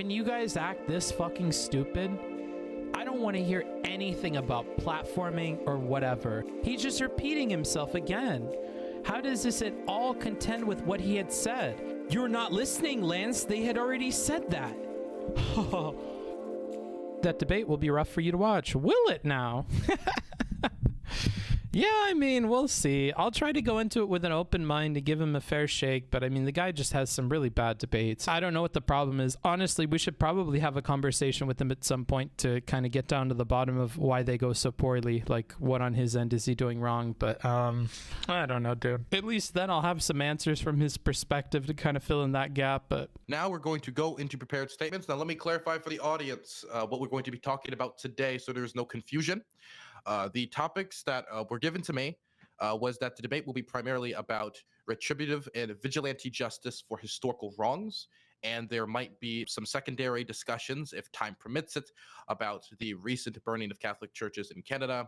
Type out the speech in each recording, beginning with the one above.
when you guys act this fucking stupid, I don't want to hear anything about platforming or whatever. He's just repeating himself again. How does this at all contend with what he had said? You're not listening, Lance. They had already said that. That debate will be rough for you to watch. Will it now? Yeah, I mean, we'll see. I'll try to go into it with an open mind and give him a fair shake, but I mean, the guy just has some really bad debates. I don't know what the problem is. Honestly, we should probably have a conversation with him at some point to kind of get down to the bottom of why they go so poorly. Like, what on his end is he doing wrong? But I don't know, dude. At least then I'll have some answers from his perspective to kind of fill in that gap. But now we're going to go into prepared statements. Now, let me clarify for the audience what we're going to be talking about today so there's no confusion. The topics that were given to me was that the debate will be primarily about retributive and vigilante justice for historical wrongs, and there might be some secondary discussions, if time permits it, about the recent burning of Catholic churches in Canada,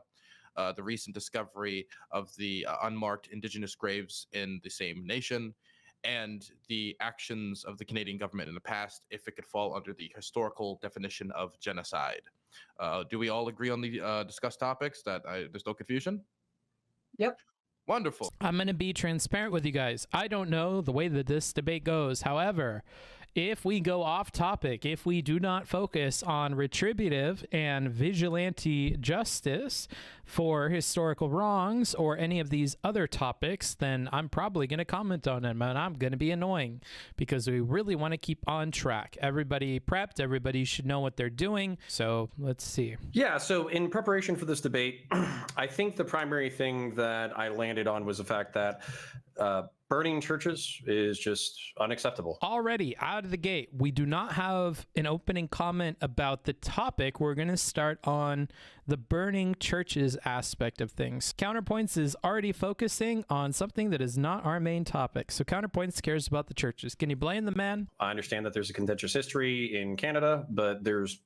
the recent discovery of the unmarked Indigenous graves in the same nation, and the actions of the Canadian government in the past, if it could fall under the historical definition of genocide. Do we all agree on the discussed topics, that there's no confusion? Yep. Wonderful. I'm going to be transparent with you guys. I don't know the way that this debate goes. However, if we go off topic, if we do not focus on retributive and vigilante justice for historical wrongs or any of these other topics, then I'm probably going to comment on them, and I'm going to be annoying because we really want to keep on track. Everybody prepped, everybody should know what they're doing. So let's see. Yeah, so in preparation for this debate, I think the primary thing that I landed on was the fact that burning churches is just unacceptable. Already out of the gate, we do not have an opening comment about the topic. We're going to start on the burning churches aspect of things. Counterpoints is already focusing on something that is not our main topic. So Counterpoints cares about the churches. Can you blame the man? I understand that there's a contentious history in Canada, but there's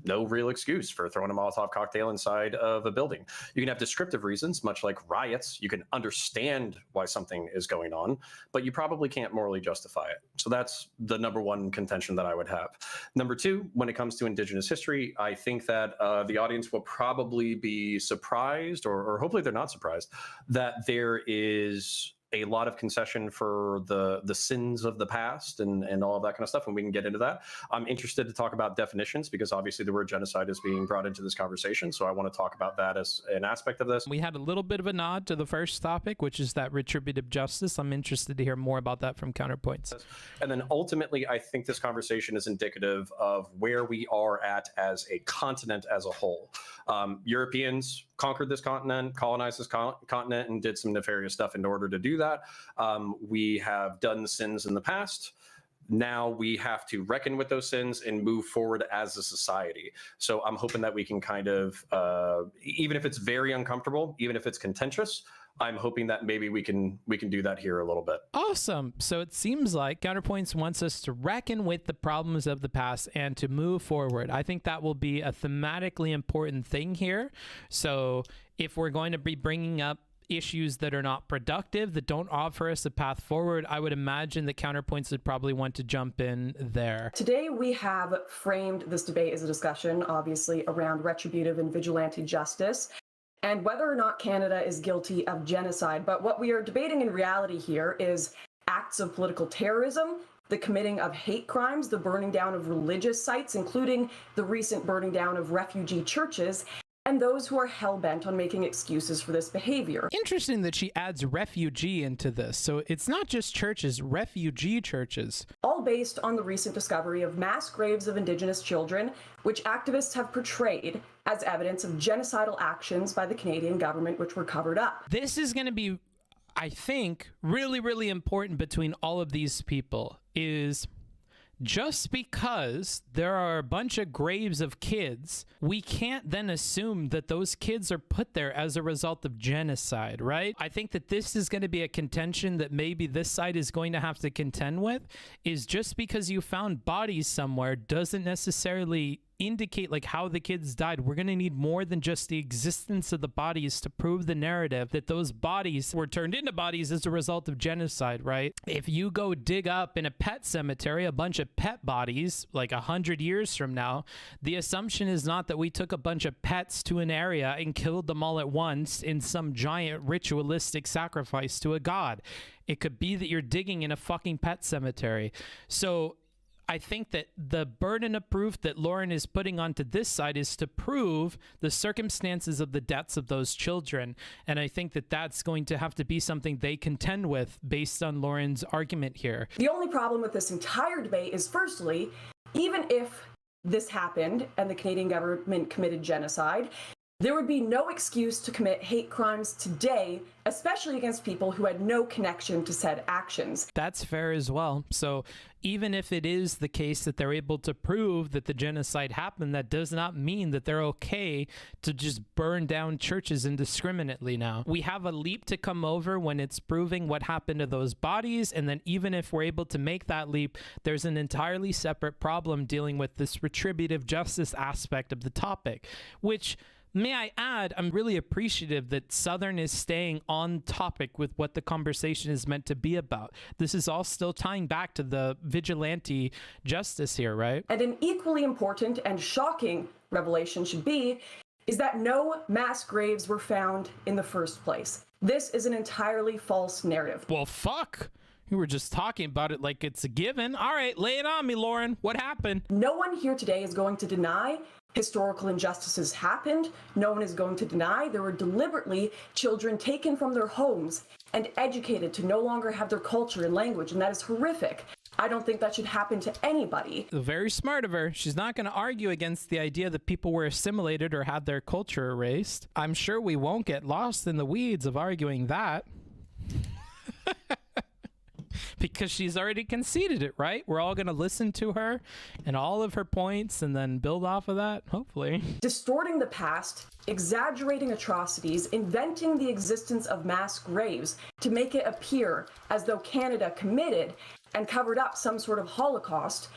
no real excuse for throwing a Molotov cocktail inside of a building. You can have descriptive reasons, much like riots. You can understand why something is going on, but you probably can't morally justify it. So that's the number one contention that I would have. Number two, when it comes to Indigenous history, I think that the audience will probably be surprised, or hopefully they're not surprised, that there is a lot of concession for the sins of the past and all of that kind of stuff, and we can get into that. I'm interested to talk about definitions because obviously the word genocide is being brought into this conversation, so I want to talk about that as an aspect of this. We had a little bit of a nod to the first topic, which is that retributive justice. I'm interested to hear more about that from Counterpoints. And then ultimately, I think this conversation is indicative of where we are at as a continent as a whole. Europeans conquered this continent, colonized this continent, and did some nefarious stuff in order to do that. We have done sins in the past. Now we have to reckon with those sins and move forward as a society. So I'm hoping that we can kind of, even if it's very uncomfortable, even if it's contentious, I'm hoping that maybe we can do that here a little bit. Awesome. So it seems like Counterpoints wants us to reckon with the problems of the past and to move forward. I think that will be a thematically important thing here. So if we're going to be bringing up issues that are not productive, that don't offer us a path forward, I would imagine that Counterpoints would probably want to jump in there. Today we have framed this debate as a discussion, obviously, around retributive and vigilante justice, and whether or not Canada is guilty of genocide. But what we are debating in reality here is acts of political terrorism, the committing of hate crimes, the burning down of religious sites, including the recent burning down of refugee churches, and those who are hell-bent on making excuses for this behavior. Interesting that she adds refugee into this. So it's not just churches, refugee churches. All based on the recent discovery of mass graves of Indigenous children, which activists have portrayed as evidence of genocidal actions by the Canadian government, which were covered up. This is going to be, I think, really, really important between all of these people is just because there are a bunch of graves of kids, we can't then assume that those kids are put there as a result of genocide, right? I think that this is going to be a contention that maybe this side is going to have to contend with, is just because you found bodies somewhere doesn't necessarily indicate like how the kids died, we're going to need more than just the existence of the bodies to prove the narrative that those bodies were turned into bodies as a result of genocide, right? If you go dig up in a pet cemetery a bunch of pet bodies like 100 years from now, the assumption is not that we took a bunch of pets to an area and killed them all at once in some giant ritualistic sacrifice to a god. It could be that you're digging in a fucking pet cemetery. So I think that the burden of proof that Lauren is putting onto this side is to prove the circumstances of the deaths of those children. And I think that that's going to have to be something they contend with based on Lauren's argument here. The only problem with this entire debate is, firstly, even if this happened and the Canadian government committed genocide, there would be no excuse to commit hate crimes today, especially against people who had no connection to said actions. That's fair as well. So even if it is the case that they're able to prove that the genocide happened, that does not mean that they're okay to just burn down churches indiscriminately now. We have a leap to come over when it's proving what happened to those bodies. And then even if we're able to make that leap, there's an entirely separate problem dealing with this retributive justice aspect of the topic, which, may I add, I'm really appreciative that Southern is staying on topic with what the conversation is meant to be about. This is all still tying back to the vigilante justice here, right? And an equally important and shocking revelation should be is that no mass graves were found in the first place. This is an entirely false narrative. Well, fuck. We were just talking about it like it's a given. All right, lay it on me, Lauren. What happened? No one here today is going to deny historical injustices happened. No one is going to deny there were deliberately children taken from their homes and educated to no longer have their culture and language, and that is horrific. I don't think that should happen to anybody. Very smart of her. She's not going to argue against the idea that people were assimilated or had their culture erased. I'm sure we won't get lost in the weeds of arguing that. Because she's already conceded it, right? We're all going to listen to her and all of her points and then build off of that, hopefully. Distorting the past, exaggerating atrocities, inventing the existence of mass graves to make it appear as though Canada committed and covered up some sort of Holocaust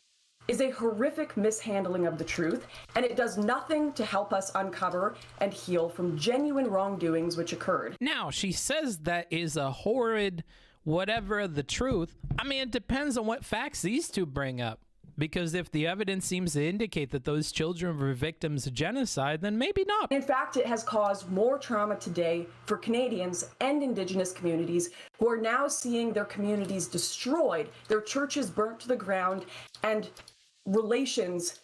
is a horrific mishandling of the truth, and it does nothing to help us uncover and heal from genuine wrongdoings which occurred. Now, she says that is a horrid whatever the truth. I mean, it depends on what facts these two bring up. Because if the evidence seems to indicate that those children were victims of genocide, then maybe not. In fact, it has caused more trauma today for Canadians and Indigenous communities who are now seeing their communities destroyed, their churches burnt to the ground, and relations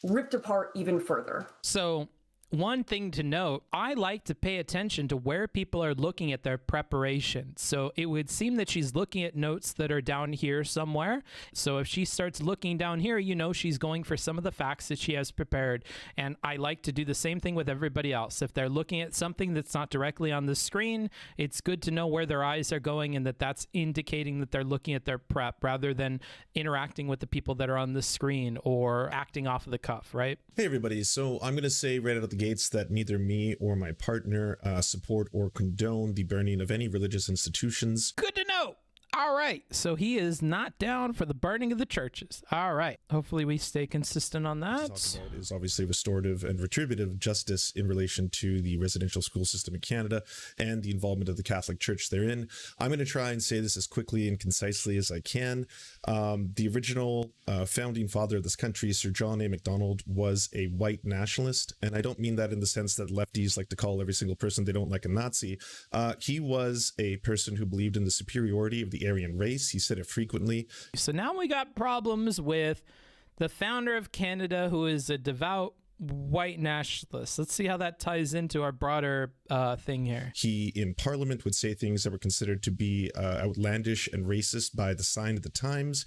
ripped apart even further. So, one thing to note, I like to pay attention to where people are looking at their preparation. So it would seem that she's looking at notes that are down here somewhere. So if she starts looking down here, you know she's going for some of the facts that she has prepared. And I like to do the same thing with everybody else. If they're looking at something that's not directly on the screen, it's good to know where their eyes are going and that that's indicating that they're looking at their prep rather than interacting with the people that are on the screen or acting off of the cuff, right? Hey everybody, so I'm going to say right out of the gates that neither me or my partner support or condone the burning of any religious institutions. Good to know. All right, so he is not down for the burning of the churches. All right, hopefully we stay consistent on that. Talk about is obviously restorative and retributive justice in relation to the residential school system in Canada and the involvement of the Catholic Church therein. I'm going to try and say this as quickly and concisely as I can. The original founding father of this country, Sir John A. Macdonald, was a white nationalist, and I don't mean that in the sense that lefties like to call every single person they don't like a Nazi. He was a person who believed in the superiority of the Aryan race. He said it frequently. So now we got problems with the founder of Canada, who is a devout white nationalist. Let's see how that ties into our broader thing here. He in Parliament would say things that were considered to be outlandish and racist by the sign of the times.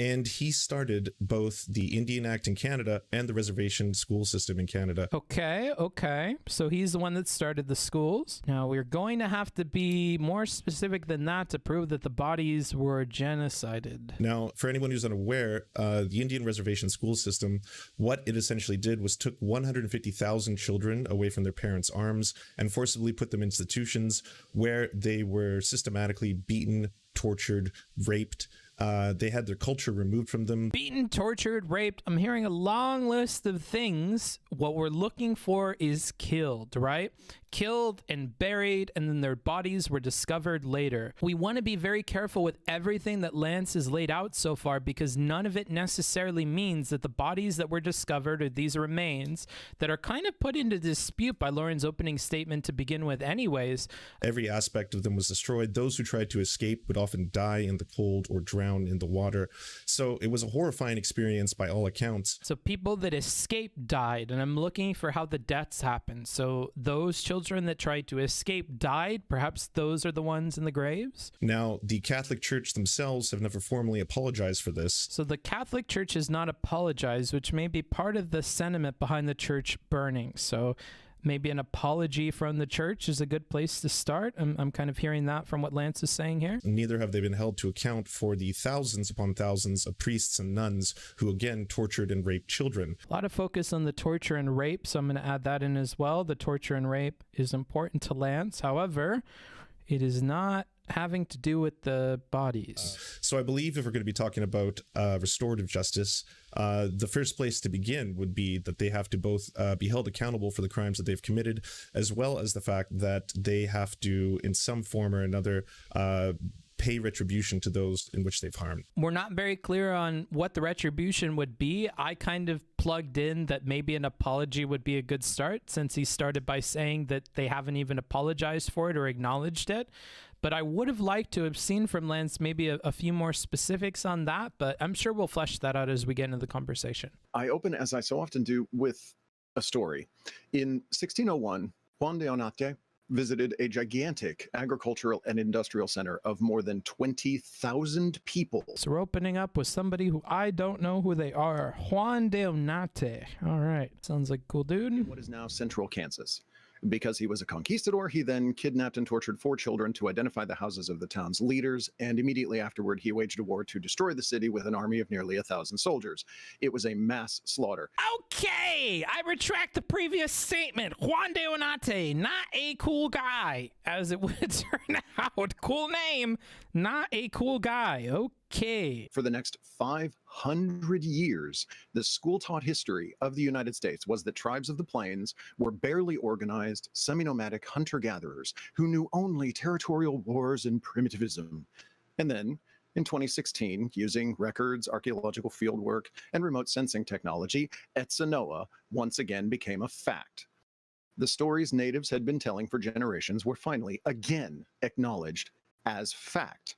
And he started both the Indian Act in Canada and the reservation school system in Canada. Okay. So he's the one that started the schools. Now we're going to have to be more specific than that to prove that the bodies were genocided. Now, for anyone who's unaware, the Indian reservation school system, what it essentially did was took 150,000 children away from their parents' arms and forcibly put them in institutions where they were systematically beaten, tortured, raped, They had their culture removed from them. Beaten, tortured, raped. I'm hearing a long list of things. What we're looking for is killed, right? Killed and buried, and then their bodies were discovered later. We want to be very careful with everything that Lance has laid out so far, because none of it necessarily means that the bodies that were discovered are these remains that are kind of put into dispute by Lauren's opening statement to begin with anyways. Every aspect of them was destroyed. Those who tried to escape would often die in the cold or drown in the water. So it was a horrifying experience by all accounts. So people that escaped died, and I'm looking for how the deaths happened. So those children that tried to escape died. Perhaps those are the ones in the graves? Now, the Catholic Church themselves have never formally apologized for this. So the Catholic Church has not apologized, which may be part of the sentiment behind the church burning. So maybe an apology from the church is a good place to start. I'm kind of hearing that from what Lance is saying here. Neither have they been held to account for the thousands upon thousands of priests and nuns who again tortured and raped children. A lot of focus on the torture and rape, so I'm going to add that in as well. The torture and rape is important to Lance. However, it is not having to do with the bodies. So I believe if we're going to be talking about restorative justice, the first place to begin would be that they have to both be held accountable for the crimes that they've committed, as well as the fact that they have to, in some form or another, pay retribution to those in which they've harmed. We're not very clear on what the retribution would be. I kind of plugged in that maybe an apology would be a good start, since he started by saying that they haven't even apologized for it or acknowledged it. But I would have liked to have seen from Lance maybe a few more specifics on that, but I'm sure we'll flesh that out as we get into the conversation. I open, as I so often do, with a story. In 1601, Juan de Onate visited a gigantic agricultural and industrial center of more than 20,000 people. So we're opening up with somebody who I don't know who they are. Juan de Onate. All right. Sounds like a cool dude. What is now central Kansas. Because he was a conquistador, he then kidnapped and tortured 4 children to identify the houses of the town's leaders, and immediately afterward he waged a war to destroy the city with an army of nearly 1,000 soldiers. It was a mass slaughter. Okay, I retract the previous statement. Juan de Onate, not a cool guy, as it would turn out. Cool name, not a cool guy. Okay. For the next 500 years, the school-taught history of the United States was that tribes of the plains were barely organized, semi-nomadic hunter-gatherers who knew only territorial wars and primitivism. And then, in 2016, using records, archaeological fieldwork, and remote sensing technology, Etzanoa once again became a fact. The stories natives had been telling for generations were finally again acknowledged as fact.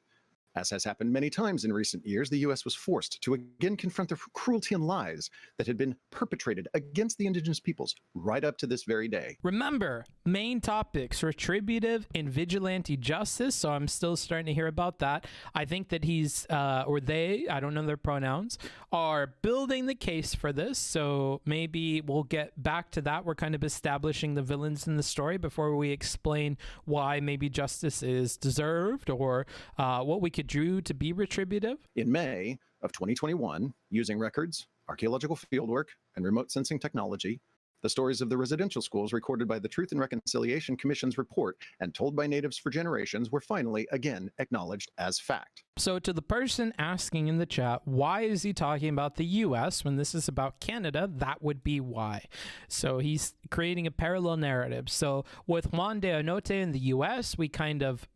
As has happened many times in recent years, the U.S. was forced to again confront the cruelty and lies that had been perpetrated against the indigenous peoples right up to this very day. Remember, main topics, retributive and vigilante justice, so I'm still starting to hear about that. I think that he's, or they, I don't know their pronouns, are building the case for this, so maybe we'll get back to that. We're kind of establishing the villains in the story before we explain why maybe justice is deserved, or what we could do to be retributive. In May of 2021, using records, archaeological fieldwork, and remote sensing technology, the stories of the residential schools recorded by the Truth and Reconciliation Commission's report and told by natives for generations were finally again acknowledged as fact. So to the person asking in the chat, why is he talking about the US when this is about Canada? That would be why. So he's creating a parallel narrative. So with Juan de Onate in the US, we kind of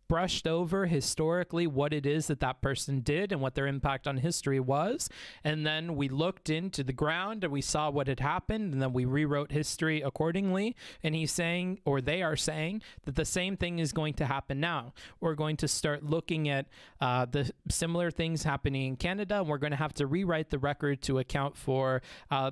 brushed over historically what it is that that person did and what their impact on history was. And then we looked into the ground and we saw what had happened, and then we rewrote history accordingly. And he's saying, or they are saying, that the same thing is going to happen now. We're going to start looking at the similar things happening in Canada, and we're going to have to rewrite the record to account for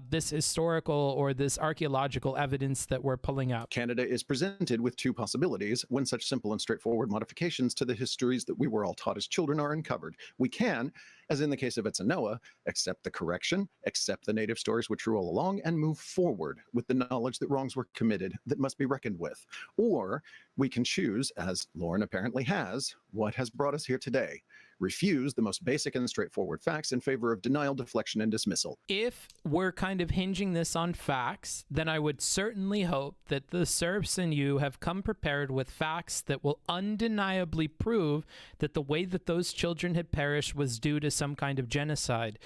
this historical or this archaeological evidence that we're pulling up. Canada is presented with 2 possibilities when such simple and straightforward modifications to the histories that we were all taught as children are uncovered. We can As in the case of Etzanoa, accept the correction, accept the native stories were true all along, and move forward with the knowledge that wrongs were committed that must be reckoned with. Or we can choose, as Lauren apparently has, what has brought us here today. Refuse the most basic and straightforward facts in favor of denial, deflection, and dismissal. If we're kind of hinging this on facts, then I would certainly hope that the serfs and you have come prepared with facts that will undeniably prove that the way that those children had perished was due to some kind of genocide.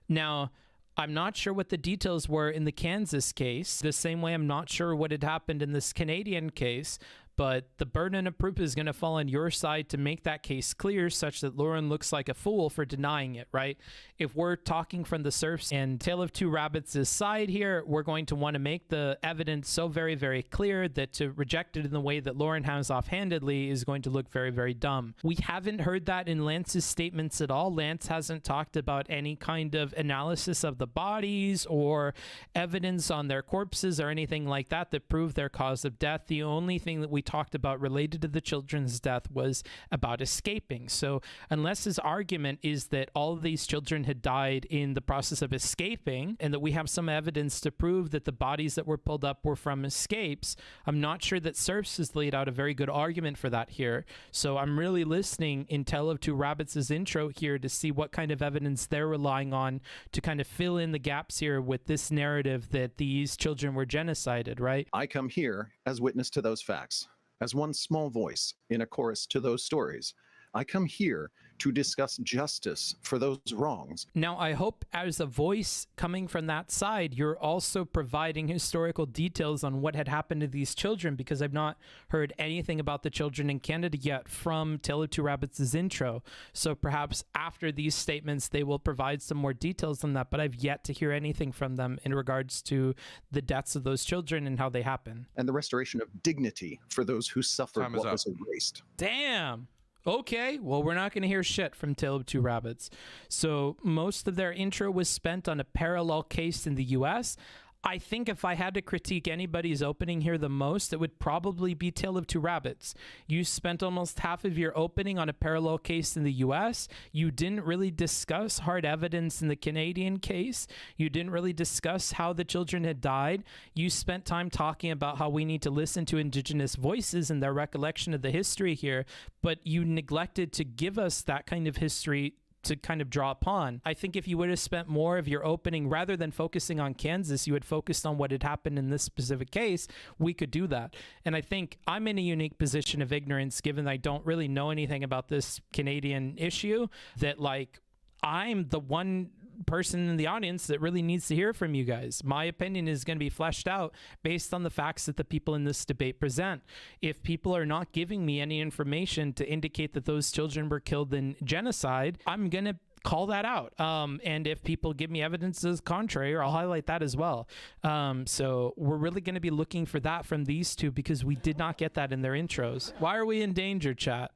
Now, I'm not sure what the details were in the Kansas case, the same way I'm not sure what had happened in this Canadian case, but the burden of proof is going to fall on your side to make that case clear such that Lauren looks like a fool for denying it, right? If we're talking from the serfs and Tale of Two Rabbits' side here, we're going to want to make the evidence so very, very clear that to reject it in the way that Lauren has offhandedly is going to look very, very dumb. We haven't heard that in Lance's statements at all. Lance hasn't talked about any kind of analysis of the bodies or evidence on their corpses or anything like that that prove their cause of death. The only thing that we talked about related to the children's death was about escaping. So unless his argument is that all of these children had died in the process of escaping and that we have some evidence to prove that the bodies that were pulled up were from escapes, I'm not sure that Serfs has laid out a very good argument for that here. So I'm really listening in Tale of Two Rabbits' intro here to see what kind of evidence they're relying on to kind of fill in the gaps here with this narrative that these children were genocided, right? I come here as witness to those facts, as one small voice in a chorus to those stories. I come here to discuss justice for those wrongs. Now, I hope as a voice coming from that side, you're also providing historical details on what had happened to these children, because I've not heard anything about the children in Canada yet from Tale of Two Rabbits' intro. So perhaps after these statements, they will provide some more details on that, but I've yet to hear anything from them in regards to the deaths of those children and how they happen. And the restoration of dignity for those who suffered what was erased. Damn. Okay, well, we're not going to hear shit from Tale of Two Rabbits. So most of their intro was spent on a parallel case in the US. I think if I had to critique anybody's opening here the most, it would probably be Tale of Two Rabbits. You spent almost half of your opening on a parallel case in the US. You didn't really discuss hard evidence in the Canadian case. You didn't really discuss how the children had died. You spent time talking about how we need to listen to Indigenous voices and their recollection of the history here, but you neglected to give us that kind of history to kind of draw upon. I think if you would have spent more of your opening, rather than focusing on Kansas, you had focused on what had happened in this specific case, we could do that. And I think I'm in a unique position of ignorance, given that I don't really know anything about this Canadian issue, that like I'm the one person in the audience that really needs to hear from you guys. My opinion is going to be fleshed out based on the facts that the people in this debate present. If people are not giving me any information to indicate that those children were killed in genocide, I'm going to call that out. And if people give me evidence to the contrary, I'll highlight that as well. So we're really going to be looking for that from these two, because we did not get that in their intros. Why are we in danger, chat?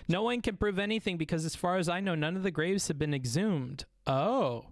No one can prove anything because, as far as I know, none of the graves have been exhumed. Oh,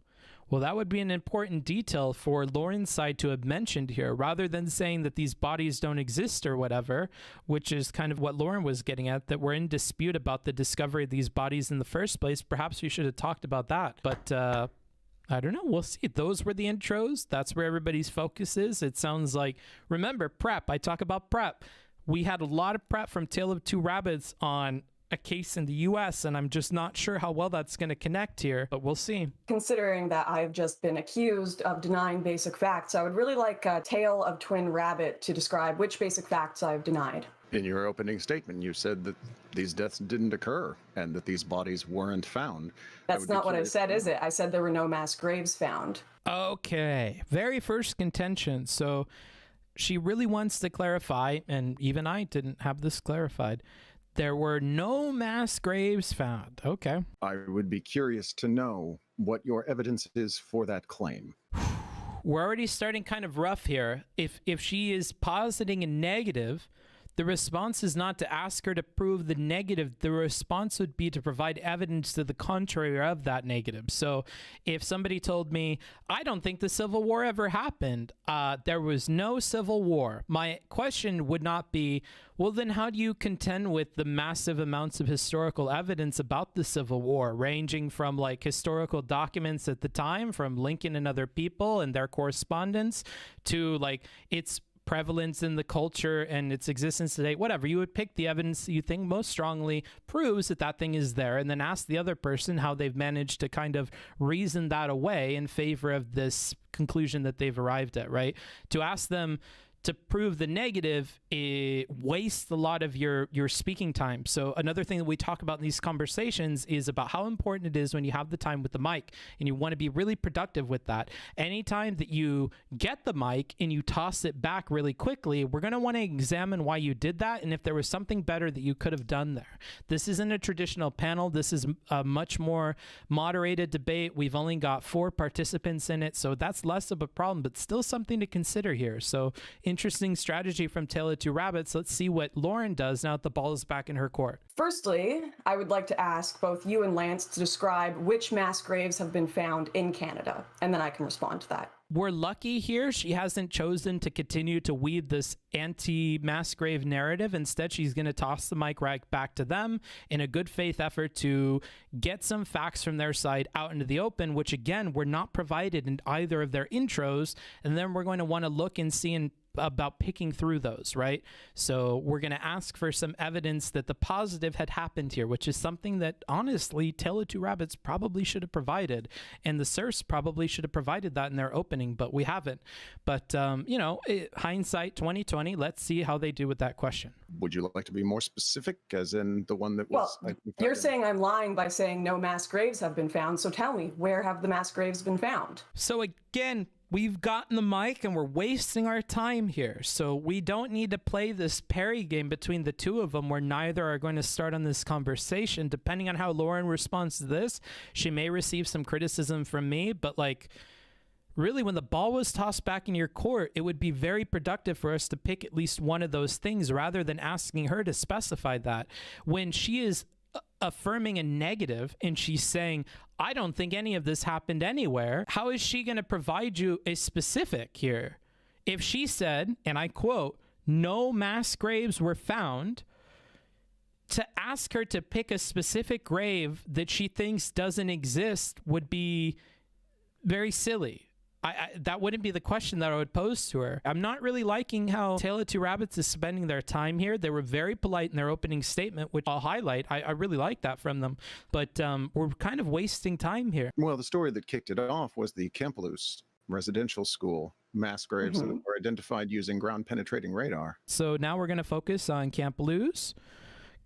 well, that would be an important detail for Lauren's side to have mentioned here, rather than saying that these bodies don't exist or whatever, which is kind of what Lauren was getting at, that we're in dispute about the discovery of these bodies in the first place. Perhaps we should have talked about that. But I don't know. We'll see. Those were the intros. That's where everybody's focus is. It sounds like, remember, prep. I talk about prep. We had a lot of prep from Tale of Two Rabbits on a case in the US, and I'm just not sure how well that's going to connect here, but we'll see. Considering that I've just been accused of denying basic facts, I would really like Tale of Twin Rabbit to describe which basic facts I've denied. In your opening statement, you said that these deaths didn't occur and that these bodies weren't found. That's not what I said, is it? I said there were no mass graves found. Okay. Very first contention. So she really wants to clarify, and even I didn't have this clarified, there were no mass graves found. Okay. I would be curious to know what your evidence is for that claim. We're already starting kind of rough here. If she is positing a negative The response is not to ask her to prove the negative. The response would be to provide evidence to the contrary of that negative. So if somebody told me, I don't think the Civil War ever happened, there was no Civil War, my question would not be, well, then how do you contend with the massive amounts of historical evidence about the Civil War, ranging from like historical documents at the time from Lincoln and other people and their correspondence to like its prevalence in the culture and its existence today, whatever. You would pick the evidence that you think most strongly proves that that thing is there, and then ask the other person how they've managed to kind of reason that away in favor of this conclusion that they've arrived at, right? To ask them to prove the negative, it wastes a lot of your speaking time. So another thing that we talk about in these conversations is about how important it is when you have the time with the mic and you want to be really productive with that. Anytime that you get the mic and you toss it back really quickly, we're going to want to examine why you did that and if there was something better that you could have done there. This isn't a traditional panel. This is a much more moderated debate. We've only got 4 participants in it, so that's less of a problem, but still something to consider here. So interesting strategy from Tale of Two Rabbits. Let's see what Lauren does now that the ball is back in her court. Firstly, I would like to ask both you and Lance to describe which mass graves have been found in Canada, and then I can respond to that. We're lucky here. She hasn't chosen to continue to weave this anti-mass grave narrative. Instead, she's going to toss the mic right back to them in a good faith effort to get some facts from their side out into the open, which again, were not provided in either of their intros. And then we're going to want to look and see about picking through those, right? So we're going to ask for some evidence that the positive had happened here, which is something that honestly Tale of Two Rabbits probably should have provided, and the Serfs probably should have provided that in their opening, but we haven't. But you know, hindsight 2020, let's see how they do with that question. Would you like to be more specific, as in the one that was? Well, you're saying I'm lying by saying no mass graves have been found, so tell me, where have the mass graves been found? So again, we've gotten the mic and we're wasting our time here. So we don't need to play this parry game between the two of them where neither are going to start on this conversation. Depending on how Lauren responds to this, she may receive some criticism from me, but like, really, when the ball was tossed back in your court, it would be very productive for us to pick at least one of those things rather than asking her to specify that. When she is affirming a negative and she's saying, I don't think any of this happened anywhere, how is she going to provide you a specific here? If she said, and I quote, no mass graves were found, to ask her to pick a specific grave that she thinks doesn't exist would be very silly. That wouldn't be the question that I would pose to her. I'm not really liking how Tale of Two Rabbits is spending their time here. They were very polite in their opening statement, which I'll highlight. I really like that from them. But we're kind of wasting time here. Well, the story that kicked it off was the Campbellus residential school mass graves that were identified using ground-penetrating radar. So now we're going to focus on Campbellus.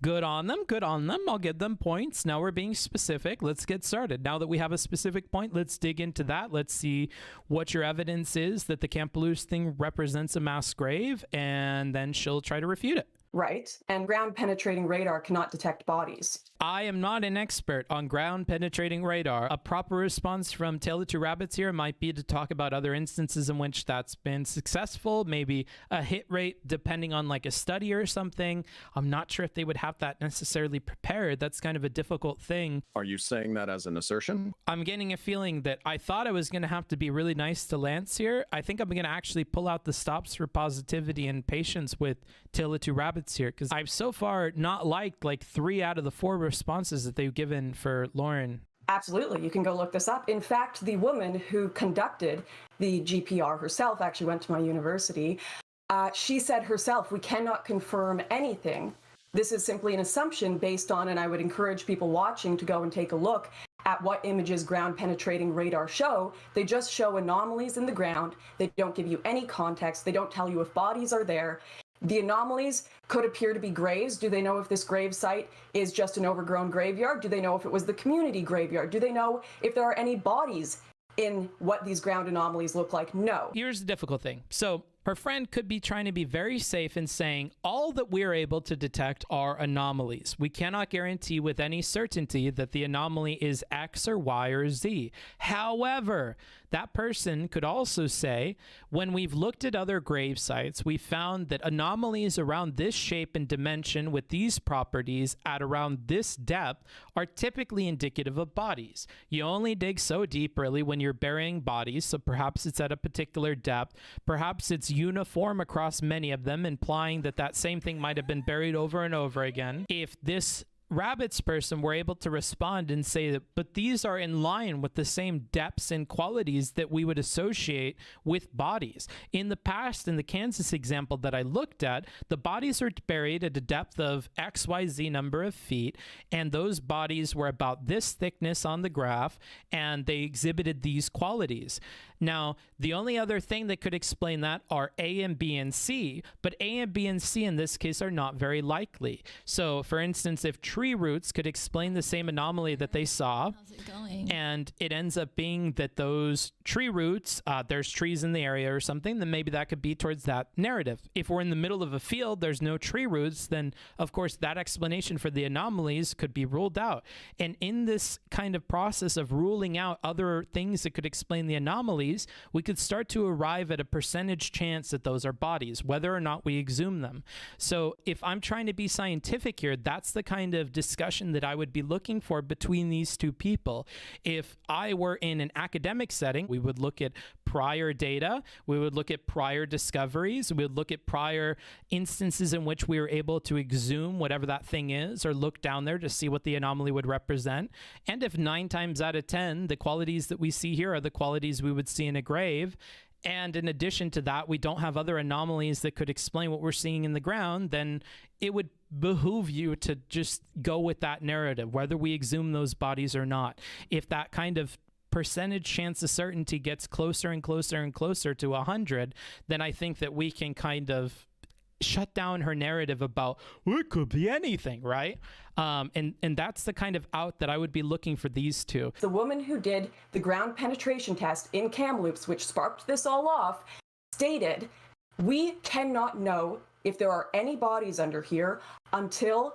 Good on them. Good on them. I'll give them points. Now we're being specific. Let's get started. Now that we have a specific point, let's dig into that. Let's see what your evidence is that the Campbellus thing represents a mass grave, and then she'll try to refute it. Right, and ground-penetrating radar cannot detect bodies. I am not an expert on ground-penetrating radar. A proper response from Tale of Two Rabbits here might be to talk about other instances in which that's been successful, maybe a hit rate depending on like a study or something. I'm not sure if they would have that necessarily prepared. That's kind of a difficult thing. Are you saying that as an assertion? I'm getting a feeling that I thought I was going to have to be really nice to Lance here. I think I'm going to actually pull out the stops for positivity and patience with Tale of Two Rabbits here, because I've so far not liked like 3 out of the 4 responses that they've given for Lauren. Absolutely, you can go look this up. In fact, the woman who conducted the GPR herself actually went to my university. She said herself, we cannot confirm anything. This is simply an assumption based on, and I would encourage people watching to go and take a look at what images ground-penetrating radar show. They just show anomalies in the ground. They don't give you any context. They don't tell you if bodies are there. The anomalies could appear to be graves. Do they know if this grave site is just an overgrown graveyard? Do they know if it was the community graveyard? Do they know if there are any bodies in what these ground anomalies look like? No. Here's the difficult thing. So her friend could be trying to be very safe in saying all that we're able to detect are anomalies. We cannot guarantee with any certainty that the anomaly is X or Y or Z. However, that person could also say, when we've looked at other grave sites, we found that anomalies around this shape and dimension with these properties at around this depth are typically indicative of bodies. You only dig so deep really when you're burying bodies, so perhaps it's at a particular depth. Perhaps it's uniform across many of them, implying that that same thing might have been buried over and over again. If this rabbits person were able to respond and say that, but these are in line with the same depths and qualities that we would associate with bodies. In the past, in the Kansas example that I looked at, the bodies are buried at a depth of XYZ number of feet, and those bodies were about this thickness on the graph, and they exhibited these qualities. Now, the only other thing that could explain that are A and B and C, but A and B and C in this case are not very likely. So, for instance, if tree roots could explain the same anomaly that they saw, How's it going? and it ends up being that those tree roots, there's trees in the area or something, then maybe that could be towards that narrative. If we're in the middle of a field, there's no tree roots, then of course that explanation for the anomalies could be ruled out. And in this kind of process of ruling out other things that could explain the anomalies, we could start to arrive at a percentage chance that those are bodies, whether or not we exhume them. So if I'm trying to be scientific here, that's the kind of discussion that I would be looking for between these two people. If I were in an academic setting, we would look at prior data, we would look at prior discoveries, we would look at prior instances in which we were able to exhume whatever that thing is, or look down there to see what the anomaly would represent. And if 9 times out of 10, the qualities that we see here are the qualities we would see in a grave, and in addition to that, we don't have other anomalies that could explain what we're seeing in the ground, then it would behoove you to just go with that narrative, whether we exhume those bodies or not. If that kind of percentage chance of certainty gets closer and closer and closer to 100, then I think that we can kind of shut down her narrative about, well, it could be anything, right? And that's the kind of out that I would be looking for these two. The woman who did the ground penetration test in Kamloops, which sparked this all off, stated, we cannot know if there are any bodies under here until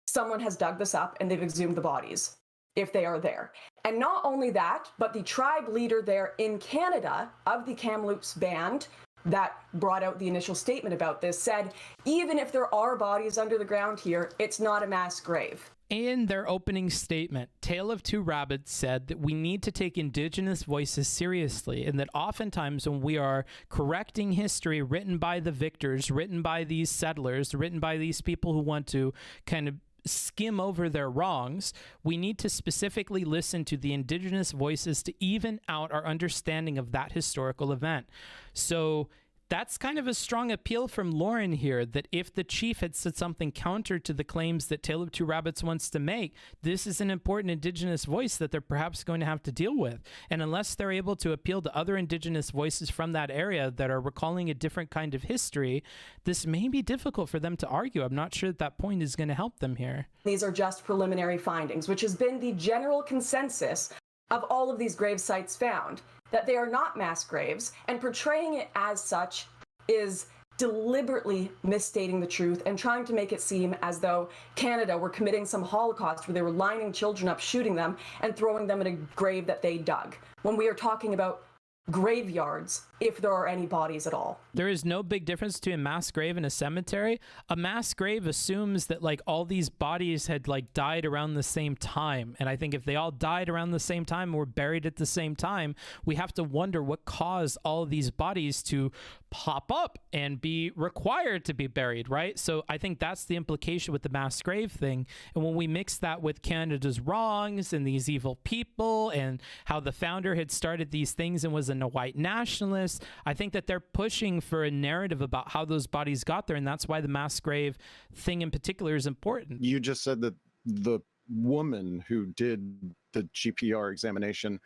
someone has dug this up and they've exhumed the bodies, if they are there. And not only that, but the tribe leader there in Canada of the Kamloops band that brought out the initial statement about this said, even if there are bodies under the ground here, it's not a mass grave. In their opening statement, Tale of Two Rabbits said that we need to take Indigenous voices seriously, and that oftentimes when we are correcting history written by the victors, written by these settlers, written by these people who want to kind of skim over their wrongs, we need to specifically listen to the Indigenous voices to even out our understanding of that historical event. So that's kind of a strong appeal from Lauren here, that if the chief had said something counter to the claims that Tale of Two Rabbits wants to make, this is an important Indigenous voice that they're perhaps going to have to deal with. And unless they're able to appeal to other Indigenous voices from that area that are recalling a different kind of history, this may be difficult for them to argue. I'm not sure that point is going to help them here. These are just preliminary findings, which has been the general consensus of all of these grave sites found, that they are not mass graves, and portraying it as such is deliberately misstating the truth and trying to make it seem as though Canada were committing some Holocaust where they were lining children up, shooting them, and throwing them in a grave that they dug, when we are talking about graveyards, if there are any bodies at all. There is no big difference between a mass grave and a cemetery. A mass grave assumes that like all these bodies had like died around the same time. And I think if they all died around the same time and were buried at the same time, we have to wonder what caused all of these bodies to pop up and be required to be buried, right? So I think that's the implication with the mass grave thing. And when we mix that with Canada's wrongs and these evil people and how the founder had started these things and was a white nationalist, I think that they're pushing for a narrative about how those bodies got there, and that's why the mass grave thing in particular is important. You just said that the woman who did the GPR examination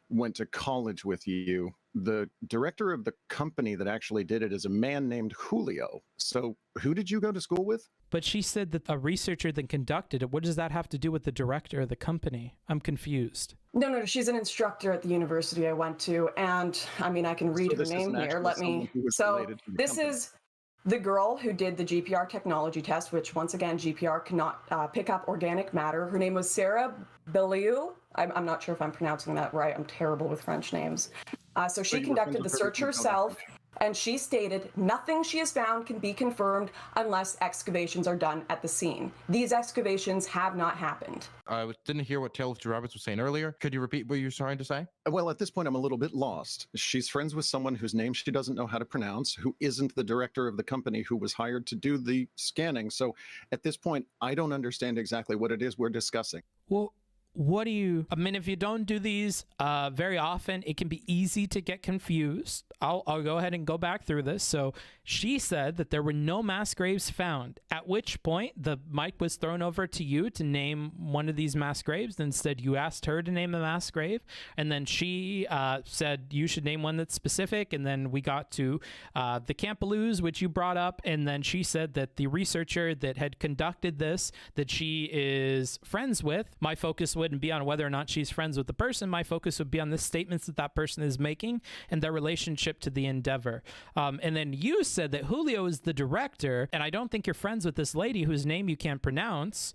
went to college with you. The director of the company that actually did it is a man named Julio. So who did you go to school with? But she said that a researcher that conducted it. What does that have to do with the director of the company? I'm confused. No, she's an instructor at the university I went to, and I mean, I can read her name here. Let me. So this is the girl who did the GPR technology test, which once again, GPR cannot pick up organic matter. Her name was Sarah Bellew. I'm not sure if I'm pronouncing that right. I'm terrible with French names. So she you were conducted friends the with her search before you found out herself, and she stated nothing she has found can be confirmed unless excavations are done at the scene. These excavations have not happened. I didn't hear what Taylor Roberts was saying earlier. Could you repeat what you were trying to say? Well, at this point, I'm a little bit lost. She's friends with someone whose name she doesn't know how to pronounce, who isn't the director of the company who was hired to do the scanning. So at this point, I don't understand exactly what it is we're discussing. Well, what do you, I mean, if you don't do these very often, it can be easy to get confused. I'll go ahead and go back through this. So she said that there were no mass graves found, at which point the mic was thrown over to you to name one of these mass graves. Instead, you asked her to name a mass grave, and then she said you should name one that's specific, and then we got to the Campbelloos, which you brought up, and then she said that the researcher that had conducted this, that she is friends with, my focus wouldn't be on whether or not she's friends with the person. My focus would be on the statements that that person is making and their relationship to the endeavor. And then you said that Julio is the director, and I don't think you're friends with this lady whose name you can't pronounce.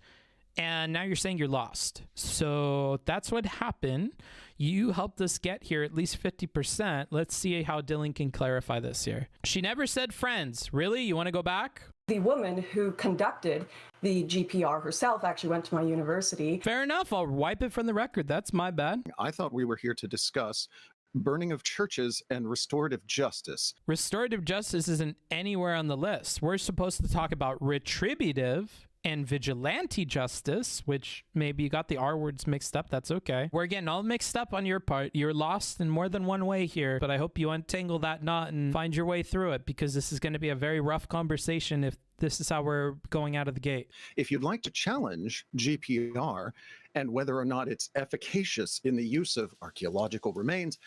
And now you're saying you're lost. So that's what happened. You helped us get here at least 50%. Let's see how Dylan can clarify this here. She never said friends. Really? You want to go back? The woman who conducted the GPR herself actually went to my university. Fair enough. I'll wipe it from the record. That's my bad. I thought we were here to discuss burning of churches and restorative justice. Restorative justice isn't anywhere on the list. We're supposed to talk about retributive and vigilante justice, which maybe you got the R words mixed up. That's okay. We're getting all mixed up on your part. You're lost in more than one way here, but I hope you untangle that knot and find your way through it, because this is going to be a very rough conversation if this is how we're going out of the gate. If you'd like to challenge GPR and whether or not it's efficacious in the use of archaeological remains,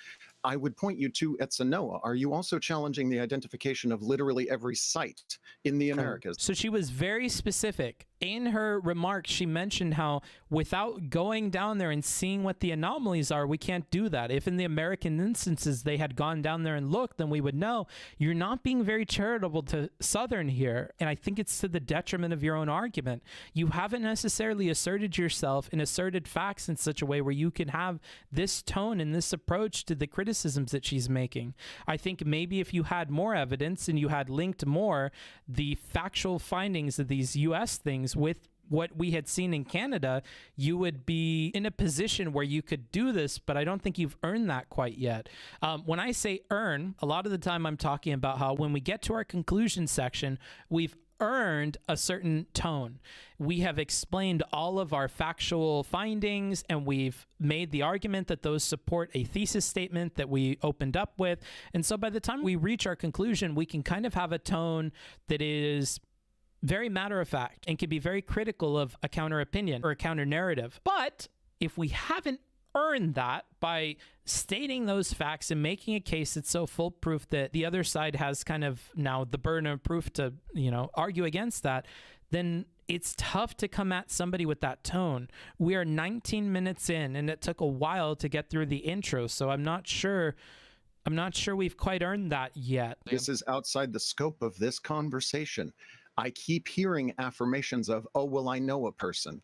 I would point you to Etzanoa. Are you also challenging the identification of literally every site in the Americas? So she was very specific. In her remarks, she mentioned how without going down there and seeing what the anomalies are, we can't do that. If in the American instances they had gone down there and looked, then we would know. You're not being very charitable to Southern here, and I think it's to the detriment of your own argument. You haven't necessarily asserted yourself and asserted facts in such a way where you can have this tone and this approach to the criticisms that she's making. I think maybe if you had more evidence and you had linked more the factual findings of these U.S. things with what we had seen in Canada, you would be in a position where you could do this, but I don't think you've earned that quite yet. When I say earn, a lot of the time I'm talking about how when we get to our conclusion section, we've earned a certain tone. We have explained all of our factual findings, and we've made the argument that those support a thesis statement that we opened up with. And so by the time we reach our conclusion, we can kind of have a tone that is very matter of fact and can be very critical of a counter opinion or a counter narrative. But if we haven't earned that by stating those facts and making a case that's so foolproof that the other side has kind of now the burden of proof to, argue against that, then it's tough to come at somebody with that tone. We are 19 minutes in, and it took a while to get through the intro, so I'm not sure we've quite earned that yet. This is outside the scope of this conversation. I keep hearing affirmations of, oh, well, I know a person.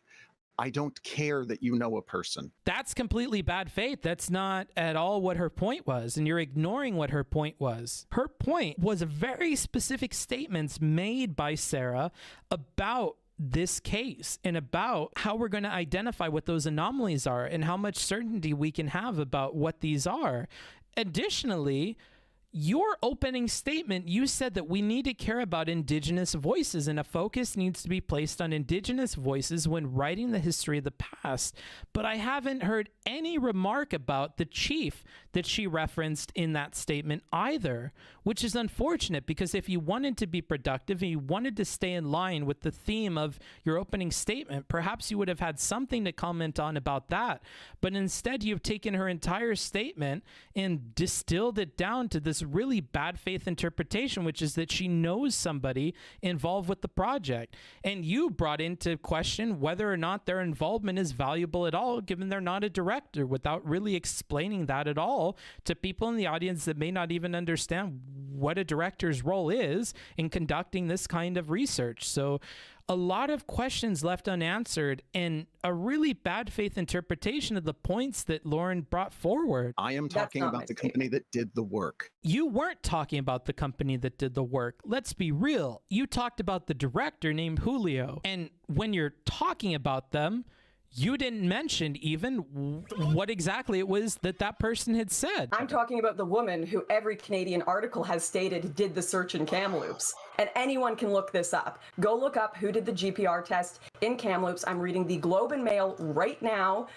I don't care that you know a person. That's completely bad faith. That's not at all what her point was, and you're ignoring what her point was. Her point was very specific statements made by Sarah about this case and about how we're going to identify what those anomalies are and how much certainty we can have about what these are. Additionally, your opening statement, you said that we need to care about Indigenous voices and a focus needs to be placed on Indigenous voices when writing the history of the past. But I haven't heard any remark about the chief that she referenced in that statement either, which is unfortunate, because if you wanted to be productive and you wanted to stay in line with the theme of your opening statement, perhaps you would have had something to comment on about that. But instead, you've taken her entire statement and distilled it down to this really bad faith interpretation, which is that she knows somebody involved with the project. And you brought into question whether or not their involvement is valuable at all, given they're not a director, without really explaining that at all to people in the audience that may not even understand what a director's role is in conducting this kind of research. So a lot of questions left unanswered and a really bad faith interpretation of the points that Lauren brought forward. I am talking about the company that did the work. You weren't talking about the company that did the work. Let's be real. You talked about the director named Julio. And when you're talking about them, you didn't mention even what exactly it was that that person had said. I'm talking about the woman who every Canadian article has stated did the search in Kamloops. And anyone can look this up. Go look up who did the GPR test in Kamloops. I'm reading the Globe and Mail right now.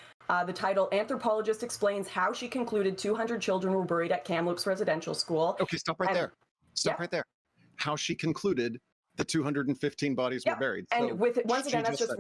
The title, Anthropologist Explains How She Concluded 200 Children Were Buried at Kamloops Residential School. Okay, stop right there. Stop right there. How she concluded the 215 bodies were buried. And so with it, once again, that's just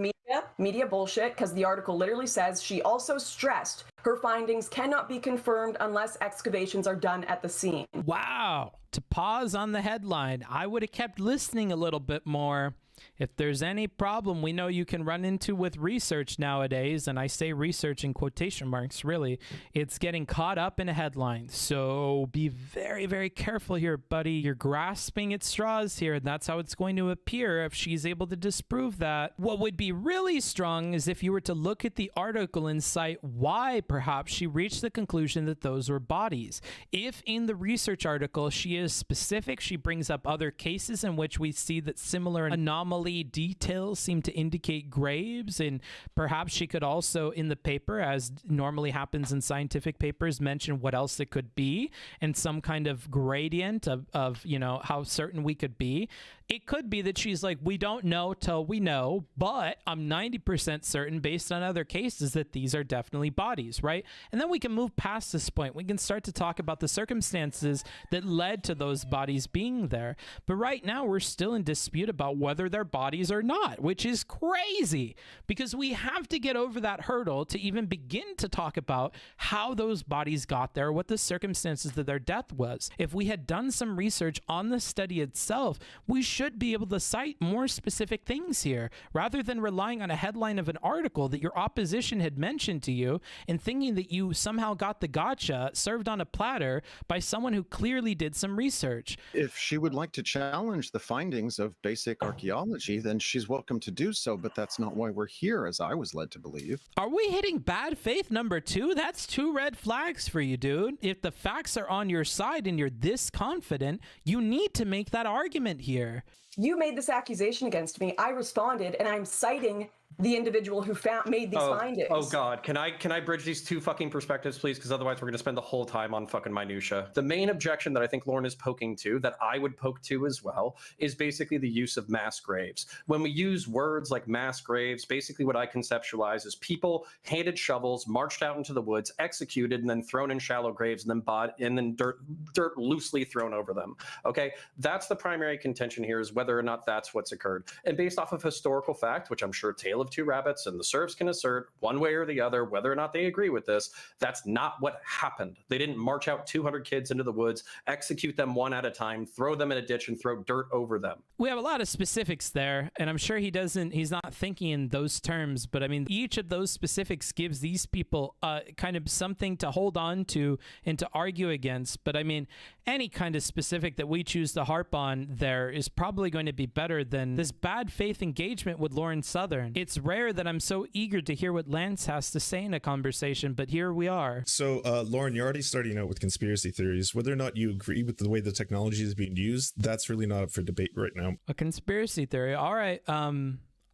media bullshit, because the article literally says she also stressed her findings cannot be confirmed unless excavations are done at the scene. Wow. To pause on the headline, I would have kept listening a little bit more. If there's any problem we know you can run into with research nowadays, and I say research in quotation marks, really, it's getting caught up in a headline. So be very, very careful here, buddy. You're grasping at straws here, and that's how it's going to appear if she's able to disprove that. What would be really strong is if you were to look at the article and cite why perhaps she reached the conclusion that those were bodies. If in the research article she is specific, she brings up other cases in which we see that similar anomaly details seem to indicate graves, and perhaps she could also in the paper, as normally happens in scientific papers, mention what else it could be and some kind of gradient of you know, how certain we could be. It could be that she's like, we don't know till we know, but I'm 90% certain based on other cases that these are definitely bodies, right? And then we can move past this point. We can start to talk about the circumstances that led to those bodies being there. But right now we're still in dispute about whether they're bodies or not, which is crazy because we have to get over that hurdle to even begin to talk about how those bodies got there, what the circumstances of their death was. If we had done some research on the study itself, we should be able to cite more specific things here rather than relying on a headline of an article that your opposition had mentioned to you and thinking that you somehow got the gotcha served on a platter by someone who clearly did some research. If she would like to challenge the findings of basic archaeology, then she's welcome to do so, but that's not why we're here, as I was led to believe. Are we hitting bad faith number 2? That's 2 red flags for you, dude. If the facts are on your side and you're this confident, you need to make that argument here. You made this accusation against me. I responded, and I'm citing the individual who made these findings. Oh God, can I bridge these 2 fucking perspectives, please? Because otherwise we're gonna spend the whole time on fucking minutia. The main objection that I think Lauren is poking to, that I would poke to as well, is basically the use of mass graves. When we use words like mass graves, basically what I conceptualize is people handed shovels, marched out into the woods, executed, and then thrown in shallow graves, and then dirt loosely thrown over them. Okay, that's the primary contention here, is whether or not that's what's occurred. And based off of historical fact, which I'm sure Tale of Two Rabbits and the Serfs can assert one way or the other, whether or not they agree with this, that's not what happened. They didn't march out 200 kids into the woods, execute them one at a time, throw them in a ditch, and throw dirt over them. We have a lot of specifics there, and I'm sure he's not thinking in those terms, but I mean, each of those specifics gives these people kind of something to hold on to and to argue against. But I mean, any kind of specific that we choose to harp on there is probably going to be better than this bad faith engagement with Lauren Southern. It's rare that I'm so eager to hear what Lance has to say in a conversation, but here we are. So, Lauren, you're already starting out with conspiracy theories. Whether or not you agree with the way the technology is being used, that's really not up for debate right now. A conspiracy theory. All right.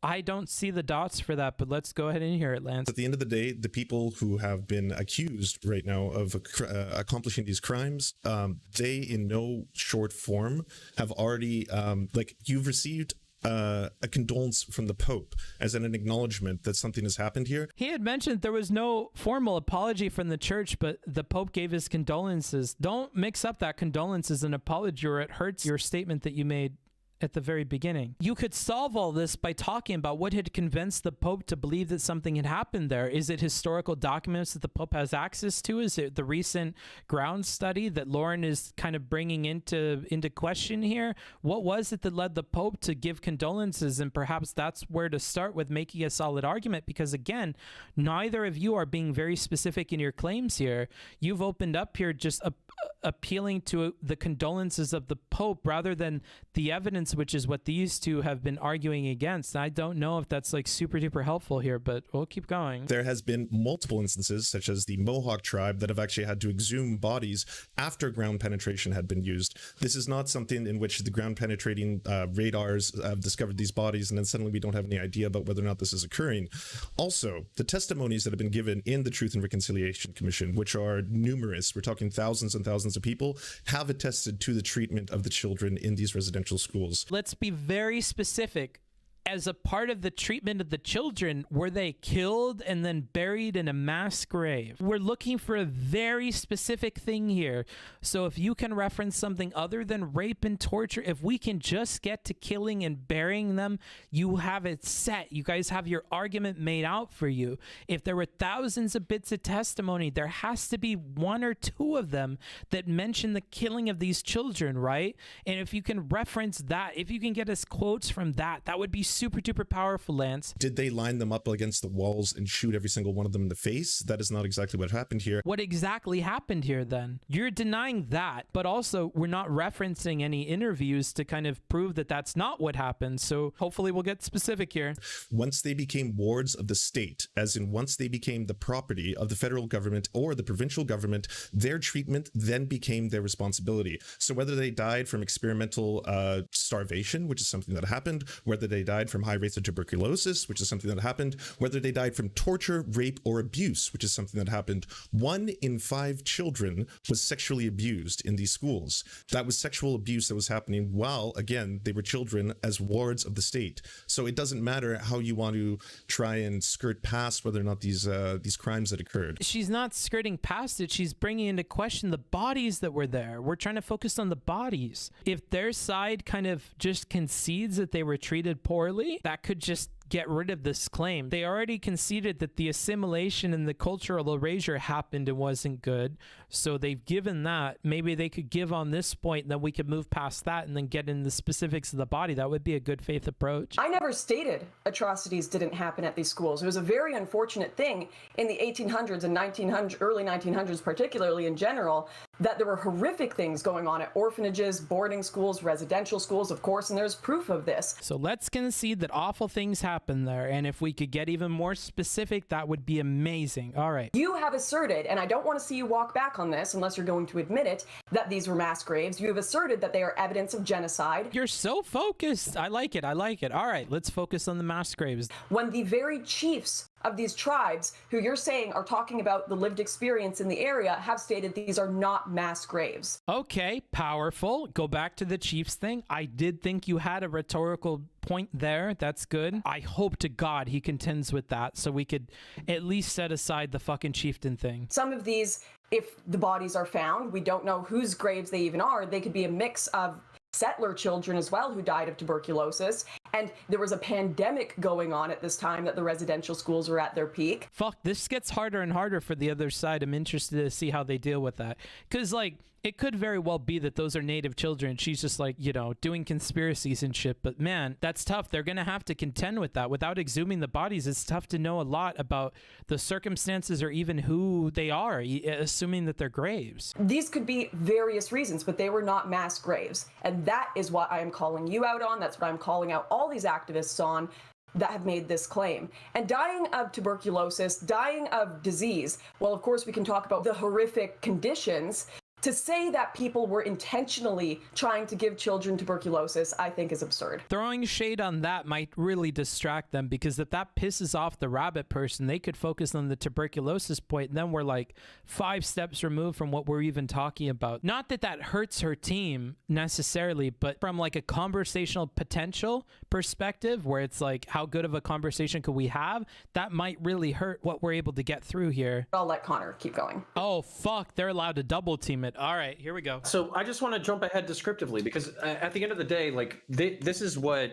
I don't see the dots for that, but let's go ahead and hear it, Lance. At the end of the day, the people who have been accused right now of accomplishing these crimes, they in no short form have already, you've received a condolence from the Pope as an acknowledgement that something has happened here. He had mentioned there was no formal apology from the church, but the Pope gave his condolences. Don't mix up that condolences and apology, or it hurts your statement that you made at the very beginning. You could solve all this by talking about what had convinced the Pope to believe that something had happened there. Is it historical documents that the Pope has access to? Is it the recent ground study that Lauren is kind of bringing into question here? What was it that led the Pope to give condolences? And perhaps that's where to start with making a solid argument, because again, neither of you are being very specific in your claims here. You've opened up here just appealing to the condolences of the Pope rather than the evidence, which is what these two have been arguing against. I don't know if that's like super duper helpful here, but we'll keep going. There has been multiple instances, such as the Mohawk tribe, that have actually had to exhume bodies after ground penetration had been used. This is not something in which the ground penetrating radars have discovered these bodies and then suddenly we don't have any idea about whether or not this is occurring. Also, the testimonies that have been given in the Truth and Reconciliation Commission, which are numerous, we're talking thousands and thousands of people, have attested to the treatment of the children in these residential schools. Let's be very specific. As a part of the treatment of the children, were they killed and then buried in a mass grave? We're looking for a very specific thing here. So if you can reference something other than rape and torture, if we can just get to killing and burying them, you have it set. You guys have your argument made out for you. If there were thousands of bits of testimony, there has to be one or two of them that mention the killing of these children, right? And if you can reference that, if you can get us quotes from that, that would be super duper powerful, Lance. Did they line them up against the walls and shoot every single one of them in the face? That is not exactly what happened here. What exactly happened here then? You're denying that, but also we're not referencing any interviews to kind of prove that that's not what happened. So hopefully we'll get specific here. Once they became wards of the state, as in once they became the property of the federal government or the provincial government, their treatment then became their responsibility. So whether they died from experimental starvation, which is something that happened, whether they died from high rates of tuberculosis, which is something that happened, whether they died from torture, rape, or abuse, which is something that happened, 1 in 5 children was sexually abused in these schools. That was sexual abuse that was happening while, again, they were children as wards of the state. So it doesn't matter how you want to try and skirt past whether or not these crimes that occurred. She's not skirting past it. She's bringing into question the bodies that were there. We're trying to focus on the bodies. If their side kind of just concedes that they were treated poorly, that could just get rid of this claim. They already conceded that the assimilation and the cultural erasure happened and wasn't good. So they've given that. Maybe they could give on this point, and then we could move past that and then get in the specifics of the body. That would be a good faith approach. I never stated atrocities didn't happen at these schools. It was a very unfortunate thing in the 1800s and early 1900s, particularly in general, that there were horrific things going on at orphanages, boarding schools, residential schools, of course, and there's proof of this. So let's concede that awful things happen there, and if we could get even more specific, that would be amazing. All right. You have asserted, and I don't want to see you walk back on this unless you're going to admit it, that these were mass graves. You have asserted that they are evidence of genocide. You're so focused. I like it. I like it. All right, let's focus on the mass graves. When the very chiefs of these tribes, who you're saying are talking about the lived experience in the area, have stated these are not mass graves. Okay, powerful. Go back to the Chiefs thing. I did think you had a rhetorical point there. That's good. I hope to God he contends with that so we could at least set aside the fucking chieftain thing. Some of these, if the bodies are found, we don't know whose graves they even are. They could be a mix of settler children as well who died of tuberculosis. And there was a pandemic going on at this time that the residential schools were at their peak. Fuck, this gets harder and harder for the other side. I'm interested to see how they deal with that. Because, like, it could very well be that those are native children. She's just like, you know, doing conspiracies and shit. But man, that's tough. They're going to have to contend with that. Without exhuming the bodies, it's tough to know a lot about the circumstances or even who they are, assuming that they're graves. These could be various reasons, but they were not mass graves. And that is what I am calling you out on. That's what I'm calling out all these activists on that have made this claim. And dying of tuberculosis, dying of disease, well, of course, we can talk about the horrific conditions. To say that people were intentionally trying to give children tuberculosis, I think is absurd. Throwing shade on that might really distract them, because if that pisses off the rabbit person, they could focus on the tuberculosis point, and then we're like 5 steps removed from what we're even talking about. Not that that hurts her team necessarily, but from like a conversational potential perspective, where it's like, how good of a conversation could we have? That might really hurt what we're able to get through here. I'll let Connor keep going. Oh, fuck. They're allowed to double team it. it. All right, here we go. So I just want to jump ahead descriptively because at the end of the day, like this is what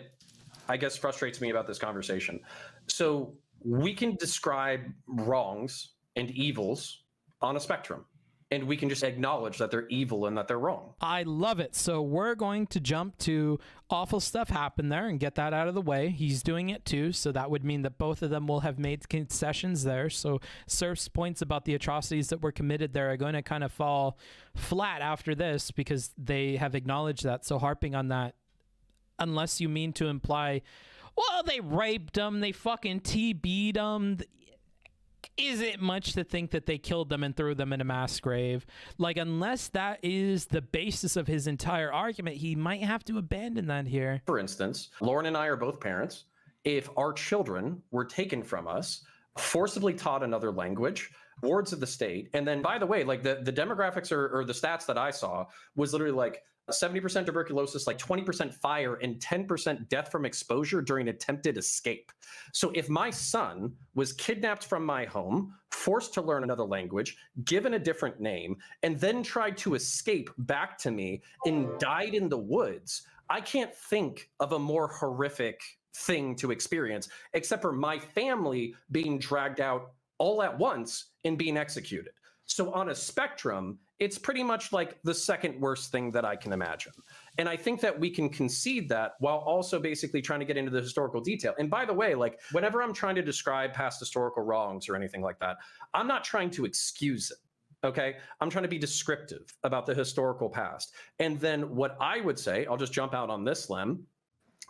I guess frustrates me about this conversation. So we can describe wrongs and evils on a spectrum, and we can just acknowledge that they're evil and that they're wrong. I love it. So we're going to jump to awful stuff happened there and get that out of the way. He's doing it too, so that would mean that both of them will have made concessions there. So Serfs' points about the atrocities that were committed there are going to kind of fall flat after this because they have acknowledged that. So harping on that, unless you mean to imply, well, they raped them, they fucking TB'd them. Is it much to think that they killed them and threw them in a mass grave? Like, unless that is the basis of his entire argument, he might have to abandon that here. For instance, Lauren and I are both parents. If our children were taken from us, forcibly taught another language, wards of the state, and then, by the way, like the demographics or the stats that I saw was literally like 70% tuberculosis, like 20% fire, and 10% death from exposure during attempted escape. So if my son was kidnapped from my home, forced to learn another language, given a different name, and then tried to escape back to me and died in the woods, I can't think of a more horrific thing to experience, except for my family being dragged out all at once and being executed. So on a spectrum, it's pretty much like the second worst thing that I can imagine. And I think that we can concede that while also basically trying to get into the historical detail. And by the way, like whenever I'm trying to describe past historical wrongs or anything like that, I'm not trying to excuse it. Okay, I'm trying to be descriptive about the historical past. And then what I would say, I'll just jump out on this limb,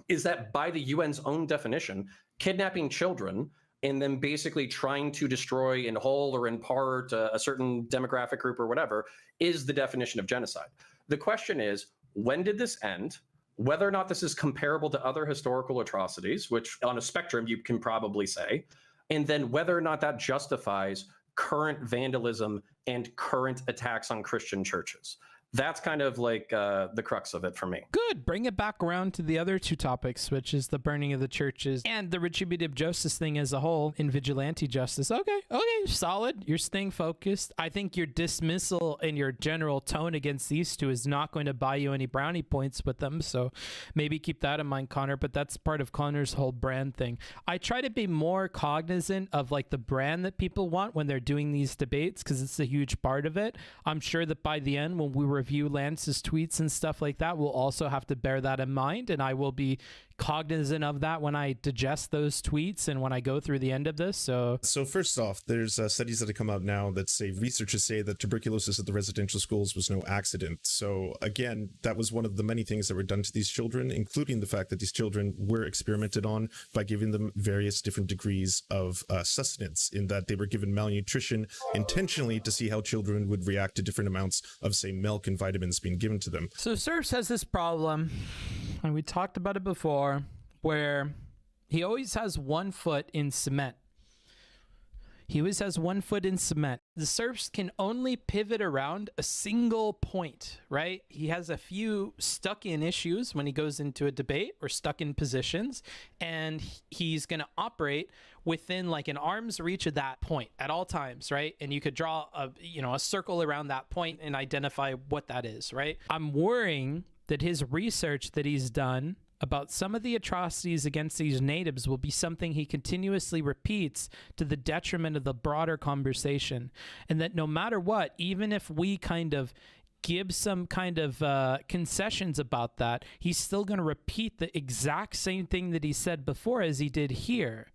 is that by the UN's own definition, kidnapping children and then basically trying to destroy in whole or in part a certain demographic group or whatever is the definition of genocide. The question is, when did this end? Whether or not this is comparable to other historical atrocities, which on a spectrum you can probably say, and then whether or not that justifies current vandalism and current attacks on Christian churches. That's kind of like the crux of it for me. Good. Bring it back around to the other two topics, which is the burning of the churches and the retributive justice thing as a whole in vigilante justice. Okay, solid. You're staying focused. I think your dismissal and your general tone against these two is not going to buy you any brownie points with them. So maybe keep that in mind, Connor, but that's part of Connor's whole brand thing. I try to be more cognizant of like the brand that people want when they're doing these debates because it's a huge part of it. I'm sure that by the end, when we review Lance's tweets and stuff like that, we'll also have to bear that in mind, and I will be cognizant of that when I digest those tweets and when I go through the end of this. So first off, there's studies that have come out now that say researchers say that tuberculosis at the residential schools was no accident. So again, that was one of the many things that were done to these children, including the fact that these children were experimented on by giving them various different degrees of sustenance, in that they were given malnutrition intentionally to see how children would react to different amounts of, say, milk and vitamins being given to them. So Serfs has this problem, and we talked about it before, where he always has one foot in cement. He always has one foot in cement. The Serfs can only pivot around a single point, right? He has a few stuck in issues when he goes into a debate, or stuck in positions, and he's going to operate within like an arm's reach of that point at all times, right? And you could draw a circle around that point and identify what that is, right? I'm worrying that his research that he's done about some of the atrocities against these natives will be something he continuously repeats to the detriment of the broader conversation. And that no matter what, even if we kind of give some kind of concessions about that, he's still going to repeat the exact same thing that he said before as he did here.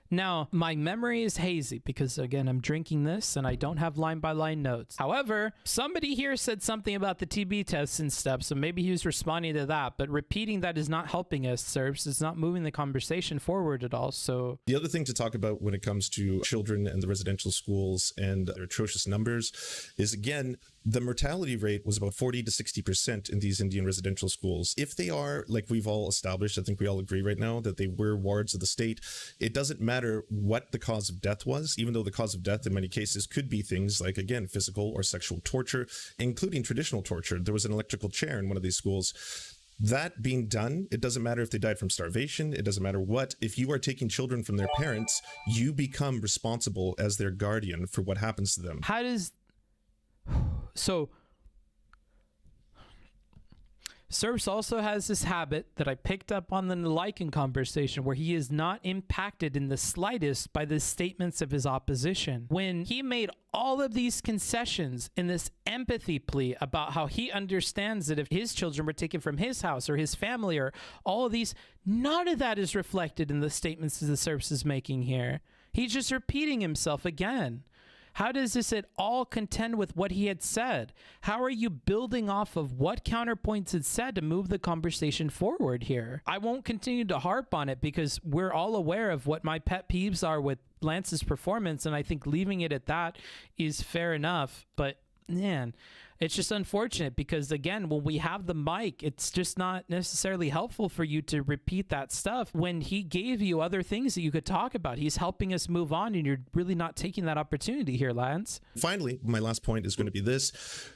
Now, my memory is hazy because, again, I'm drinking this and I don't have line-by-line notes. However, somebody here said something about the TB tests and stuff, so maybe he was responding to that. But repeating that is not helping us, Serfs. It's not moving the conversation forward at all. So the other thing to talk about when it comes to children and the residential schools and their atrocious numbers is, again, the mortality rate was about 40 to 60% in these Indian residential schools. If they are, like we've all established, I think we all agree right now, that they were wards of the state, it doesn't matter what the cause of death was, even though the cause of death in many cases could be things like, again, physical or sexual torture, including traditional torture. There was an electrical chair in one of these schools. That being done, it doesn't matter if they died from starvation, it doesn't matter what. If you are taking children from their parents, you become responsible as their guardian for what happens to them. how does... So Serfs also has this habit that I picked up on the Lycan conversation where he is not impacted in the slightest by the statements of his opposition. When he made all of these concessions in this empathy plea about how he understands that if his children were taken from his house or his family or all of these, none of that is reflected in the statements that the Serfs is making here. He's just repeating himself again. How does this at all contend with what he had said? How are you building off of what counterpoints had said to move the conversation forward here? I won't continue to harp on it because we're all aware of what my pet peeves are with Lance's performance, and I think leaving it at that is fair enough. But man, it's just unfortunate because, again, when we have the mic, it's just not necessarily helpful for you to repeat that stuff when he gave you other things that you could talk about. He's helping us move on, and you're really not taking that opportunity here, Lance. Finally, my last point is going to be this.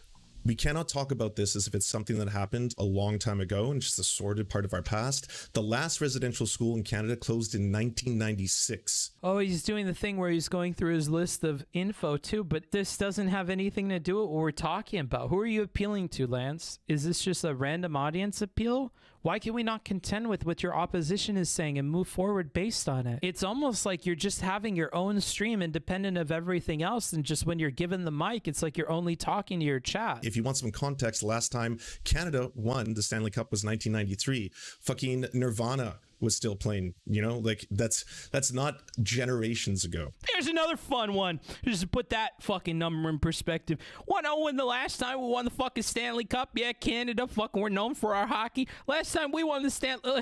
We cannot talk about this as if it's something that happened a long time ago and just a sordid part of our past. The last residential school in Canada closed in 1996. Oh, he's doing the thing where he's going through his list of info too, but this doesn't have anything to do with what we're talking about. Who are you appealing to, Lance? Is this just a random audience appeal? Why can we not contend with what your opposition is saying and move forward based on it? It's almost like you're just having your own stream independent of everything else, and just when you're given the mic, it's like you're only talking to your chat. If you want some context, last time Canada won the Stanley Cup was 1993. Fucking Nirvana was still playing, you know, like that's not generations ago. Here's another fun one, just to put that fucking number in perspective. Want to know when the last time we won the fucking Stanley Cup? Yeah, Canada, fucking we're known for our hockey. Last time we won the Stanley, oh my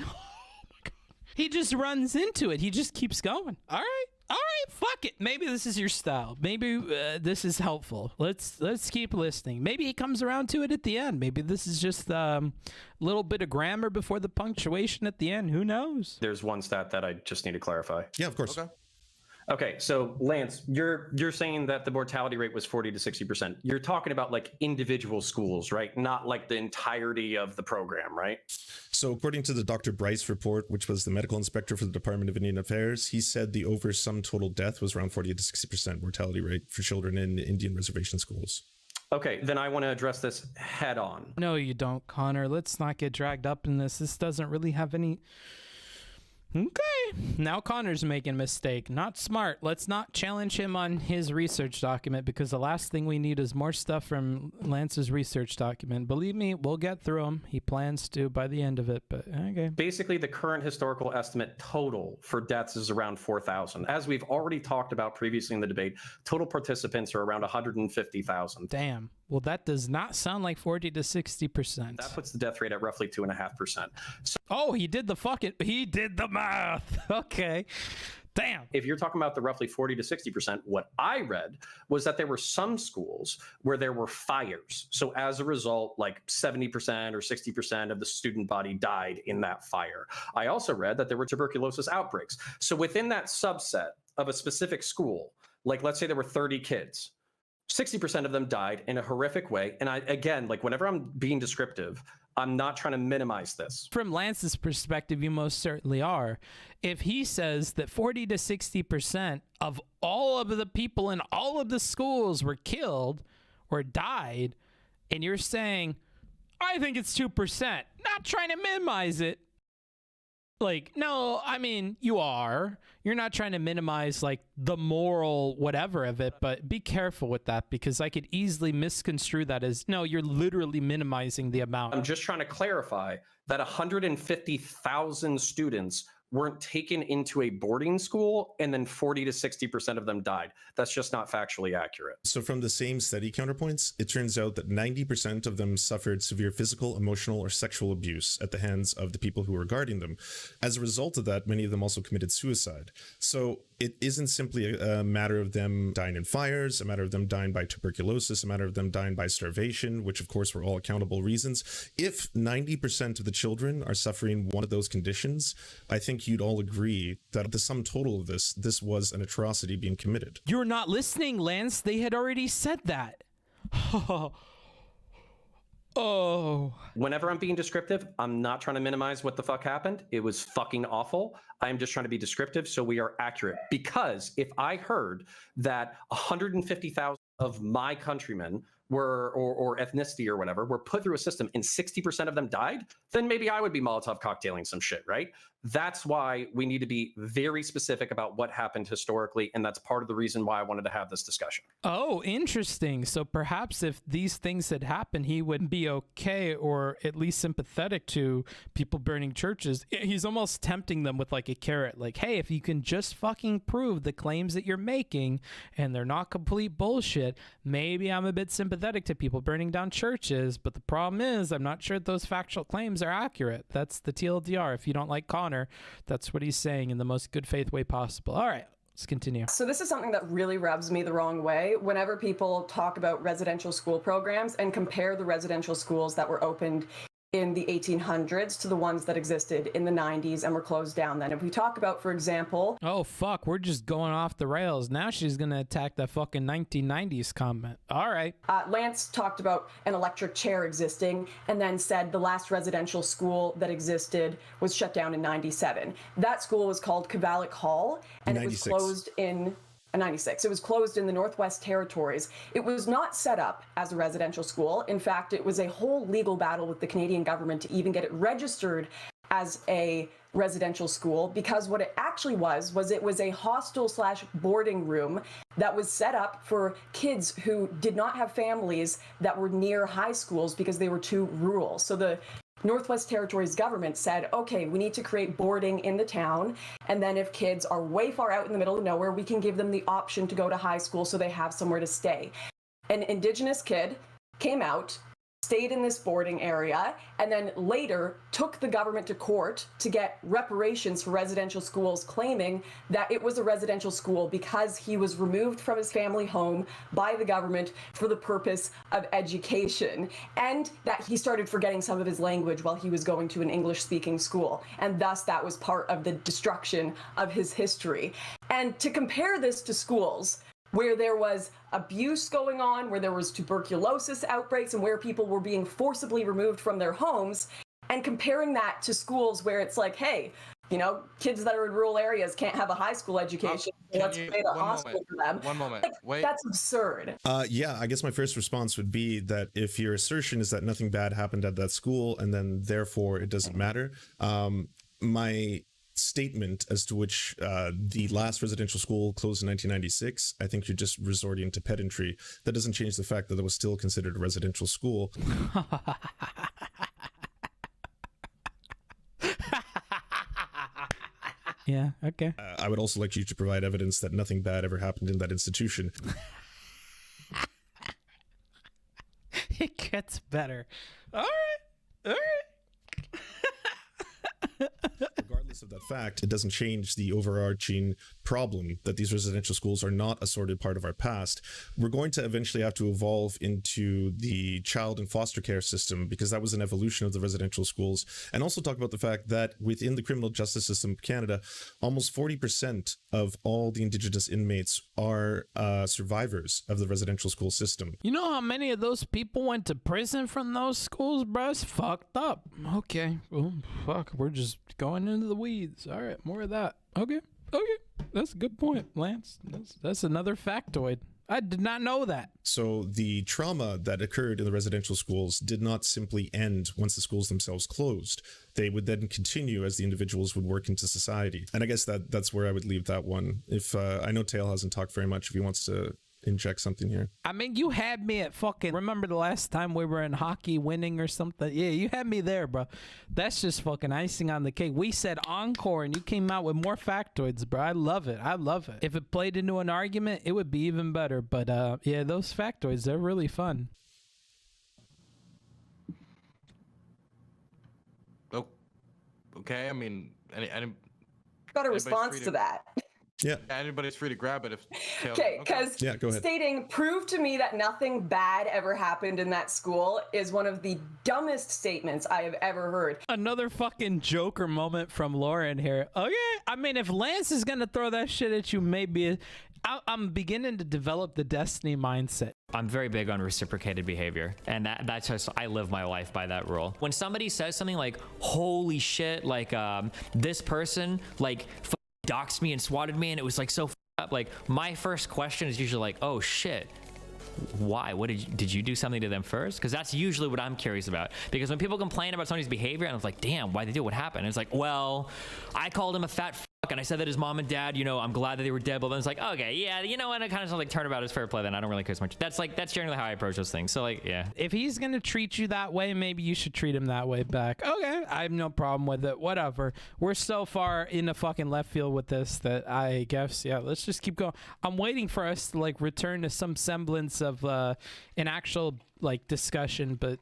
God. He just runs into it. He just keeps going. All right, fuck it. Maybe this is your style. Maybe this is helpful. Let's keep listening. Maybe he comes around to it at the end. Maybe this is just a little bit of grammar before the punctuation at the end. Who knows? There's one stat that I just need to clarify. Yeah, of course. Okay, so Lance, you're saying that the mortality rate was 40 to 60%. You're talking about like individual schools, right? Not like the entirety of the program, right? So according to the Dr. Bryce report, which was the medical inspector for the Department of Indian Affairs, he said the over sum total death was around 40 to 60% mortality rate for children in Indian reservation schools. Okay, then I want to address this head on. No, you don't, Connor. Let's not get dragged up in this. This doesn't really have any... Okay, now Connor's making a mistake. Not smart. Let's not challenge him on his research document because the last thing we need is more stuff from Lance's research document. Believe me, we'll get through him. He plans to by the end of it, but okay. Basically, the current historical estimate total for deaths is around 4,000. As we've already talked about previously in the debate, total participants are around 150,000. Damn. Well, that does not sound like 40 to 60%. That puts the death rate at roughly 2.5%. So, oh, he did the math. Okay. Damn. If you're talking about the roughly 40 to 60%, what I read was that there were some schools where there were fires. So as a result, like 70% or 60% of the student body died in that fire. I also read that there were tuberculosis outbreaks. So within that subset of a specific school, like let's say there were 30 kids, 60% of them died in a horrific way. And I, again, like whenever I'm being descriptive, I'm not trying to minimize this. From Lance's perspective, you most certainly are. If he says that 40 to 60% of all of the people in all of the schools were killed or died, and you're saying, I think it's 2%, not trying to minimize it. Like, no, I mean, you are. You're not trying to minimize, like, the moral whatever of it, but be careful with that because I could easily misconstrue that as, no, you're literally minimizing the amount. I'm just trying to clarify that 150,000 students weren't taken into a boarding school and then 40 to 60% of them died. That's just not factually accurate. So from the same study counterpoints, it turns out that 90% of them suffered severe physical, emotional, or sexual abuse at the hands of the people who were guarding them. As a result of that, many of them also committed suicide. So it isn't simply a matter of them dying in fires, a matter of them dying by tuberculosis, a matter of them dying by starvation, which of course were all accountable reasons. If 90% of the children are suffering one of those conditions, I think you'd all agree that the sum total of this was an atrocity being committed. You're not listening, Lance. They had already said that. Oh. Whenever I'm being descriptive, I'm not trying to minimize what the fuck happened. It was fucking awful. I'm just trying to be descriptive so we are accurate. Because if I heard that 150,000 of my countrymen or ethnicity or whatever were put through a system and 60% of them died, then maybe I would be Molotov cocktailing some shit, right? That's why we need to be very specific about what happened historically, and that's part of the reason why I wanted to have this discussion. Oh, interesting. So perhaps if these things had happened, he would be okay, or at least sympathetic to people burning churches. He's almost tempting them with like a carrot, like, hey, if you can just fucking prove the claims that you're making and they're not complete bullshit, maybe I'm a bit sympathetic to people burning down churches. But the problem is, I'm not sure those factual claims are accurate. That's the TLDR. If you don't like Connor, that's what he's saying in the most good faith way possible. All right, let's continue. So this is something that really rubs me the wrong way whenever people talk about residential school programs and compare the residential schools that were opened in the 1800s to the ones that existed in the 90s and were closed down then. If we talk about, for example... Oh, fuck, we're just going off the rails. Now she's going to attack that fucking 1990s comment. All right. Lance talked about an electric chair existing and then said the last residential school that existed was shut down in 97. That school was called Cavalic Hall, and 96. It was closed in... 96. It was closed in the Northwest Territories. It was not set up as a residential school. In fact, it was a whole legal battle with the Canadian government to even get it registered as a residential school, because what it actually was it was a hostel/boarding room that was set up for kids who did not have families that were near high schools because they were too rural. So the Northwest Territories government said, okay, we need to create boarding in the town, and then if kids are way far out in the middle of nowhere, we can give them the option to go to high school so they have somewhere to stay. An Indigenous kid came out, stayed in this boarding area, and then later took the government to court to get reparations for residential schools, claiming that it was a residential school because he was removed from his family home by the government for the purpose of education, and that he started forgetting some of his language while he was going to an English-speaking school, and thus that was part of the destruction of his history. And to compare this to schools where there was abuse going on, where there was tuberculosis outbreaks, and where people were being forcibly removed from their homes, and comparing that to schools where it's like, hey, you know, kids that are in rural areas can't have a high school education. Let's create a hospital for them. One moment. Like, Wait. That's absurd. Yeah, I guess my first response would be that if your assertion is that nothing bad happened at that school and then therefore it doesn't matter, my statement as to which the last residential school closed in 1996, I think you're just resorting to pedantry. That doesn't change the fact that it was still considered a residential school. Yeah, okay. I would also like you to provide evidence that nothing bad ever happened in that institution. It gets better. All right. Regardless of that fact, it doesn't change the overarching problem that these residential schools are not a sorted part of our past. We're going to eventually have to evolve into the child and foster care system, because that was an evolution of the residential schools, and also talk about the fact that within the criminal justice system of Canada, almost 40% of all the Indigenous inmates are survivors of the residential school system. You know how many of those people went to prison from those schools, bro? It's fucked up. Okay. Well, fuck. We're just going into the weeds. All right. More of that. Okay. That's a good point, Lance. That's another factoid. I did not know that. So the trauma that occurred in the residential schools did not simply end once the schools themselves closed. They would then continue as the individuals would work into society. And I guess that's where I would leave that one. If I know Tail hasn't talked very much, if he wants to inject something here. I mean, you had me at fucking, remember the last time we were in hockey winning or something? Yeah, you had me there, bro. That's just fucking icing on the cake. We said encore and you came out with more factoids, bro. I love it. If it played into an argument, it would be even better. But yeah, those factoids, they're really fun. Oh, okay. I mean, any Got a response to that. Yeah. Anybody's free to grab it if. Okay, because go ahead. Stating, prove to me that nothing bad ever happened in that school is one of the dumbest statements I have ever heard. Another fucking Joker moment from Lauren here. Okay, I mean, if Lance is gonna throw that shit at you, maybe I'm beginning to develop the Destiny mindset. I'm very big on reciprocated behavior, and that's just, I live my life by that rule. When somebody says something like, holy shit, like this person like doxed me and swatted me and it was like so up, like my first question is usually like, oh shit, why? What did you do something to them first? Because that's usually what I'm curious about. Because when people complain about somebody's behavior, and I'm like, damn, why'd they do it? What happened? And it's like, well, I called him a fat fuck, and I said that his mom and dad, you know, I'm glad that they were dead. But then it's like, okay, yeah, you know what? It kind of sounds like turnabout is fair play. Then I don't really care so much. That's generally how I approach those things. So like, yeah. If he's gonna treat you that way, maybe you should treat him that way back. Okay, I have no problem with it. Whatever. We're so far in the fucking left field with this that I guess, yeah, let's just keep going. I'm waiting for us to like return to some semblance of an actual like discussion, but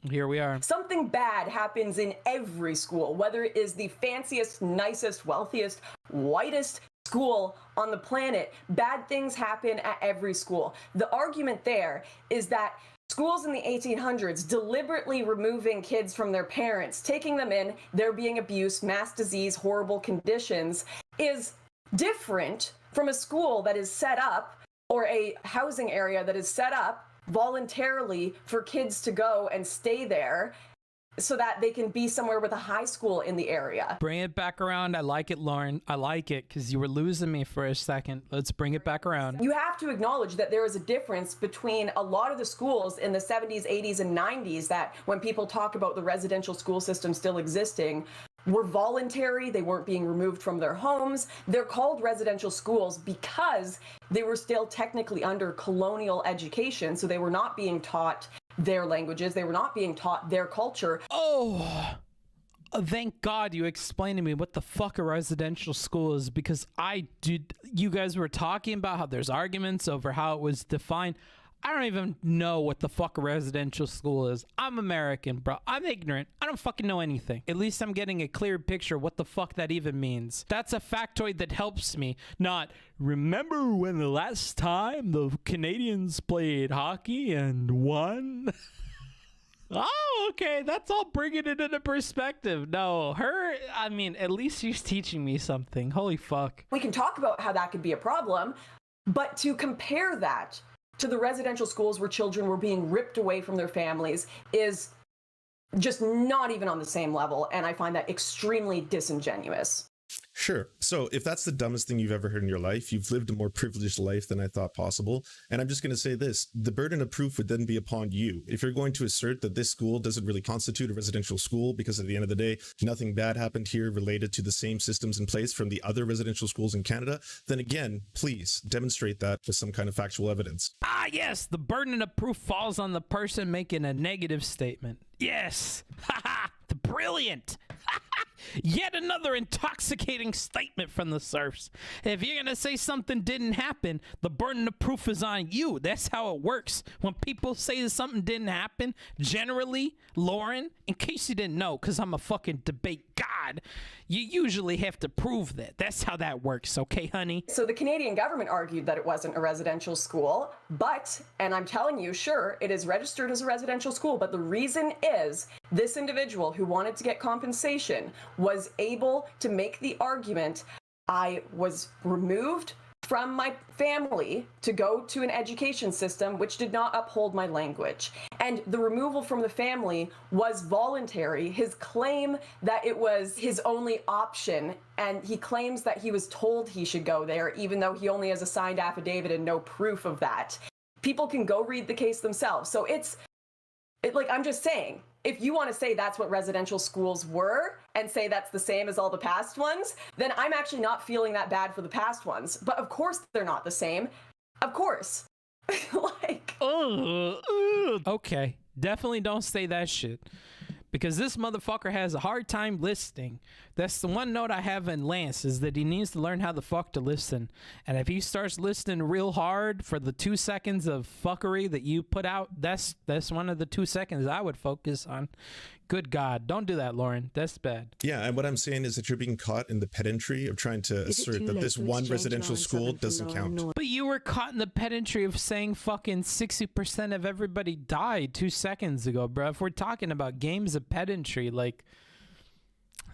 here we are. Something bad happens in every school, whether it is the fanciest, nicest, wealthiest, whitest school on the planet. Bad things happen at every school. The argument there is that schools in the 1800s deliberately removing kids from their parents, taking them in, there being abuse, mass disease, horrible conditions, is different from a school that is set up, or a housing area that is set up voluntarily for kids to go and stay there so that they can be somewhere with a high school in the area. Bring it back around. I like it, Lauren. I like it because you were losing me for a second. Let's bring it back around. You have to acknowledge that there is a difference between a lot of the schools in the 70s, 80s, and 90s that when people talk about the residential school system still existing, were voluntary. They weren't being removed from their homes. They're called residential schools because they were still technically under colonial education, so they were not being taught their languages. They were not being taught their culture. Oh, thank God you explained to me what the fuck a residential school is, because you guys were talking about how there's arguments over how it was defined. I don't even know what the fuck a residential school is. I'm American, bro. I'm ignorant. I don't fucking know anything. At least I'm getting a clear picture of what the fuck that even means. That's a factoid that helps me, not remember when the last time the Canadians played hockey and won? Oh, okay. That's all bringing it into perspective. No, I mean, at least she's teaching me something. Holy fuck. We can talk about how that could be a problem, but to compare that to the residential schools where children were being ripped away from their families is just not even on the same level, and I find that extremely disingenuous. Sure. So if that's the dumbest thing you've ever heard in your life, you've lived a more privileged life than I thought possible. And I'm just going to say this, the burden of proof would then be upon you. If you're going to assert that this school doesn't really constitute a residential school because at the end of the day, nothing bad happened here related to the same systems in place from the other residential schools in Canada, then again, please demonstrate that with some kind of factual evidence. Ah, yes, the burden of proof falls on the person making a negative statement. Yes. Haha, brilliant. Yet another intoxicating statement from the Serfs. If you're going to say something didn't happen, the burden of proof is on you. That's how it works. When people say that something didn't happen, generally, Lauren, in case you didn't know, because I'm a fucking debate god, you usually have to prove that. That's how that works, okay, honey? So the Canadian government argued that it wasn't a residential school, but, and I'm telling you, sure, it is registered as a residential school, but the reason is this individual who wanted to get compensation was able to make the argument, I was removed from my family to go to an education system which did not uphold my language. And the removal from the family was voluntary. His claim that it was his only option, and he claims that he was told he should go there, even though he only has a signed affidavit and no proof of that. People can go read the case themselves. So like, I'm just saying, if you want to say that's what residential schools were and say that's the same as all the past ones, then I'm actually not feeling that bad for the past ones. But of course they're not the same. Of course. Like. Okay. Definitely don't say that shit. Because this motherfucker has a hard time listening. That's the one note I have in Lance, is that he needs to learn how the fuck to listen. And if he starts listening real hard for the 2 seconds of fuckery that you put out, that's one of the 2 seconds I would focus on. Good God, don't do that, Lauren. That's bad. Yeah, and what I'm saying is that you're being caught in the pedantry of trying to assert that this one residential school doesn't count. But you were caught in the pedantry of saying fucking 60% of everybody died 2 seconds ago, bro. If we're talking about games of pedantry, like,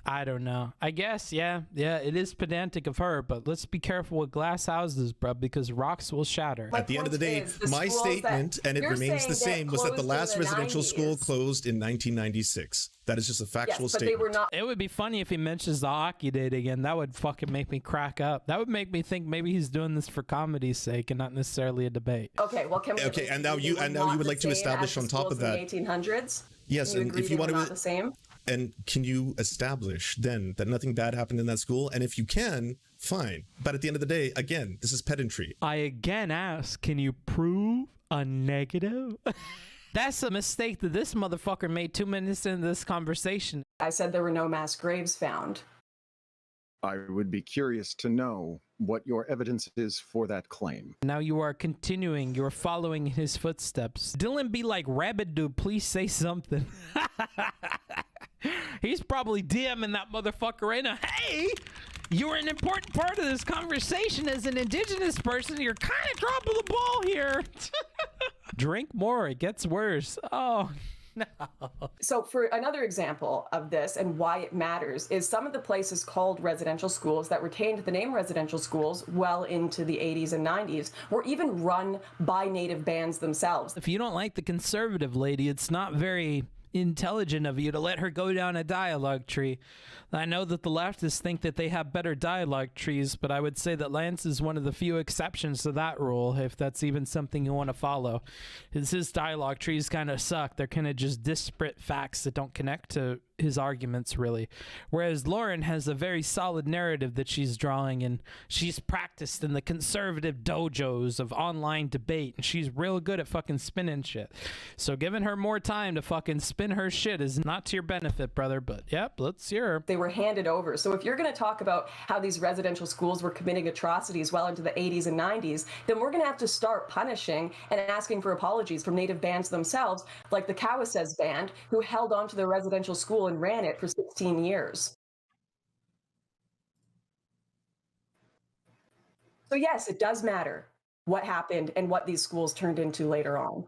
I don't know. I guess, yeah, it is pedantic of her, but let's be careful with glass houses, bro, because rocks will shatter. At the end of the day, my statement, and it remains the same, was that the last residential school closed in 1996. That is just a factual yes, but statement. They were not. It would be funny if he mentions the hockey date again. That would fucking make me crack up. That would make me think maybe he's doing this for comedy's sake and not necessarily a debate. Okay, well, can we? Okay, and now you would like to establish on top of that. In the 1800s. Yes, and if you want to, the same. And can you establish then that nothing bad happened in that school? And if you can, fine. But at the end of the day, again, this is pedantry. I again ask, can you prove a negative? That's a mistake that this motherfucker made 2 minutes into this conversation. I said there were no mass graves found. I would be curious to know what your evidence is for that claim. Now you are continuing, you're following his footsteps. Dylan be like, Rabbit dude, please say something. He's probably DMing that motherfucker right now. Hey, you're an important part of this conversation as an indigenous person. You're kind of dropping the ball here. Drink more, it gets worse. Oh, no. So for another example of this and why it matters is some of the places called residential schools that retained the name residential schools well into the 80s and 90s were even run by native bands themselves. If you don't like the conservative lady, it's not very intelligent of you to let her go down a dialogue tree. I know that the leftists think that they have better dialogue trees, but I would say that Lance is one of the few exceptions to that rule, if that's even something you want to follow. His dialogue trees kind of suck. They're kind of just disparate facts that don't connect to his arguments, really. Whereas Lauren has a very solid narrative that she's drawing, and she's practiced in the conservative dojos of online debate, and she's real good at fucking spinning shit. So giving her more time to fucking spin her shit is not to your benefit, brother, but yep, let's hear her. They were handed over. So if you're going to talk about how these residential schools were committing atrocities well into the 80s and 90s, then we're going to have to start punishing and asking for apologies from native bands themselves, like the Cowasses band, who held onto their residential school and ran it for 16 years. So yes, it does matter what happened and what these schools turned into later on.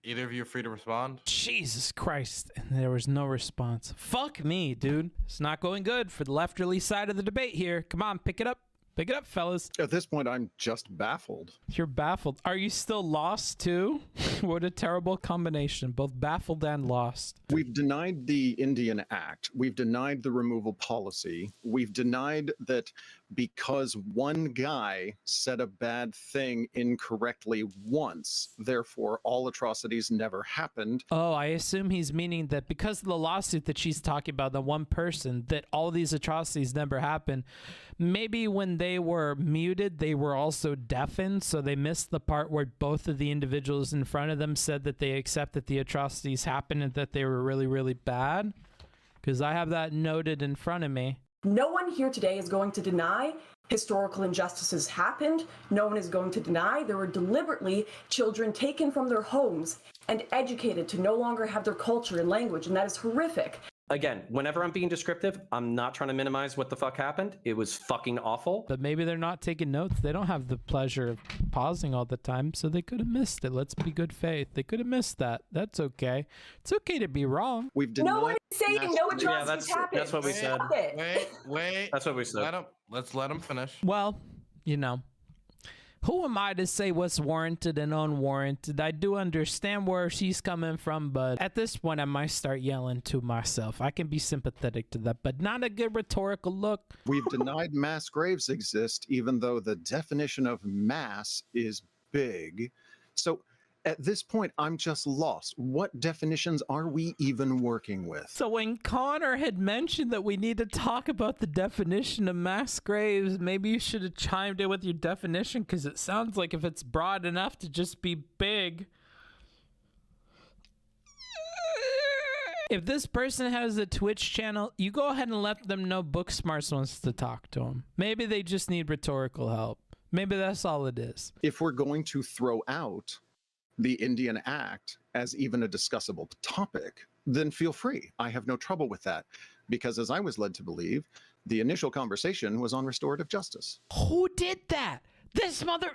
Either of you are free to respond. Jesus Christ. And there was no response. Fuck me, dude. It's not going good for the lefterly side of the debate here. Come on, pick it up. Pick it up, fellas. At this point, I'm just baffled. You're baffled. Are you still lost, too? What a terrible combination. Both baffled and lost. We've denied the Indian Act. We've denied the removal policy. We've denied that because one guy said a bad thing incorrectly once, therefore all atrocities never happened. Oh, I assume he's meaning that because of the lawsuit that she's talking about, the one person, that all these atrocities never happened. Maybe when they were muted, they were also deafened, so they missed the part where both of the individuals in front of them said that they accept that the atrocities happened and that they were really, really bad. Because I have that noted in front of me. No one here today is going to deny historical injustices happened. No one is going to deny there were deliberately children taken from their homes and educated to no longer have their culture and language, and that is horrific. Again, whenever I'm being descriptive, I'm not trying to minimize what the fuck happened. It was fucking awful. But maybe they're not taking notes. They don't have the pleasure of pausing all the time, so they could have missed it. Let's be good faith. They could have missed that. That's okay. It's okay to be wrong. We've denied. No one is saying no atrocities happened. That's what we said. Stop it. Wait. That's what we said. Let's let him finish. Well, you know, who am I to say what's warranted and unwarranted? I do understand where she's coming from, but at this point, I might start yelling to myself. I can be sympathetic to that, but not a good rhetorical look. We've denied mass graves exist, even though the definition of mass is big. So at this point, I'm just lost. What definitions are we even working with? So when Connor had mentioned that we need to talk about the definition of mass graves, maybe you should have chimed in with your definition, because it sounds like if it's broad enough to just be big. If this person has a Twitch channel, you go ahead and let them know Booksmarts wants to talk to them. Maybe they just need rhetorical help. Maybe that's all it is. If we're going to throw out the Indian Act as even a discussable topic, then feel free. I have no trouble with that, because as I was led to believe, the initial conversation was on restorative justice. Who did that? This mother...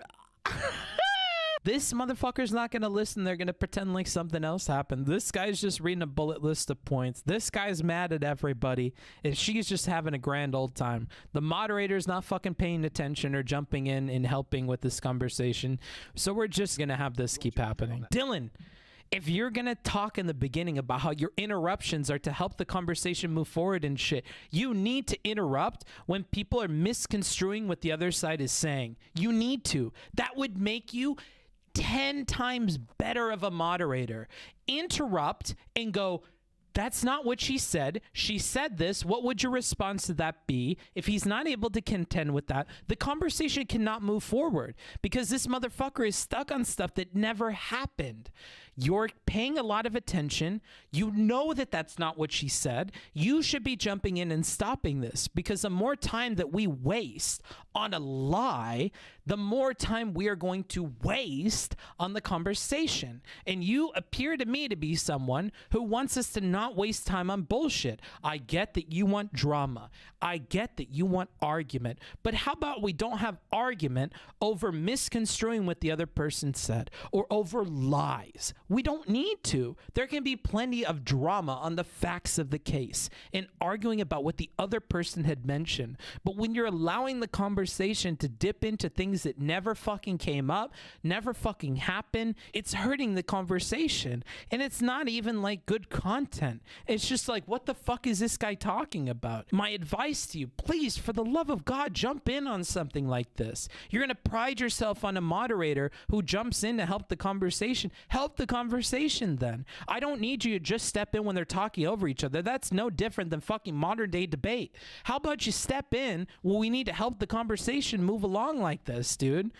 This motherfucker's not going to listen. They're going to pretend like something else happened. This guy's just reading a bullet list of points. This guy's mad at everybody, and she's just having a grand old time. The moderator's not fucking paying attention or jumping in and helping with this conversation. So we're just going to have this keep happening. Dylan, if you're going to talk in the beginning about how your interruptions are to help the conversation move forward and shit, you need to interrupt when people are misconstruing what the other side is saying. You need to. That would make you 10 times better of a moderator. Interrupt and go, that's not what she said. She said this. What would your response to that be? If he's not able to contend with that, the conversation cannot move forward because this motherfucker is stuck on stuff that never happened. You're paying a lot of attention. You know that that's not what she said. You should be jumping in and stopping this, because the more time that we waste on a lie, the more time we are going to waste on the conversation. And you appear to me to be someone who wants us to not waste time on bullshit. I get that you want drama. I get that you want argument. But how about we don't have argument over misconstruing what the other person said or over lies? We don't need to. There can be plenty of drama on the facts of the case and arguing about what the other person had mentioned. But when you're allowing the conversation to dip into things that never fucking came up, never fucking happened, it's hurting the conversation. And it's not even like good content. It's just like, what the fuck is this guy talking about? My advice to you, please, for the love of God, jump in on something like this. You're going to pride yourself on a moderator who jumps in to help the conversation. Help the conversation then. I don't need you to just step in when they're talking over each other. That's no different than fucking modern day debate. How about you step in when we need to help the conversation move along like this, dude?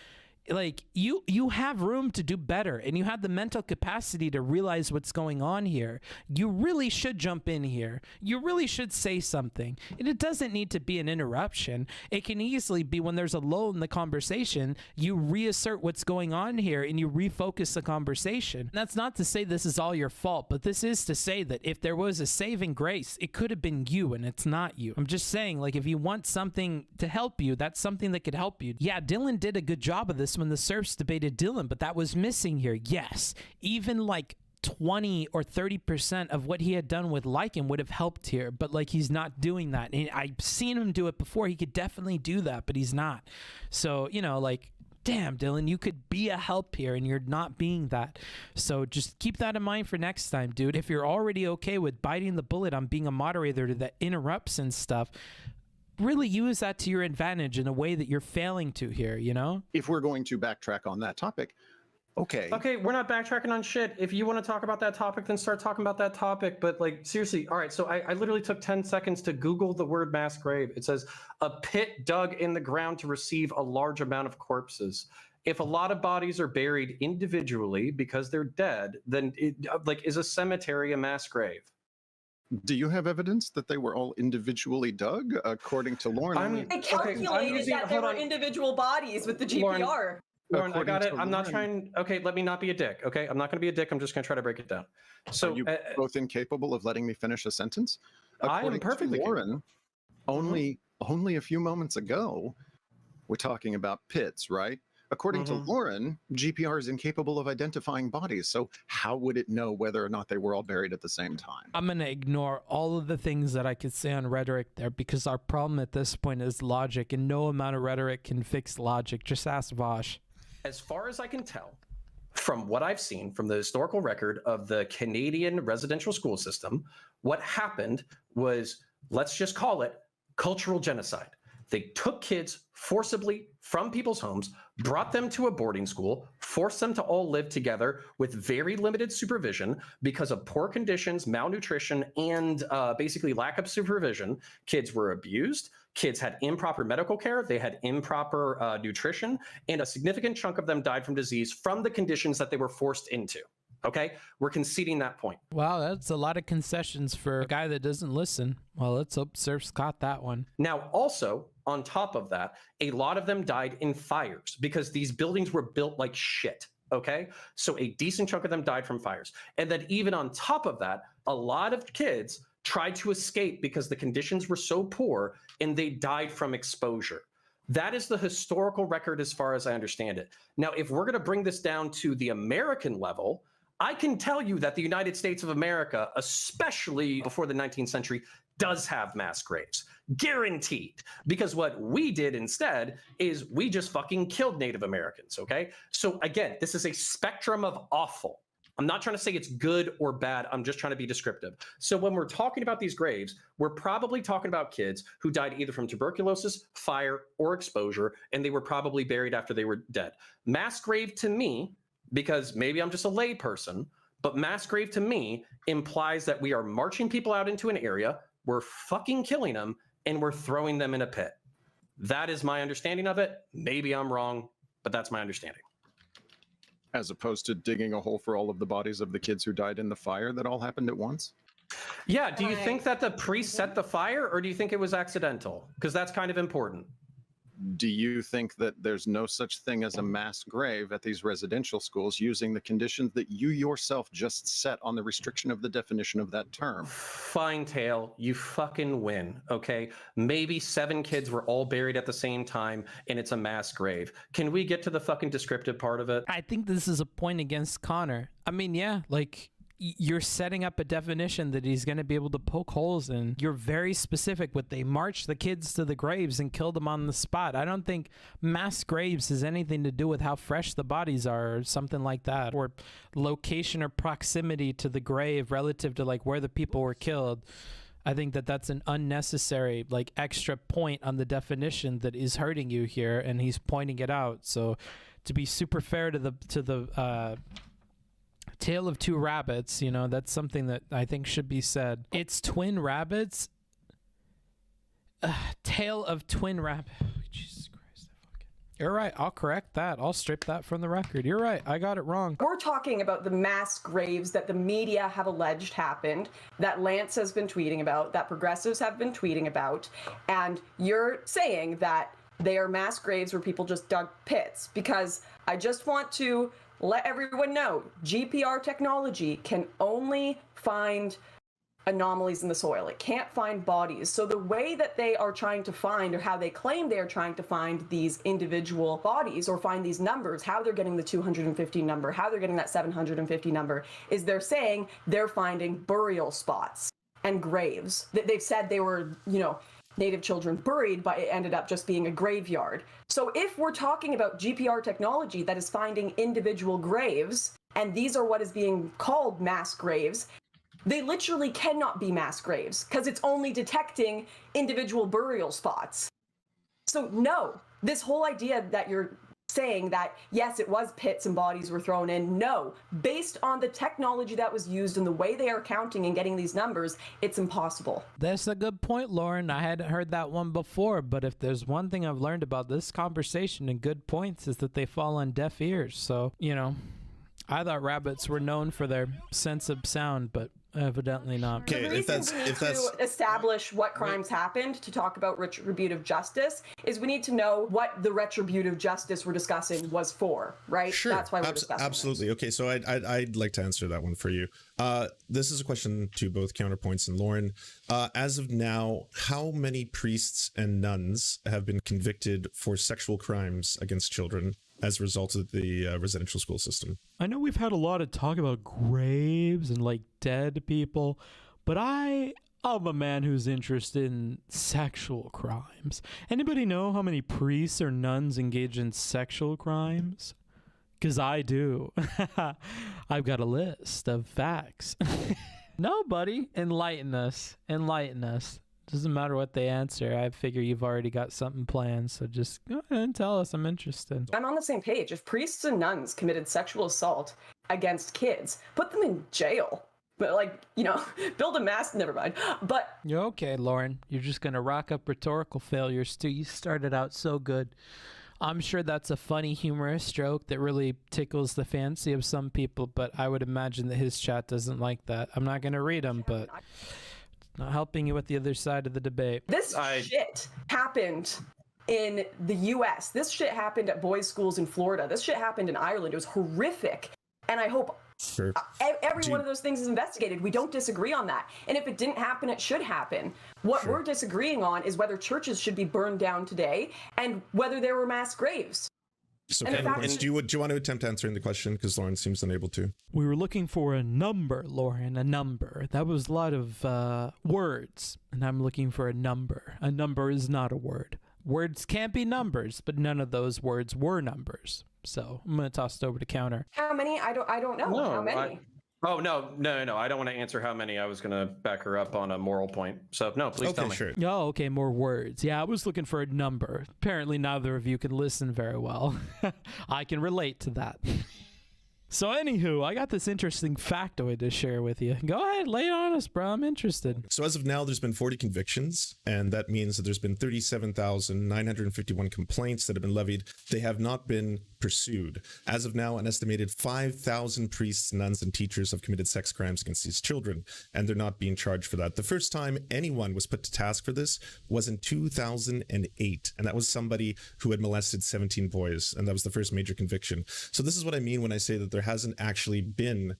Like, you have room to do better, and you have the mental capacity to realize what's going on here. You really should jump in here. You really should say something. And it doesn't need to be an interruption. It can easily be when there's a lull in the conversation, you reassert what's going on here and you refocus the conversation. And that's not to say this is all your fault, but this is to say that if there was a saving grace, it could have been you, and it's not you. I'm just saying, like, if you want something to help you, that's something that could help you. Yeah, Dylan did a good job of this when the Serfs debated Dylan, but that was missing here. Yes, even like 20 or 30% of what he had done with Lycan would have helped here, but like, he's not doing that. And I've seen him do it before. He could definitely do that, but he's not. So, you know, like, damn, Dylan, you could be a help here and you're not being that. So just keep that in mind for next time, dude. If you're already okay with biting the bullet on being a moderator that interrupts and stuff, really use that to your advantage in a way that you're failing to here, you know? If we're going to backtrack on that topic, okay, we're not backtracking on shit. If you want to talk about that topic, then start talking about that topic. But like, seriously, all right, so I literally took 10 seconds to Google the word mass grave. It says a pit dug in the ground to receive a large amount of corpses. If a lot of bodies are buried individually because they're dead, then is a cemetery a mass grave? Do you have evidence that they were all individually dug? According to Lauren, they calculated that there were individual bodies with the GPR. Lauren, I got it. I'm not trying. Okay, let me not be a dick. Okay, I'm not going to be a dick. I'm just going to try to break it down. So, are you both incapable of letting me finish a sentence? I am perfectly to Lauren, only a few moments ago, we're talking about pits, right? According to Lauren, GPR is incapable of identifying bodies. So how would it know whether or not they were all buried at the same time? I'm going to ignore all of the things that I could say on rhetoric there, because our problem at this point is logic, and no amount of rhetoric can fix logic. Just ask Vosh. As far as I can tell, from what I've seen from the historical record of the Canadian residential school system, what happened was, let's just call it cultural genocide. They took kids forcibly from people's homes, brought them to a boarding school, forced them to all live together with very limited supervision because of poor conditions, malnutrition, and basically lack of supervision. Kids were abused. Kids had improper medical care. They had improper nutrition, and a significant chunk of them died from disease from the conditions that they were forced into. Okay, we're conceding that point. Wow, that's a lot of concessions for a guy that doesn't listen. Well, let's hope Serfs caught that one. Now, also, on top of that, a lot of them died in fires because these buildings were built like shit. Okay, so a decent chunk of them died from fires. And then even on top of that, a lot of kids tried to escape because the conditions were so poor and they died from exposure. That is the historical record as far as I understand it. Now, if we're going to bring this down to the American level, I can tell you that the United States of America, especially before the 19th century, does have mass graves. Guaranteed. Because what we did instead is we just fucking killed Native Americans, okay? So again, this is a spectrum of awful. I'm not trying to say it's good or bad. I'm just trying to be descriptive. So when we're talking about these graves, we're probably talking about kids who died either from tuberculosis, fire, or exposure, and they were probably buried after they were dead. Mass grave to me, because maybe I'm just a lay person, but mass grave to me implies that we are marching people out into an area, we're fucking killing them, and we're throwing them in a pit. That is my understanding of it. Maybe I'm wrong, but that's my understanding. As opposed to digging a hole for all of the bodies of the kids who died in the fire that all happened at once? Yeah, do you think that the priest set the fire, or do you think it was accidental? Because that's kind of important. Do you think that there's no such thing as a mass grave at these residential schools using the conditions that you yourself just set on the restriction of the definition of that term? Fine, Tail, you fucking win, okay? Maybe 7 kids were all buried at the same time and it's a mass grave. Can we get to the fucking descriptive part of it? I think this is a point against Connor. I mean, yeah, like you're setting up a definition that he's going to be able to poke holes in. You're very specific with they marched the kids to the graves and killed them on the spot. I don't think mass graves has anything to do with how fresh the bodies are or something like that, or location or proximity to the grave relative to like where the people were killed. I think that that's an unnecessary like extra point on the definition that is hurting you here, and he's pointing it out. So to be super fair to the Tale of Two Rabbits, you know, that's something that I think should be said. It's twin rabbits. Tale of Twin Rabbits. Jesus Christ. You're right. I'll correct that. I'll strip that from the record. You're right. I got it wrong. We're talking about the mass graves that the media have alleged happened, that Lance has been tweeting about, that progressives have been tweeting about, and you're saying that they are mass graves where people just dug pits, because I just want to let everyone know, GPR technology can only find anomalies in the soil. It can't find bodies. So the way that they are trying to find, or how they claim they are trying to find these individual bodies or find these numbers, how they're getting the 250 number, how they're getting that 750 number, is they're saying they're finding burial spots and graves. They've said they were, you know, Native children buried, but it ended up just being a graveyard. So if we're talking about GPR technology that is finding individual graves, and these are what is being called mass graves, they literally cannot be mass graves because it's only detecting individual burial spots. So no, this whole idea that you're saying that, yes, it was pits and bodies were thrown in, no. Based on the technology that was used and the way they are counting and getting these numbers, it's impossible. That's a good point, Lauren. I hadn't heard that one before, but if there's one thing I've learned about this conversation and good points is that they fall on deaf ears. So, you know, I thought rabbits were known for their sense of sound, but evidently not. Okay, the reason we need to establish what crimes happened to talk about retributive justice is we need to know what the retributive justice we're discussing was for, right? Sure. That's why we're discussing absolutely. this. Okay, so I'd like to answer that one for you. This is a question to both Counterpoints and Lauren. As of now, how many priests and nuns have been convicted for sexual crimes against children as a result of the residential school system? I know we've had a lot of talk about graves and like dead people, but I'm a man who's interested in sexual crimes. Anybody know how many priests or nuns engage in sexual crimes? Because I do. I've got a list of facts. Nobody. Enlighten us. Enlighten us. Doesn't matter what they answer. I figure you've already got something planned, so just go ahead and tell us. I'm interested. I'm on the same page. If priests and nuns committed sexual assault against kids, put them in jail. But like, you know, build a mass, never mind. But you're okay, Lauren. You're just going to rock up rhetorical failures too. You started out so good. I'm sure that's a funny, humorous joke that really tickles the fancy of some people, but I would imagine that his chat doesn't like that. I'm not going to read them, but not helping you with the other side of the debate. This shit happened in the US. This shit happened at boys' schools in Florida. This shit happened in Ireland. It was horrific. And I hope Sure. Every one of those things is investigated. We don't disagree on that. And if it didn't happen, it should happen. What we're disagreeing on is whether churches should be burned down today and whether there were mass graves. So, And Ken, do you want to attempt answering the question? Because Lauren seems unable to. We were looking for a number, Lauren, a number. That was a lot of words, and I'm looking for a number. A number is not a word. Words can't be numbers, but none of those words were numbers. So I'm going to toss it over to Counter. How many? I don't know. No, How many? No. I don't want to answer how many. I was going to back her up on a moral point. So, no, please tell me. Sure. Oh, okay, more words. Yeah, I was looking for a number. Apparently neither of you can listen very well. I can relate to that. So anywho, I got this interesting factoid to share with you. Go ahead, lay it on us, bro. I'm interested. So as of now, there's been 40 convictions, and that means that there's been 37,951 complaints that have been levied. They have not been pursued. As of now, an estimated 5,000 priests, nuns, and teachers have committed sex crimes against these children, and they're not being charged for that. The first time anyone was put to task for this was in 2008, and that was somebody who had molested 17 boys, and that was the first major conviction. So this is what I mean when I say that there hasn't actually been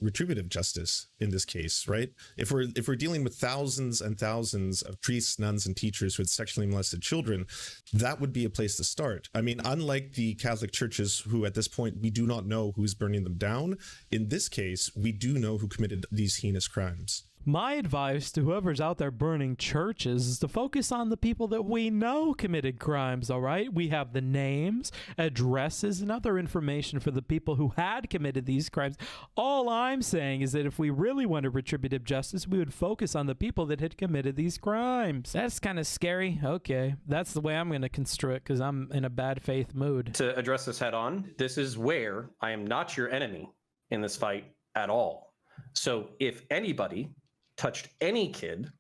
retributive justice in this case, right? If we're dealing with thousands and thousands of priests, nuns, and teachers who had sexually molested children, that would be a place to start. I mean, unlike the Catholic churches, who at this point we do not know who's burning them down, in this case we do know who committed these heinous crimes. My advice to whoever's out there burning churches is to focus on the people that we know committed crimes, all right? We have the names, addresses, and other information for the people who had committed these crimes. All I'm saying is that if we really wanted retributive justice, we would focus on the people that had committed these crimes. That's kind of scary. Okay, that's the way I'm going to construe it because I'm in a bad faith mood. To address this head on, this is where I am not your enemy in this fight at all. So if anybody touched any kid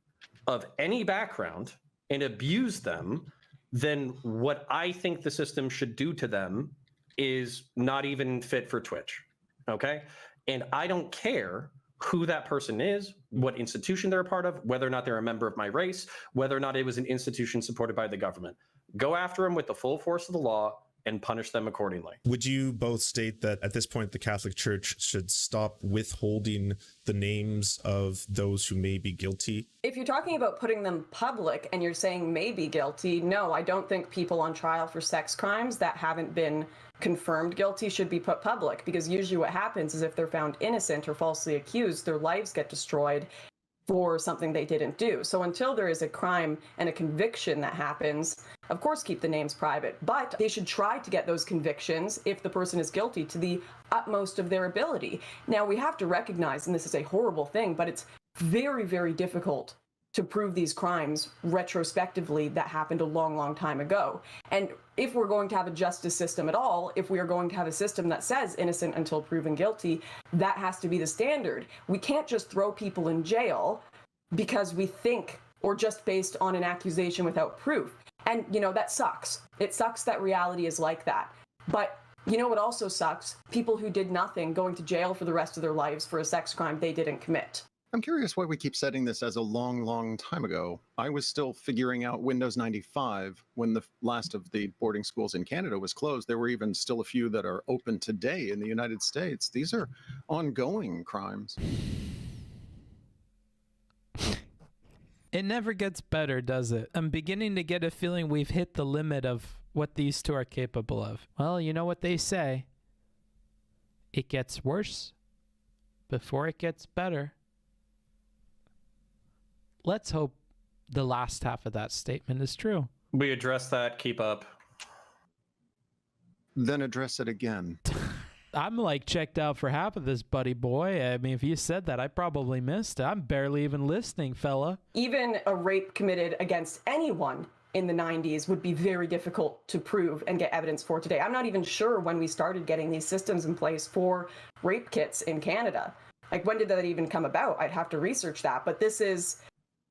of any background and abused them, then what I think the system should do to them is not even fit for Twitch. Okay? And I don't care who that person is, what institution they're a part of, whether or not they're a member of my race, whether or not it was an institution supported by the government. Go after them with the full force of the law and punish them accordingly. Would you both state that at this point the Catholic Church should stop withholding the names of those who may be guilty? If you're talking about putting them public and you're saying may be guilty, no, I don't think people on trial for sex crimes that haven't been confirmed guilty should be put public, because usually what happens is if they're found innocent or falsely accused, their lives get destroyed for something they didn't do. So until there is a crime and a conviction that happens, of course keep the names private, but they should try to get those convictions, if the person is guilty, to the utmost of their ability. Now we have to recognize, and this is a horrible thing, but it's very, very difficult to prove these crimes retrospectively that happened a long, long time ago. And if we're going to have a justice system at all, if we are going to have a system that says innocent until proven guilty, that has to be the standard. We can't just throw people in jail because we think, or just based on an accusation without proof. And, you know, that sucks. It sucks that reality is like that. But you know what also sucks? People who did nothing going to jail for the rest of their lives for a sex crime they didn't commit. I'm curious why we keep setting this as a long, long time ago. I was still figuring out Windows 95 when the last of the boarding schools in Canada was closed. There were even still a few that are open today in the United States. These are ongoing crimes. It never gets better, does it? I'm beginning to get a feeling we've hit the limit of what these two are capable of. Well, you know what they say. It gets worse before it gets better. Let's hope the last half of that statement is true. We address that, keep up. Then address it again. I'm like checked out for half of this, buddy boy. I mean, if you said that, I probably missed it. I'm barely even listening, fella. Even a rape committed against anyone in the 90s would be very difficult to prove and get evidence for today. I'm not even sure when we started getting these systems in place for rape kits in Canada. Like, when did that even come about? I'd have to research that. But this is,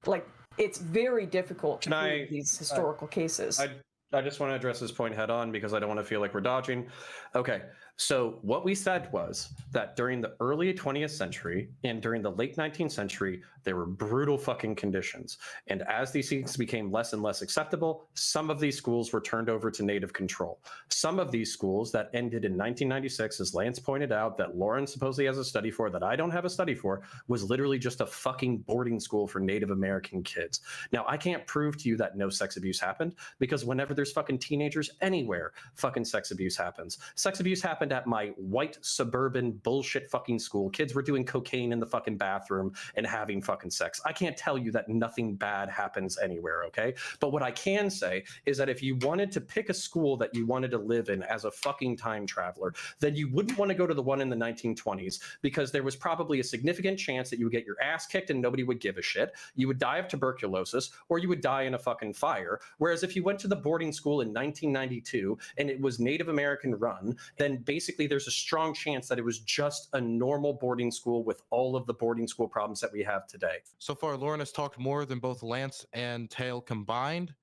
like, it's very difficult to prove these historical cases. I just want to address this point head on because I don't want to feel like we're dodging. Okay, So what we said was that during the early 20th century and during the late 19th century, there were brutal fucking conditions. And as these things became less and less acceptable, some of these schools were turned over to native control. Some of these schools that ended in 1996, as Lance pointed out, that Lauren supposedly has a study for, that I don't have a study for, was literally just a fucking boarding school for Native American kids. Now, I can't prove to you that no sex abuse happened, because whenever there's fucking teenagers anywhere, fucking sex abuse happens. Sex abuse happened at my white suburban bullshit fucking school. Kids were doing cocaine in the fucking bathroom and having fucking sex. I can't tell you that nothing bad happens anywhere, okay? But what I can say is that if you wanted to pick a school that you wanted to live in as a fucking time traveler, then you wouldn't want to go to the one in the 1920s, because there was probably a significant chance that you would get your ass kicked and nobody would give a shit. You would die of tuberculosis, or you would die in a fucking fire. Whereas if you went to the boarding school in 1992 and it was Native American run, then basically there's a strong chance that it was just a normal boarding school with all of the boarding school problems that we have today. So far, Lauren has talked more than both Lance and Tail combined.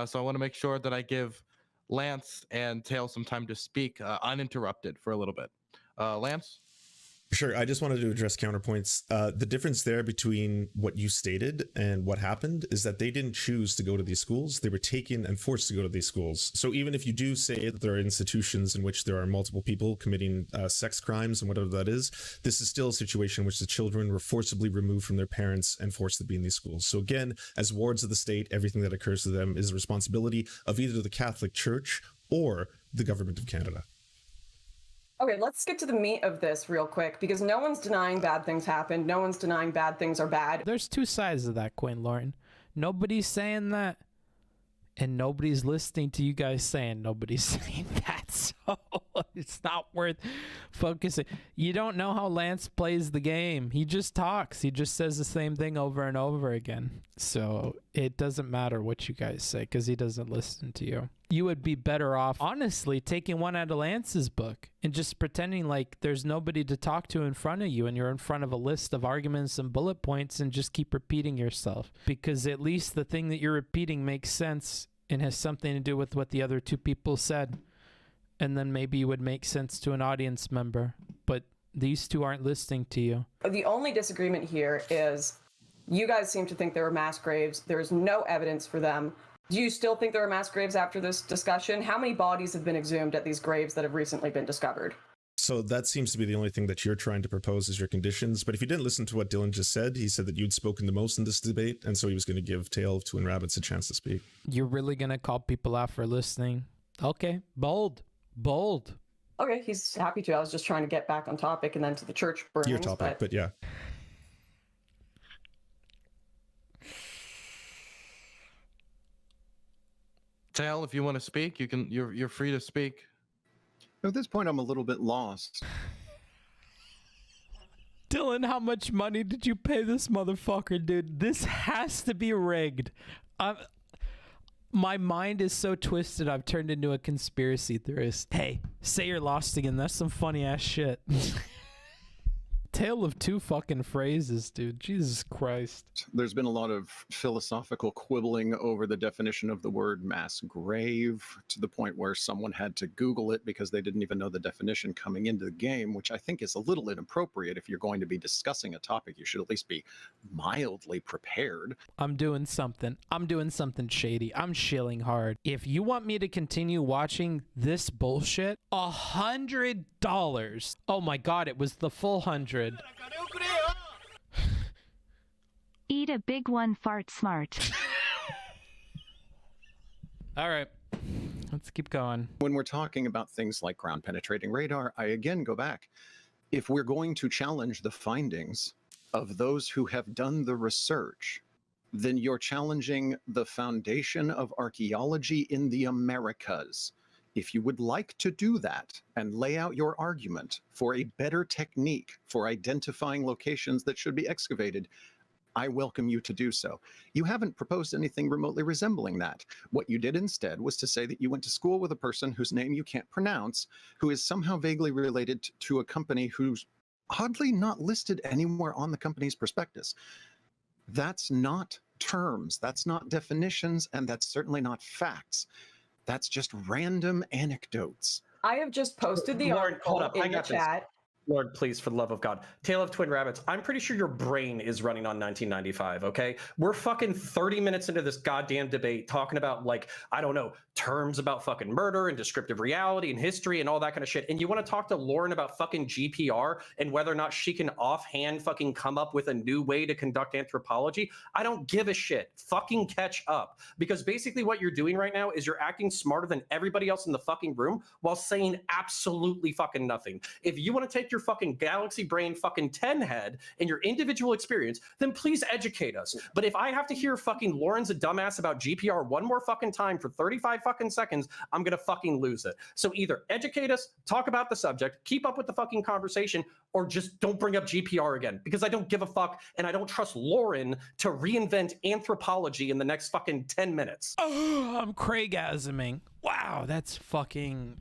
So I want to make sure that I give Lance and Tail some time to speak uninterrupted for a little bit. Lance? Sure. I just wanted to address counterpoints. The difference there between what you stated and what happened is that they didn't choose to go to these schools. They were taken and forced to go to these schools. So even if you do say that there are institutions in which there are multiple people committing sex crimes and whatever that is, this is still a situation in which the children were forcibly removed from their parents and forced to be in these schools. So again, as wards of the state, everything that occurs to them is the responsibility of either the Catholic Church or the government of Canada. Okay, let's get to the meat of this real quick, because no one's denying bad things happened. No one's denying bad things are bad. There's two sides of that coin, Lauren. Nobody's saying that, and nobody's listening to you guys saying nobody's saying that. So it's not worth focusing. You don't know how Lance plays the game. He just talks. He just says the same thing over and over again. So it doesn't matter what you guys say, because he doesn't listen to you. You would be better off, honestly, taking one out of Lance's book and just pretending like there's nobody to talk to in front of you, and you're in front of a list of arguments and bullet points, and just keep repeating yourself, because at least the thing that you're repeating makes sense and has something to do with what the other two people said. And then maybe you would make sense to an audience member, but these two aren't listening to you. The only disagreement here is you guys seem to think there were mass graves. There is no evidence for them. Do you still think there are mass graves after this discussion? How many bodies have been exhumed at these graves that have recently been discovered? So that seems to be the only thing that you're trying to propose as your conditions. But if you didn't listen to what Dylan just said, he said that you'd spoken the most in this debate, and so he was going to give Tail of Twin Rabbits a chance to speak. You're really going to call people out for listening? Okay, bold. Okay, he's happy to. I was just trying to get back on topic and then to the church burnings. Your topic, but yeah. Tail, if you want to speak, you can. You're free to speak. At this point, I'm a little bit lost. Dylan, how much money did you pay this motherfucker, dude? This has to be rigged. My mind is so twisted, I've turned into a conspiracy theorist. Hey, say you're lost again. That's some funny ass shit. Tale of two fucking phrases, dude. Jesus Christ. There's been a lot of philosophical quibbling over the definition of the word mass grave, to the point where someone had to Google it because they didn't even know the definition coming into the game, which I think is a little inappropriate. If you're going to be discussing a topic, you should at least be mildly prepared. I'm doing something shady. I'm shilling hard. If you want me to continue watching this bullshit, $100. Oh my God, it was the full 100. Eat a big one, fart smart. All right, let's keep going. When we're talking about things like ground penetrating radar, I again go back. If we're going to challenge the findings of those who have done the research, then you're challenging the foundation of archaeology in the Americas. If you would like to do that and lay out your argument for a better technique for identifying locations that should be excavated, I welcome you to do so. You haven't proposed anything remotely resembling that. What you did instead was to say that you went to school with a person whose name you can't pronounce, who is somehow vaguely related to a company who's oddly not listed anywhere on the company's prospectus. That's not terms, that's not definitions, and that's certainly not facts. That's just random anecdotes. I have just posted the Lauren, article hold up. I in the got this. chat. Lord, please, for the love of God. Tale of Twin Rabbits, I'm pretty sure your brain is running on 1995, okay? We're fucking 30 minutes into this goddamn debate talking about, like, I don't know, terms about fucking murder and descriptive reality and history and all that kind of shit. And you want to talk to Lauren about fucking GPR and whether or not she can offhand fucking come up with a new way to conduct anthropology? I don't give a shit. Fucking catch up. Because basically what you're doing right now is you're acting smarter than everybody else in the fucking room while saying absolutely fucking nothing. If you want to take your fucking galaxy brain fucking 10 head and your individual experience, then please educate us. But if I have to hear fucking Lauren's a dumbass about GPR one more fucking time for 35 fucking seconds, I'm gonna fucking lose it. So either educate us, talk about the subject, keep up with the fucking conversation, or just don't bring up GPR again, because I don't give a fuck and I don't trust Lauren to reinvent anthropology in the next fucking 10 minutes. Oh, I'm Craigasming. Wow, that's fucking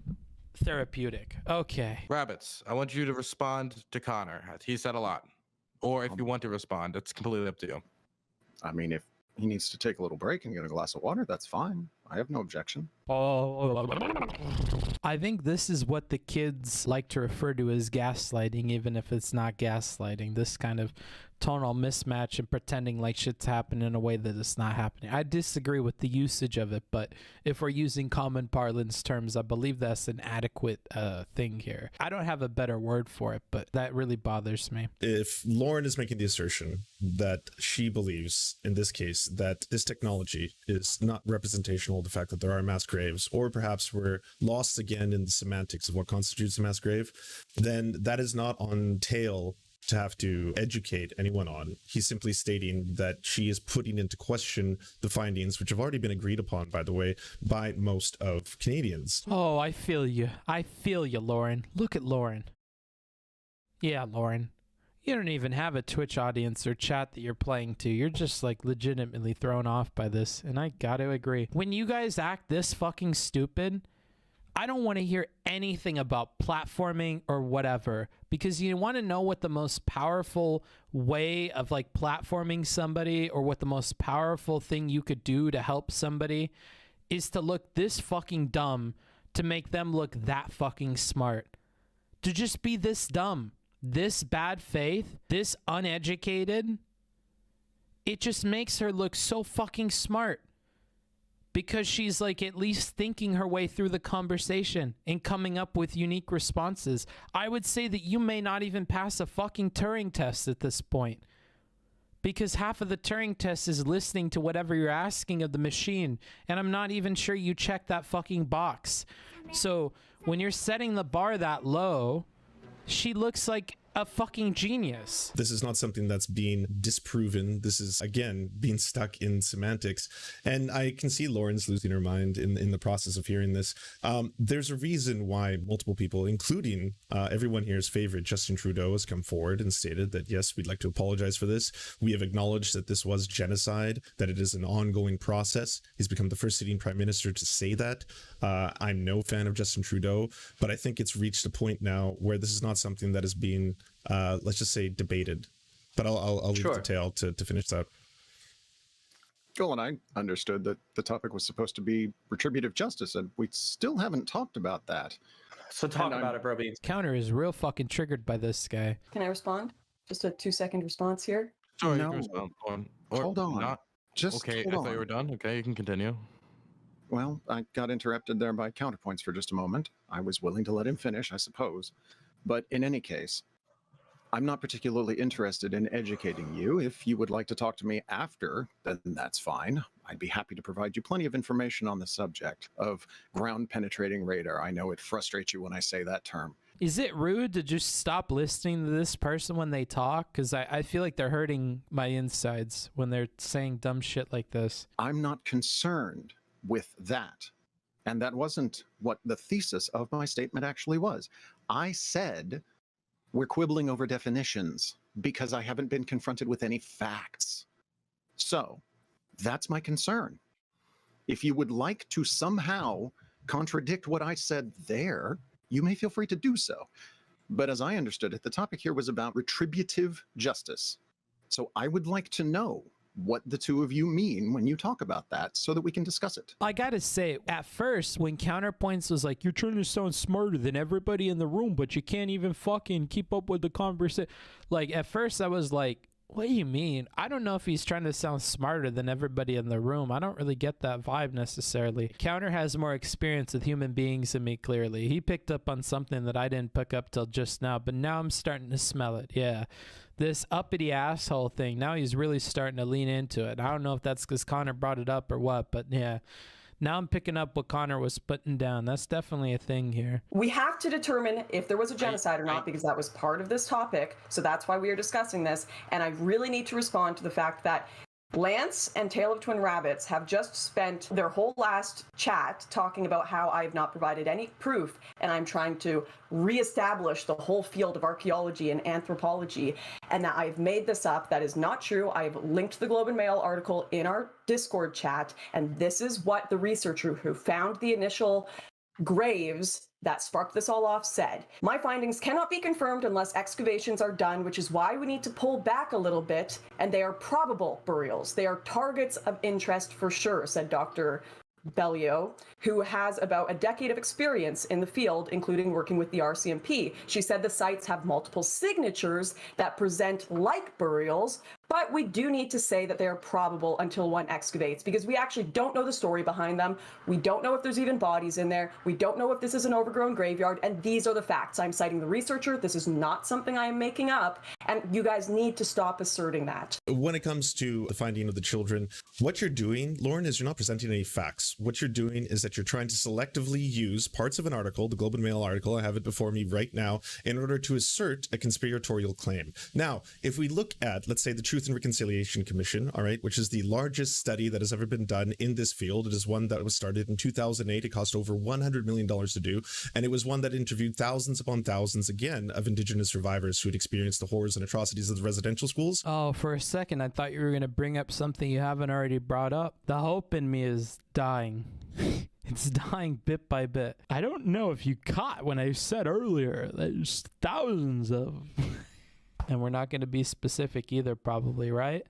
therapeutic. Okay. Rabbits, I want you to respond to Connor. He said a lot. Or if you want to respond, it's completely up to you. I mean, if he needs to take a little break and get a glass of water, that's fine. I have no objection. I think this is what the kids like to refer to as gaslighting, even if it's not gaslighting. This kind of tonal mismatch and pretending like shit's happening in a way that it's not happening. I disagree with the usage of it, but if we're using common parlance terms, I believe that's an adequate thing here. I don't have a better word for it, but that really bothers me. If Lauren is making the assertion that she believes, in this case, that this technology is not representational of the fact that there are mass graves, or perhaps we're lost again in the semantics of what constitutes a mass grave, then that is not on Tail to have to educate anyone on. He's simply stating that she is putting into question the findings, which have already been agreed upon, by the way, by most of Canadians. Oh, I feel you. I feel you, Lauren. Look at Lauren. Yeah, Lauren. You don't even have a Twitch audience or chat that you're playing to. You're just like legitimately thrown off by this. And I gotta agree. When you guys act this fucking stupid, I don't want to hear anything about platforming or whatever, because you want to know what the most powerful way of like platforming somebody, or what the most powerful thing you could do to help somebody is to look this fucking dumb to make them look that fucking smart. To just be this dumb, this bad faith, this uneducated, it just makes her look so fucking smart. Because she's like at least thinking her way through the conversation and coming up with unique responses. I would say that you may not even pass a fucking Turing test at this point. Because half of the Turing test is listening to whatever you're asking of the machine. And I'm not even sure you check that fucking box. So when you're setting the bar that low, she looks like a fucking genius. This is not something that's being disproven. This is, again, being stuck in semantics. And I can see Lauren's losing her mind in the process of hearing this. There's a reason why multiple people, including everyone here's favorite, Justin Trudeau, has come forward and stated that, yes, we'd like to apologize for this. We have acknowledged that this was genocide, that it is an ongoing process. He's become the first sitting prime minister to say that. I'm no fan of Justin Trudeau, but I think it's reached a point now where this is not something that is being let's just say debated, but I'll leave the Tail to finish that. Well, and I understood that the topic was supposed to be retributive justice, and we still haven't talked about that. So talk about it, bro. Counter is real fucking triggered by this guy. Can I respond? Just a 2-second response here. Sorry, No. you can respond. Hold on. Not. Just Okay, hold I on. thought you were done. Okay, you can continue. Well, I got interrupted there by counterpoints for just a moment. I was willing to let him finish, I suppose. But in any case, I'm not particularly interested in educating you. If you would like to talk to me after, then that's fine. I'd be happy to provide you plenty of information on the subject of ground penetrating radar. I know it frustrates you when I say that term. Is it rude to just stop listening to this person when they talk? Because I feel like they're hurting my insides when they're saying dumb shit like this. I'm not concerned with that. And that wasn't what the thesis of my statement actually was. I said we're quibbling over definitions because I haven't been confronted with any facts. So that's my concern. If you would like to somehow contradict what I said there, you may feel free to do so. But as I understood it, the topic here was about retributive justice. So I would like to know what the two of you mean when you talk about that so that we can discuss it. I gotta say, at first, when Counterpoints was like, you're trying to sound smarter than everybody in the room, but you can't even fucking keep up with the conversation. Like, at first I was like, what do you mean? I don't know if he's trying to sound smarter than everybody in the room. I don't really get that vibe necessarily. Counter has more experience with human beings than me, clearly. He picked up on something that I didn't pick up till just now, but now I'm starting to smell it. Yeah. This uppity asshole thing, now he's really starting to lean into it. I don't know if that's because Connor brought it up or what, but yeah. Now I'm picking up what Connor was putting down. That's definitely a thing here. We have to determine if there was a genocide or not, because that was part of this topic. So that's why we are discussing this. And I really need to respond to the fact that Lance and Tale of Twin Rabbits have just spent their whole last chat talking about how I have not provided any proof, and I'm trying to reestablish the whole field of archaeology and anthropology, and that I've made this up. That is not true. I've linked the Globe and Mail article in our Discord chat, and this is what the researcher who found the initial graves that sparked this all off said. My findings cannot be confirmed unless excavations are done, which is why we need to pull back a little bit, and they are probable burials. They are targets of interest for sure, said Dr. Bellio, who has about a decade of experience in the field, including working with the RCMP. She said the sites have multiple signatures that present like burials, but we do need to say that they are probable until one excavates, because we actually don't know the story behind them. We don't know if there's even bodies in there. We don't know if this is an overgrown graveyard, and these are the facts. I'm citing the researcher. This is not something I am making up, and you guys need to stop asserting that. When it comes to the finding of the children, what you're doing, Lauren, is you're not presenting any facts. What you're doing is that you're trying to selectively use parts of an article, the Globe and Mail article, I have it before me right now, in order to assert a conspiratorial claim. Now, if we look at, let's say, the Truth and Reconciliation Commission, all right, which is the largest study that has ever been done in this field. It is one that was started in 2008. It cost over $100 million to do, and it was one that interviewed thousands upon thousands, again, of Indigenous survivors who had experienced the horrors and atrocities of the residential schools. Oh, for a second, I thought you were going to bring up something you haven't already brought up. The hope in me is dying. It's dying bit by bit. I don't know if you caught when I said earlier, there's thousands of... And we're not going to be specific either, probably, right?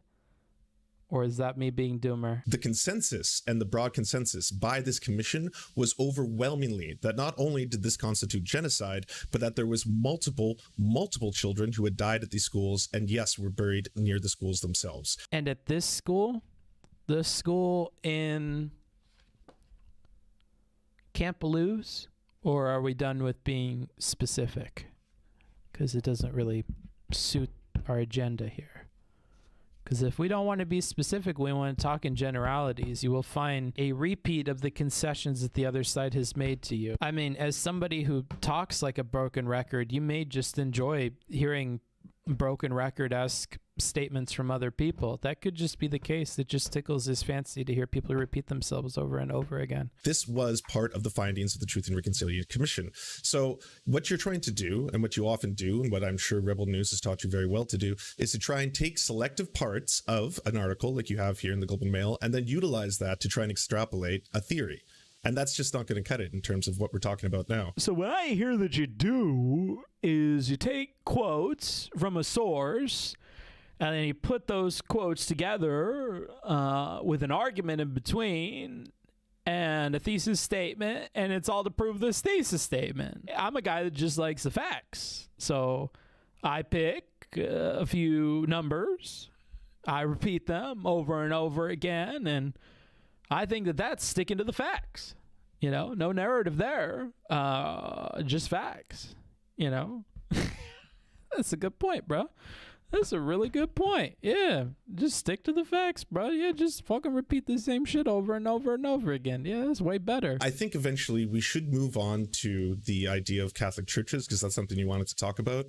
Or is that me being doomer? The consensus and the broad consensus by this commission was overwhelmingly that not only did this constitute genocide, but that there was multiple children who had died at these schools and, yes, were buried near the schools themselves. And at this school, the school in Campbellew's, or are we done with being specific? Because it doesn't really suit our agenda here. Because if we don't want to be specific, we want to talk in generalities, you will find a repeat of the concessions that the other side has made to you. I mean, as somebody who talks like a broken record, you may just enjoy hearing broken record-esque statements from other people. That could just be the case. It just tickles his fancy to hear people repeat themselves over and over again. This was part of the findings of the Truth and Reconciliation Commission. So what you're trying to do, and what you often do, and what I'm sure Rebel News has taught you very well to do, is to try and take selective parts of an article like you have here in the Globe and Mail, and then utilize that to try and extrapolate a theory. And that's just not going to cut it in terms of what we're talking about now. So what I hear that you do is you take quotes from a source, and then you put those quotes together with an argument in between and a thesis statement, and it's all to prove this thesis statement. I'm a guy that just likes the facts. So I pick a few numbers, I repeat them over and over again, and I think that that's sticking to the facts. You know, no narrative there, just facts, you know. That's a good point, bro. That's a really good point. Yeah, just stick to the facts, bro. Yeah, just fucking repeat the same shit over and over and over again. Yeah, that's way better. I think eventually we should move on to the idea of Catholic churches, because that's something you wanted to talk about.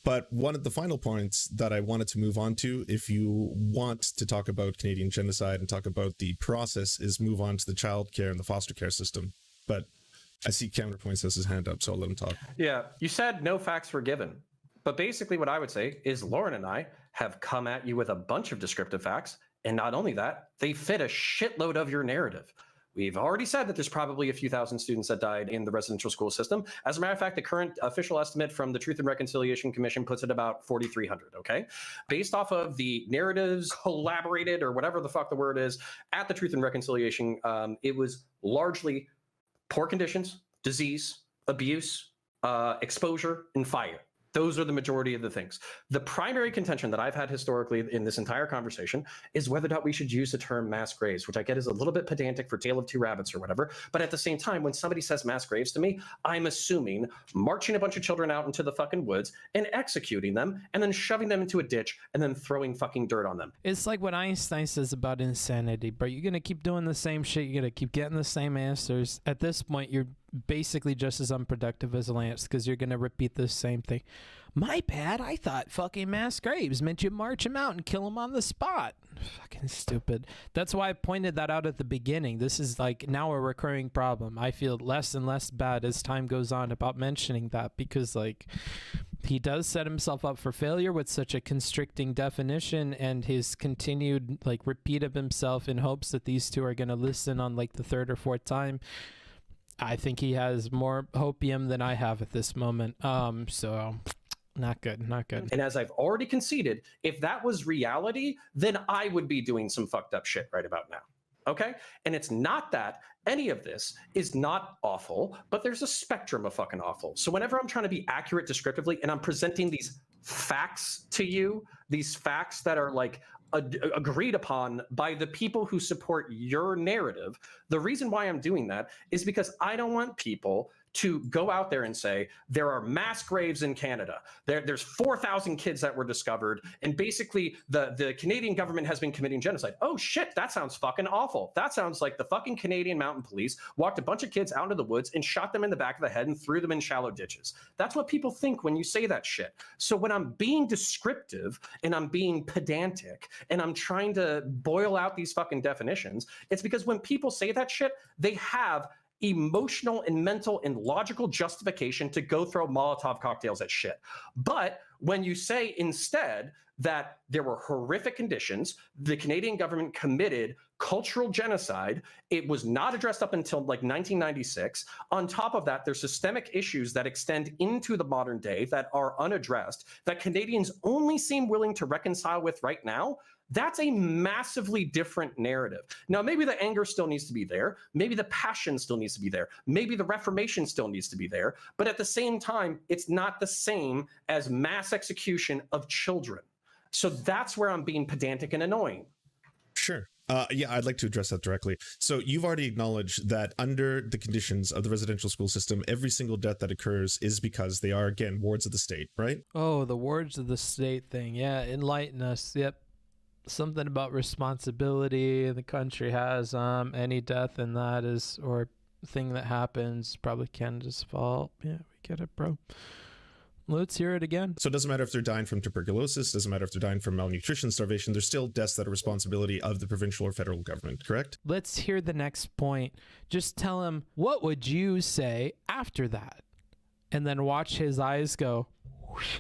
But one of the final points that I wanted to move on to, if you want to talk about Canadian genocide and talk about the process, is move on to the child care and the foster care system. But I see Counterpoints has his hand up, so I'll let him talk. Yeah, you said no facts were given. But basically what I would say is Lauren and I have come at you with a bunch of descriptive facts. And not only that, they fit a shitload of your narrative. We've already said that there's probably a few thousand students that died in the residential school system. As a matter of fact, the current official estimate from the Truth and Reconciliation Commission puts it about 4,300, okay? Based off of the narratives collaborated, or whatever the fuck the word is, at the Truth and Reconciliation, it was largely poor conditions, disease, abuse, exposure, and fire. Those are the majority of the things. The primary contention that I've had historically in this entire conversation is whether or not we should use the term mass graves, which I get is a little bit pedantic for Tale of Two Rabbits or whatever. But at the same time, when somebody says mass graves to me, I'm assuming marching a bunch of children out into the fucking woods and executing them and then shoving them into a ditch and then throwing fucking dirt on them. It's like what Einstein says about insanity, but you're going to keep doing the same shit. You're going to keep getting the same answers. At this point, you're basically just as unproductive as Lance because you're going to repeat the same thing. My bad. I thought fucking mass graves meant you march him out and kill him on the spot. Fucking stupid. That's why I pointed that out at the beginning. This is like now a recurring problem. I feel less and less bad as time goes on about mentioning that because like he does set himself up for failure with such a constricting definition and his continued like repeat of himself in hopes that these two are going to listen on like the third or fourth time. I think he has more hopium than I have at this moment. So not good, not good. And as I've already conceded, if that was reality, then I would be doing some fucked up shit right about now. Okay? And it's not that any of this is not awful, but there's a spectrum of fucking awful. So whenever I'm trying to be accurate descriptively and I'm presenting these facts to you, these facts that are like agreed upon by the people who support your narrative, the reason why I'm doing that is because I don't want people to go out there and say there are mass graves in Canada. There's 4,000 kids that were discovered, and basically the Canadian government has been committing genocide. Oh shit, that sounds fucking awful. That sounds like the fucking Canadian Mounted Police walked a bunch of kids out into the woods and shot them in the back of the head and threw them in shallow ditches. That's what people think when you say that shit. So when I'm being descriptive and I'm being pedantic and I'm trying to boil out these fucking definitions, it's because when people say that shit, they have emotional and mental and logical justification to go throw Molotov cocktails at shit. But when you say instead that there were horrific conditions, the Canadian government committed cultural genocide, it was not addressed up until like 1996. On top of that, there's systemic issues that extend into the modern day that are unaddressed, that Canadians only seem willing to reconcile with right now. That's a massively different narrative. Now, maybe the anger still needs to be there. Maybe the passion still needs to be there. Maybe the reformation still needs to be there. But at the same time, it's not the same as mass execution of children. So that's where I'm being pedantic and annoying. Sure. Yeah, I'd like to address that directly. So you've already acknowledged that under the conditions of the residential school system, every single death that occurs is because they are, again, wards of the state, right? Oh, the wards of the state thing. Yeah, enlighten us. Yep. Something about responsibility the country has. Any death in that is, or thing that happens, probably Canada's fault. Yeah, we get it, bro. Let's hear it again. So it doesn't matter if they're dying from tuberculosis, doesn't matter if they're dying from malnutrition, starvation, there's still deaths that are responsibility of the provincial or federal government, correct? Let's hear the next point. Just tell him, what would you say after that? And then watch his eyes go whoosh,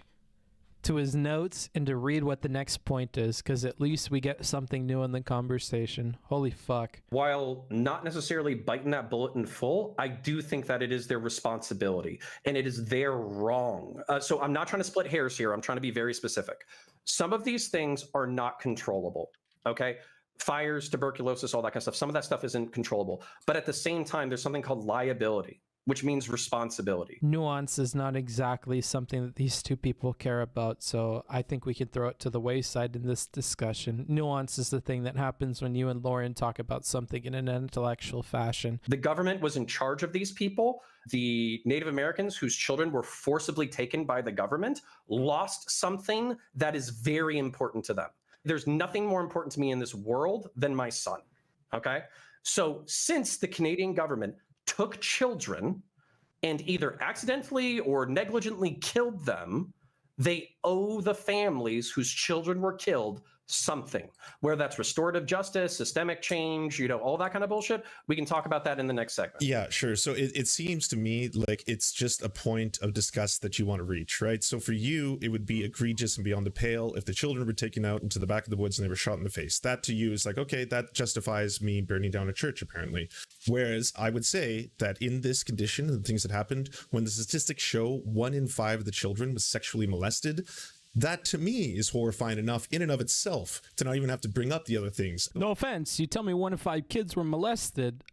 to his notes and to read what the next point is, because at least we get something new in the conversation. Holy fuck. While not necessarily biting that bullet in full, I do think that it is their responsibility and it is their wrong. So I'm not trying to split hairs here. I'm trying to be very specific. Some of these things are not controllable, okay? Fires, tuberculosis, all that kind of stuff. Some of that stuff isn't controllable. But at the same time, there's something called liability, which means responsibility. Nuance is not exactly something that these two people care about, so I think we can throw it to the wayside in this discussion. Nuance is the thing that happens when you and Lauren talk about something in an intellectual fashion. The government was in charge of these people. The Native Americans whose children were forcibly taken by the government lost something that is very important to them. There's nothing more important to me in this world than my son, okay? So since the Canadian government took children and either accidentally or negligently killed them, they owe the families whose children were killed something, whether that's restorative justice, systemic change, all that kind of bullshit. We can talk about that in the next segment. Yeah, sure. So it seems to me like it's just a point of disgust that you want to reach, right? So for you, it would be egregious and beyond the pale if the children were taken out into the back of the woods and they were shot in the face. That to you is like, okay, that justifies me burning down a church, apparently. Whereas I would say that in this condition, the things that happened, when the statistics show 1 in 5 of the children was sexually molested, that to me is horrifying enough in and of itself to not even have to bring up the other things. No offense, you tell me 1 in 5 kids were molested.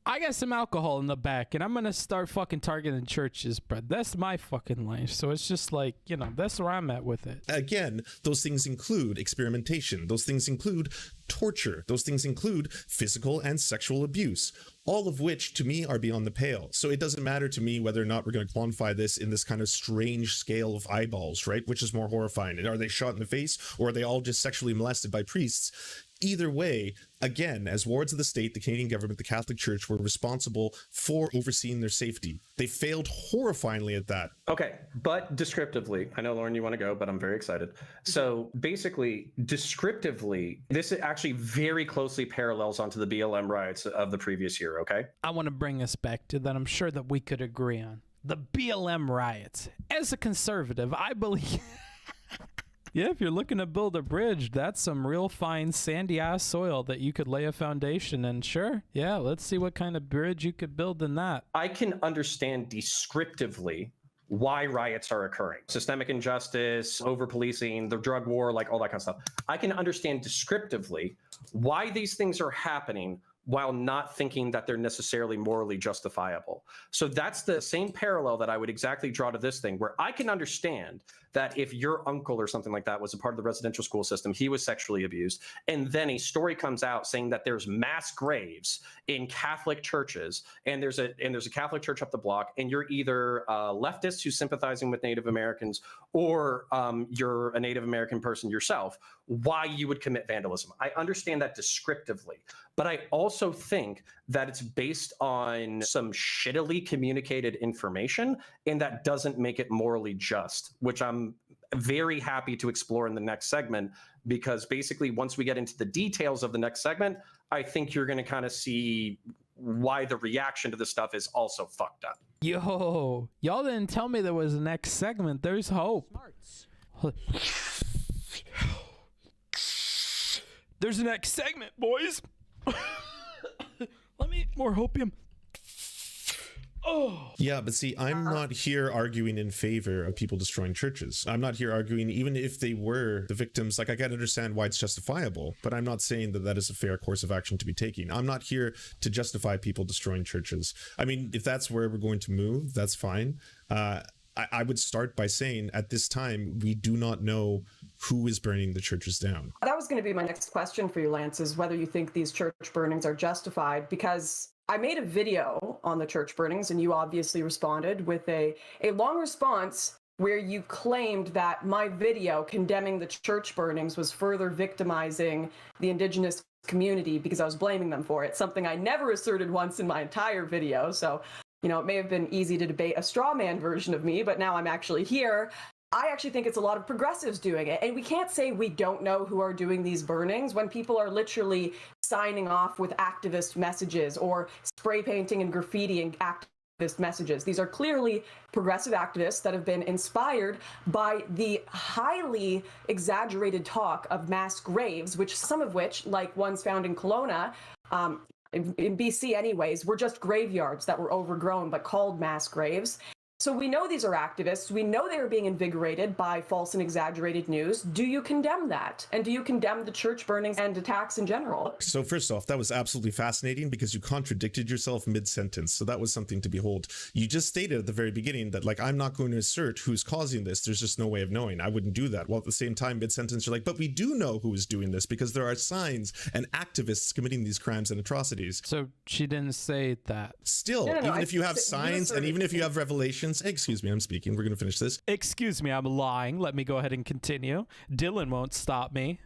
I got some alcohol in the back, and I'm gonna start fucking targeting churches, bro. That's my fucking life. So it's just like, that's where I'm at with it. Again, those things include experimentation. Those things include torture. Those things include physical and sexual abuse, all of which to me are beyond the pale. So it doesn't matter to me whether or not we're going to quantify this in this kind of strange scale of eyeballs, right? Which is more horrifying? Are they shot in the face, or are they all just sexually molested by priests? Either way, again, as wards of the state, the Canadian government, the Catholic Church were responsible for overseeing their safety. They failed horrifyingly at that. Okay, but descriptively, I know, Lauren, you want to go, but I'm very excited. So basically, descriptively, this actually very closely parallels onto the BLM riots of the previous year, okay? I want to bring us back to that I'm sure that we could agree on. The BLM riots. As a conservative, I believe... Yeah, if you're looking to build a bridge, that's some real fine sandy ass soil that you could lay a foundation in. Sure. Yeah, let's see what kind of bridge you could build in that. I can understand descriptively why riots are occurring. Systemic injustice, over-policing, the drug war, like all that kind of stuff. I can understand descriptively why these things are happening while not thinking that they're necessarily morally justifiable. So that's the same parallel that I would exactly draw to this thing, where I can understand that if your uncle or something like that was a part of the residential school system, he was sexually abused, and then a story comes out saying that there's mass graves in Catholic churches, and there's a Catholic church up the block, and you're either a leftist who's sympathizing with Native Americans, or you're a Native American person yourself, why you would commit vandalism. I understand that descriptively, but I also think that it's based on some shittily communicated information, and that doesn't make it morally just, which I'm very happy to explore in the next segment, because basically once we get into the details of the next segment, I think you're going to kind of see why the reaction to this stuff is also fucked up. Yo, y'all didn't tell me there was a next segment. There's hope. There's a next segment, boys. Let me eat more hopium. Oh. Yeah, but see, I'm not here arguing in favor of people destroying churches. I'm not here arguing, even if they were the victims, like I can understand why it's justifiable, but I'm not saying that that is a fair course of action to be taking. I'm not here to justify people destroying churches. I mean, if that's where we're going to move, that's fine. I would start by saying at this time, we do not know who is burning the churches down. That was going to be my next question for you, Lance, is whether you think these church burnings are justified, because I made a video on the church burnings and you obviously responded with a long response where you claimed that my video condemning the church burnings was further victimizing the Indigenous community because I was blaming them for it, something I never asserted once in my entire video. So, it may have been easy to debate a straw man version of me, but now I'm actually here. I actually think it's a lot of progressives doing it. And we can't say we don't know who are doing these burnings when people are literally signing off with activist messages or spray painting and graffitiing activist messages. These are clearly progressive activists that have been inspired by the highly exaggerated talk of mass graves, which some of which, like ones found in Kelowna, in BC anyways, were just graveyards that were overgrown but called mass graves. So we know these are activists. We know they are being invigorated by false and exaggerated news. Do you condemn that? And do you condemn the church burnings and attacks in general? So first off, that was absolutely fascinating because you contradicted yourself mid-sentence. So that was something to behold. You just stated at the very beginning that, like, I'm not going to assert who's causing this. There's just no way of knowing. I wouldn't do that. Well, at the same time, mid-sentence, you're like, but we do know who is doing this because there are signs and activists committing these crimes and atrocities. So she didn't say that. Still, even if you have signs and even if you have revelations, excuse me, I'm speaking. We're going to finish this. Excuse me, I'm lying. Let me go ahead and continue. Dylan won't stop me.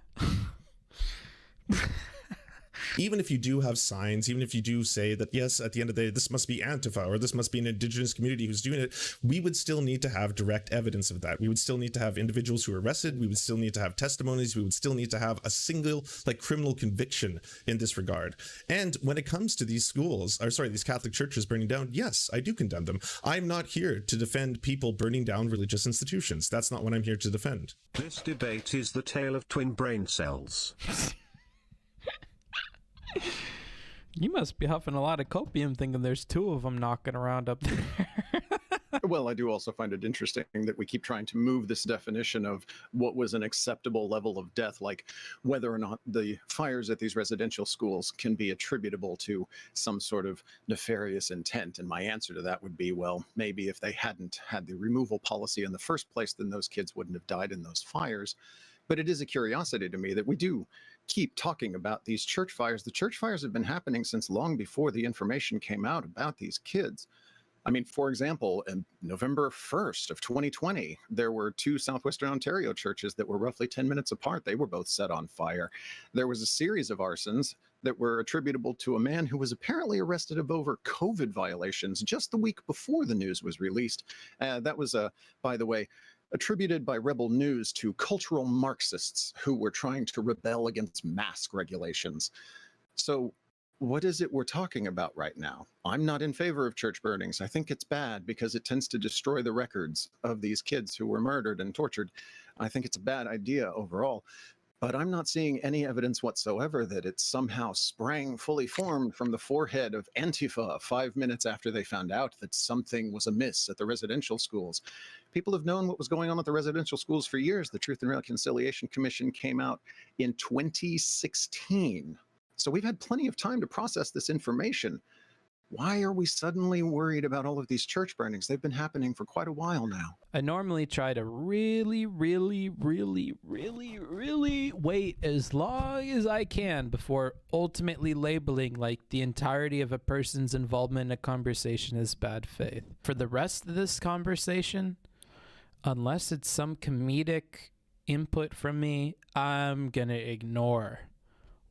even if you do have signs, even if you do say that, yes, at the end of the day, this must be Antifa or this must be an indigenous community who's doing it, we would still need to have direct evidence of that. We would still need to have individuals who are arrested. We would still need to have testimonies. We would still need to have a single criminal conviction in this regard. And when it comes to these these Catholic churches burning down, yes, I do condemn them. I'm not here to defend people burning down religious institutions. That's not what I'm here to defend. This debate is the tale of twin brain cells. You must be huffing a lot of copium thinking there's two of them knocking around up there. Well, I do also find it interesting that we keep trying to move this definition of what was an acceptable level of death, like whether or not the fires at these residential schools can be attributable to some sort of nefarious intent. And my answer to that would be, well, maybe if they hadn't had the removal policy in the first place, then those kids wouldn't have died in those fires. But it is a curiosity to me that we do keep talking about these church fires. The church fires have been happening since long before the information came out about these kids. I mean, for example, in November 1st of 2020, there were two Southwestern Ontario churches that were roughly 10 minutes apart. They were both set on fire. There was a series of arsons that were attributable to a man who was apparently arrested over COVID violations just the week before the news was released. That was, by the way, attributed by Rebel News to cultural Marxists who were trying to rebel against mask regulations. So what is it we're talking about right now? I'm not in favor of church burnings. I think it's bad because it tends to destroy the records of these kids who were murdered and tortured. I think it's a bad idea overall. But I'm not seeing any evidence whatsoever that it somehow sprang fully formed from the forehead of Antifa 5 minutes after they found out that something was amiss at the residential schools. People have known what was going on at the residential schools for years. The Truth and Reconciliation Commission came out in 2016. So we've had plenty of time to process this information. Why are we suddenly worried about all of these church burnings? They've been happening for quite a while now. I normally try to really wait as long as I can before ultimately labeling the entirety of a person's involvement in a conversation as bad faith. For the rest of this conversation, unless it's some comedic input from me, I'm gonna ignore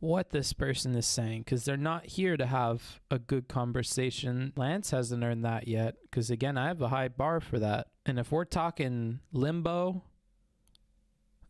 what this person is saying because they're not here to have a good conversation. Lance hasn't earned that yet because, again, I have a high bar for that. And if we're talking limbo,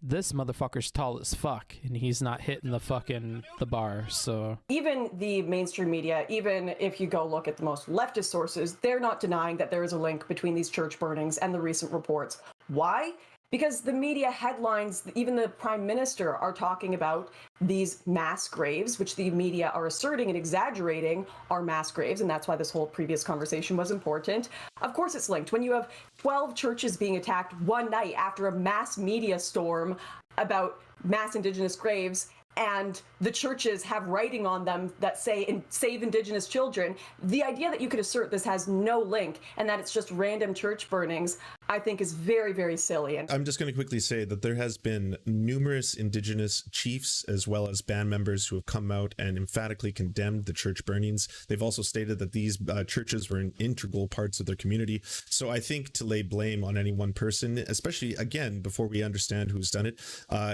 this motherfucker's tall as fuck and he's not hitting the bar. So even the mainstream media, even if you go look at the most leftist sources, they're not denying that there is a link between these church burnings and the recent reports. Why? Because the media headlines, even the prime minister, are talking about these mass graves, which the media are asserting and exaggerating are mass graves, and that's why this whole previous conversation was important. Of course it's linked. When you have 12 churches being attacked one night after a mass media storm about mass Indigenous graves, and the churches have writing on them that say save Indigenous children, the idea that you could assert this has no link and that it's just random church burnings, I think is very, very silly. And I'm just going to quickly say that there has been numerous Indigenous chiefs as well as band members who have come out and emphatically condemned the church burnings. They've also stated that these churches were integral parts of their community. So I think to lay blame on any one person, especially, again, before we understand who's done it,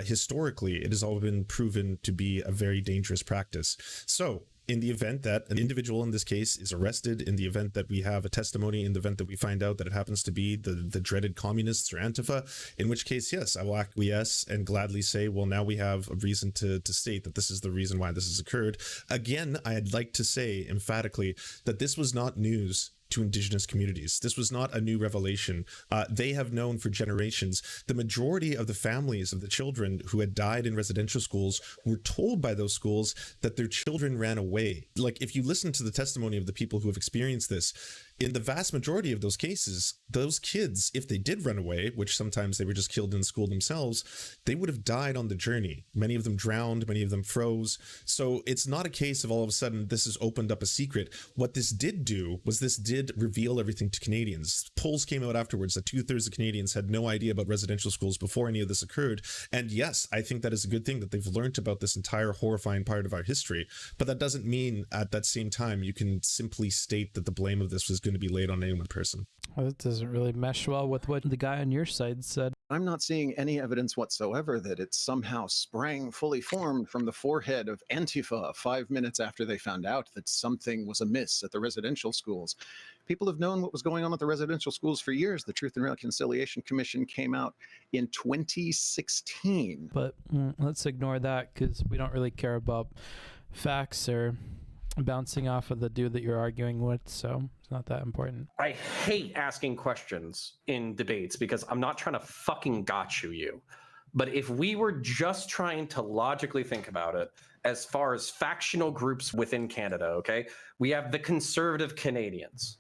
historically, it has all been proven to be a very dangerous practice. So in the event that an individual in this case is arrested, in the event that we have a testimony, in the event that we find out that it happens to be the dreaded communists or Antifa, in which case, yes, I will acquiesce and gladly say, well, now we have a reason to state that this is the reason why this has occurred. Again, I'd like to say emphatically that this was not news to Indigenous communities. This was not a new revelation. They have known for generations. The majority of the families of the children who had died in residential schools were told by those schools that their children ran away. Like, if you listen to the testimony of the people who have experienced this, in the vast majority of those cases, those kids, if they did run away, which sometimes they were just killed in school themselves, they would have died on the journey. Many of them drowned, many of them froze. So it's not a case of all of a sudden this has opened up a secret. What this did do was this did reveal everything to Canadians. Polls came out afterwards that 2/3 of Canadians had no idea about residential schools before any of this occurred. And yes, I think that is a good thing that they've learned about this entire horrifying part of our history. But that doesn't mean at that same time you can simply state that the blame of this was going to be laid on any one person. Well, that doesn't really mesh well with what the guy on your side said. I'm not seeing any evidence whatsoever that it somehow sprang fully formed from the forehead of Antifa 5 minutes after they found out that something was amiss at the residential schools. People have known what was going on at the residential schools for years. The Truth and Reconciliation Commission came out in 2016. But let's ignore that because we don't really care about facts or bouncing off of the dude that you're arguing with, so it's not that important. I hate asking questions in debates because I'm not trying to fucking gotcha you. But if we were just trying to logically think about it, as far as factional groups within Canada, okay, we have the conservative Canadians.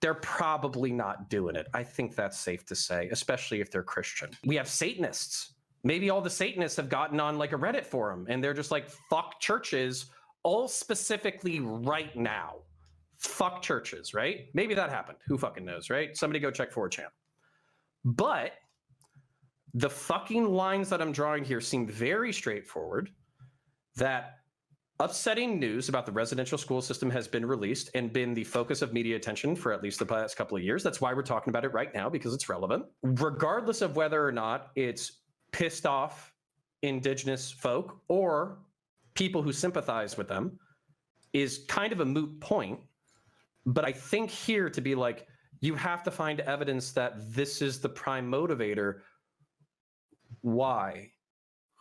They're probably not doing it. I think that's safe to say, especially if they're Christian. We have Satanists. Maybe all the Satanists have gotten on like a Reddit forum and they're just like, fuck churches, all specifically right now. Fuck churches, right? Maybe that happened. Who fucking knows, right? Somebody go check 4chan. But the fucking lines that I'm drawing here seem very straightforward, that upsetting news about the residential school system has been released and been the focus of media attention for at least the past couple of years. That's why we're talking about it right now, because it's relevant. Regardless of whether or not it's pissed off Indigenous folk or people who sympathize with them, is kind of a moot point. But I think here to be like, you have to find evidence that this is the prime motivator. Why?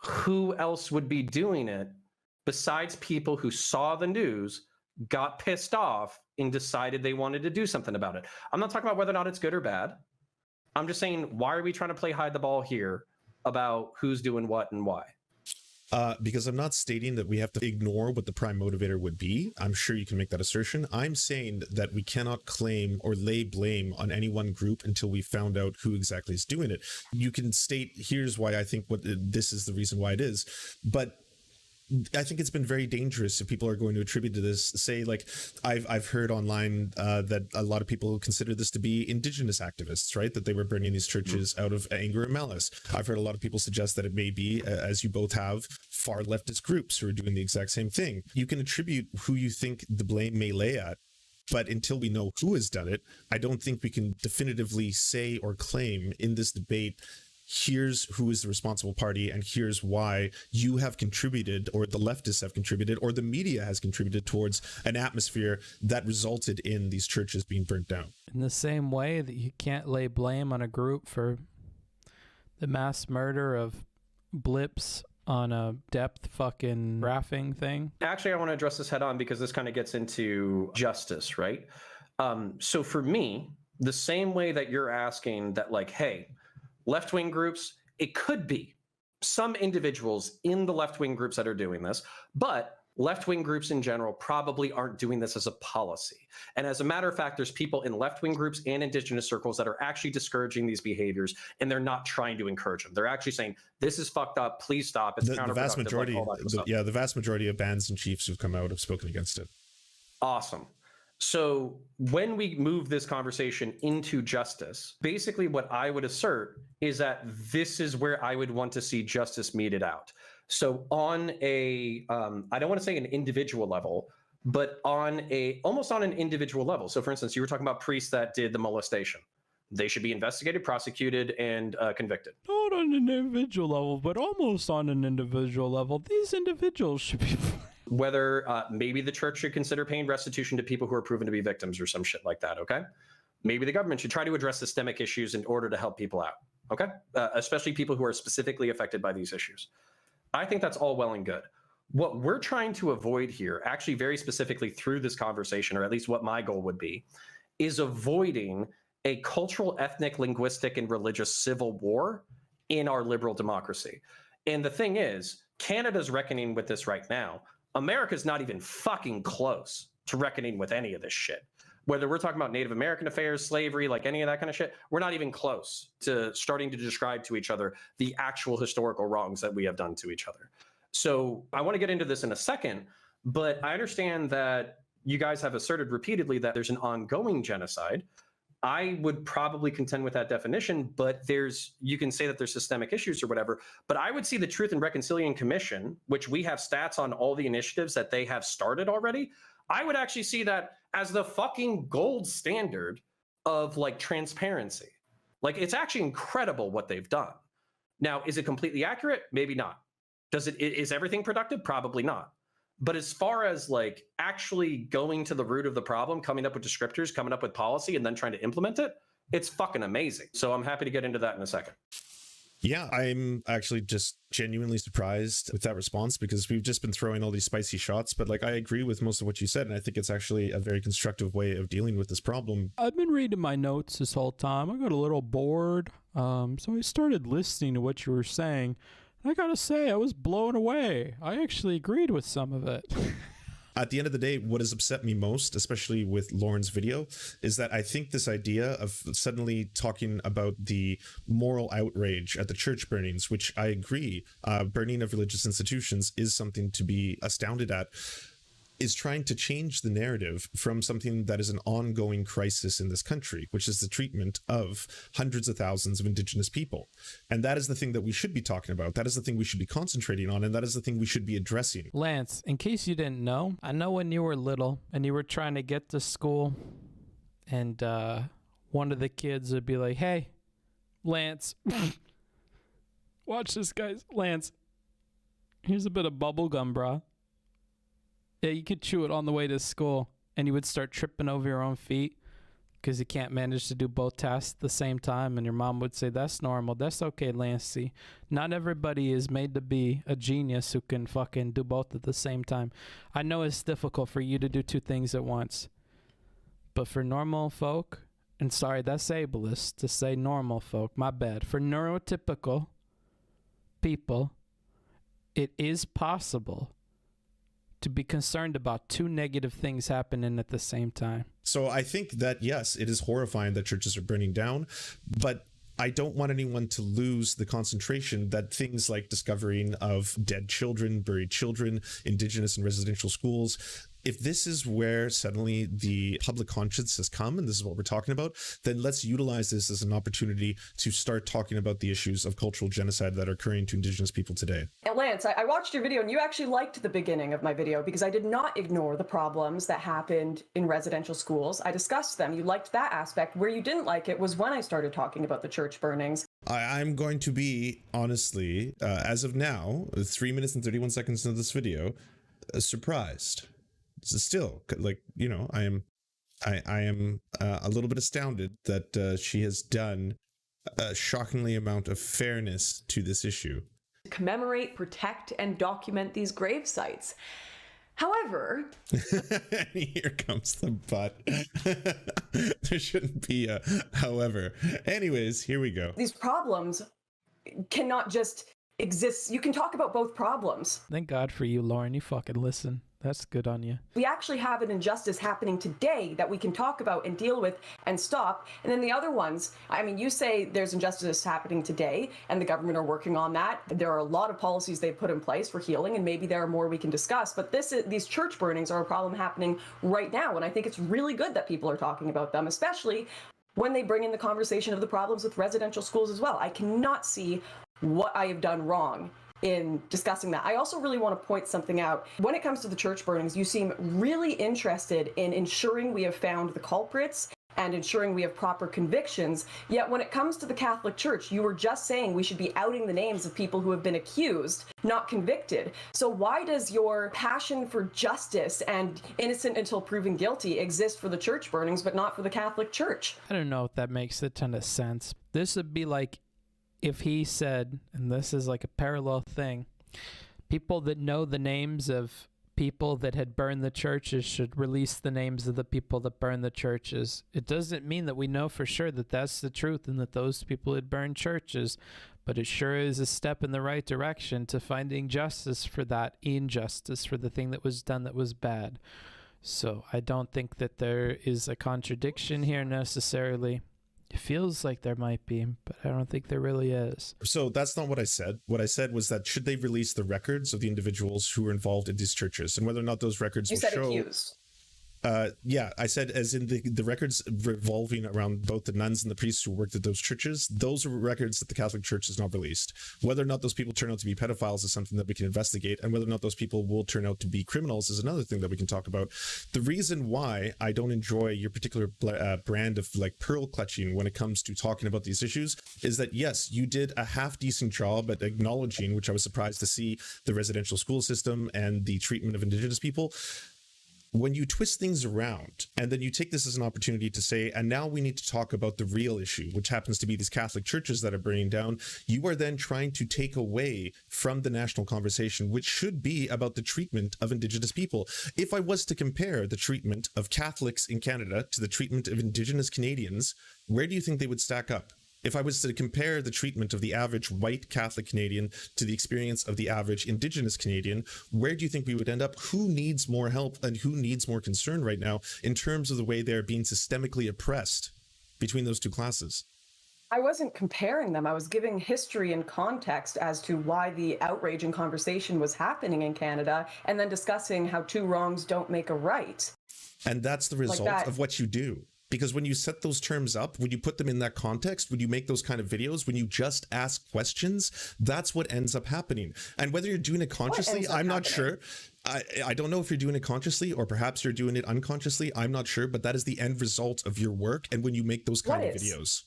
Who else would be doing it besides people who saw the news, got pissed off, and decided they wanted to do something about it? I'm not talking about whether or not it's good or bad. I'm just saying, why are we trying to play hide the ball here about who's doing what and why? Because I'm not stating that we have to ignore what the prime motivator would be. I'm sure you can make that assertion. I'm saying that we cannot claim or lay blame on any one group until we found out who exactly is doing it. You can state, here's why I think this is the reason why it is, but I think it's been very dangerous if people are going to attribute to this. Say, like, I've heard online that a lot of people consider this to be Indigenous activists, right? That they were burning these churches out of anger and malice. I've heard a lot of people suggest that it may be, as you both have, far leftist groups who are doing the exact same thing. You can attribute who you think the blame may lay at, but until we know who has done it, I don't think we can definitively say or claim in this debate, here's who is the responsible party and here's why you have contributed, or the leftists have contributed, or the media has contributed towards an atmosphere that resulted in these churches being burnt down. In the same way that you can't lay blame on a group for the mass murder of blips on a depth fucking graphing thing. Actually, I want to address this head on because this kind of gets into justice, right? So for me, the same way that you're asking that, like, hey, left-wing groups, it could be some individuals in the left-wing groups that are doing this, but left-wing groups in general probably aren't doing this as a policy. And as a matter of fact, there's people in left-wing groups and Indigenous circles that are actually discouraging these behaviors, and they're not trying to encourage them. They're actually saying, this is fucked up, please stop. It's the vast majority, the vast majority of bands and chiefs who've come out have spoken against it. Awesome. So when we move this conversation into justice, basically what I would assert is that this is where I would want to see justice meted out. So on a, I don't want to say an individual level, but on a, almost on an individual level. So for instance, you were talking about priests that did the molestation. They should be investigated, prosecuted, and convicted. Not on an individual level, but almost on an individual level. These individuals should be... Whether maybe the church should consider paying restitution to people who are proven to be victims or some shit like that, okay? Maybe the government should try to address systemic issues in order to help people out, okay? Especially people who are specifically affected by these issues. I think that's all well and good. What we're trying to avoid here, actually very specifically through this conversation, or at least what my goal would be, is avoiding a cultural, ethnic, linguistic, and religious civil war in our liberal democracy. And the thing is, Canada's reckoning with this right now. America's not even fucking close to reckoning with any of this shit. Whether we're talking about Native American affairs, slavery, like any of that kind of shit, we're not even close to starting to describe to each other the actual historical wrongs that we have done to each other. So I want to get into this in a second, but I understand that you guys have asserted repeatedly that there's an ongoing genocide. I would probably contend with that definition, but you can say that there's systemic issues or whatever, but I would see the Truth and Reconciliation Commission, which we have stats on all the initiatives that they have started already. I would actually see that as the fucking gold standard of like transparency. Like, it's actually incredible what they've done. Now, is it completely accurate? Maybe not. Is everything productive? Probably not. But as far as like actually going to the root of the problem, coming up with descriptors, coming up with policy, and then trying to implement it, it's fucking amazing. So I'm happy to get into that in a second. Yeah, I'm actually just genuinely surprised with that response, because we've just been throwing all these spicy shots, but like I agree with most of what you said, and I think it's actually a very constructive way of dealing with this problem. I've been reading my notes this whole time. I got a little bored, so I started listening to what you were saying. I gotta say, I was blown away. I actually agreed with some of it. At the end of the day, what has upset me most, especially with Lauren's video, is that I think this idea of suddenly talking about the moral outrage at the church burnings, which I agree, burning of religious institutions is something to be astounded at, is trying to change the narrative from something that is an ongoing crisis in this country, which is the treatment of hundreds of thousands of indigenous people. And that is the thing that we should be talking about. That is the thing we should be concentrating on. And that is the thing we should be addressing. Lance, in case you didn't know, I know when you were little and you were trying to get to school and one of the kids would be like, hey, Lance, watch this, guys. Lance, here's a bit of bubble gum, brah. Yeah, you could chew it on the way to school, and you would start tripping over your own feet because you can't manage to do both tasks at the same time, and your mom would say, that's normal. That's okay, Lancey. Not everybody is made to be a genius who can fucking do both at the same time. I know it's difficult for you to do two things at once, but for normal folk, and sorry, that's ableist to say normal folk, my bad. For neurotypical people, it is possible to be concerned about two negative things happening at the same time. So I think that, yes, it is horrifying that churches are burning down, but I don't want anyone to lose the concentration that things like discovering of dead children, buried children, indigenous and residential schools, if this is where suddenly the public conscience has come, and this is what we're talking about, then let's utilize this as an opportunity to start talking about the issues of cultural genocide that are occurring to indigenous people today. And Lance, I watched your video and you actually liked the beginning of my video because I did not ignore the problems that happened in residential schools. I discussed them. You liked that aspect. Where you didn't like it was when I started talking about the church burnings. I'm going to be, honestly, as of now, 3 minutes and 31 seconds into this video, surprised. Still, like, you know, I am a little bit astounded that she has done a shockingly amount of fairness to this issue. Commemorate, protect, and document these grave sites. However, here comes the but. There shouldn't be a however. Anyways, here we go. These problems cannot just exist. You can talk about both problems. Thank God for you, Lauren. You fucking listen. That's good on you. We actually have an injustice happening today that we can talk about and deal with and stop. And then the other ones, I mean, you say there's injustice happening today and the government are working on that. There are a lot of policies they've put in place for healing, and maybe there are more we can discuss. But these church burnings are a problem happening right now. And I think it's really good that people are talking about them, especially when they bring in the conversation of the problems with residential schools as well. I cannot see what I have done wrong in discussing that. I also really want to point something out. When it comes to the church burnings, you seem really interested in ensuring we have found the culprits and ensuring we have proper convictions. Yet when it comes to the Catholic Church, you were just saying we should be outing the names of people who have been accused, not convicted. So why does your passion for justice and innocent until proven guilty exist for the church burnings, but not for the Catholic Church? I don't know if that makes a ton of sense. This would be like if he said, and this is like a parallel thing, people that know the names of people that had burned the churches should release the names of the people that burned the churches. It doesn't mean that we know for sure that that's the truth and that those people had burned churches, but it sure is a step in the right direction to finding justice for that injustice, for the thing that was done that was bad. So I don't think that there is a contradiction here necessarily. It feels like there might be, but I don't think there really is. So that's not what I said. What I said was that should they release the records of the individuals who were involved in these churches, and whether or not those records You will said show... accused. Yeah, I said as in the records revolving around both the nuns and the priests who worked at those churches, those are records that the Catholic Church has not released. Whether or not those people turn out to be pedophiles is something that we can investigate, and whether or not those people will turn out to be criminals is another thing that we can talk about. The reason why I don't enjoy your particular brand of like pearl clutching when it comes to talking about these issues is that, yes, you did a half decent job at acknowledging, which I was surprised to see, the residential school system and the treatment of Indigenous people. When you twist things around and then you take this as an opportunity to say, and now we need to talk about the real issue, which happens to be these Catholic churches that are burning down, you are then trying to take away from the national conversation, which should be about the treatment of Indigenous people. If I was to compare the treatment of Catholics in Canada to the treatment of Indigenous Canadians, where do you think they would stack up? If I was to compare the treatment of the average white Catholic Canadian to the experience of the average Indigenous Canadian, where do you think we would end up? Who needs more help and who needs more concern right now in terms of the way they're being systemically oppressed between those two classes? I wasn't comparing them. I was giving history and context as to why the outrage and conversation was happening in Canada, and then discussing how two wrongs don't make a right. And that's the result of what you do. Because when you set those terms up, when you put them in that context, when you make those kind of videos, when you just ask questions, that's what ends up happening. And whether you're doing it consciously, I'm not sure. I don't know if you're doing it consciously or perhaps you're doing it unconsciously. I'm not sure, but that is the end result of your work. And when you make those kind of videos.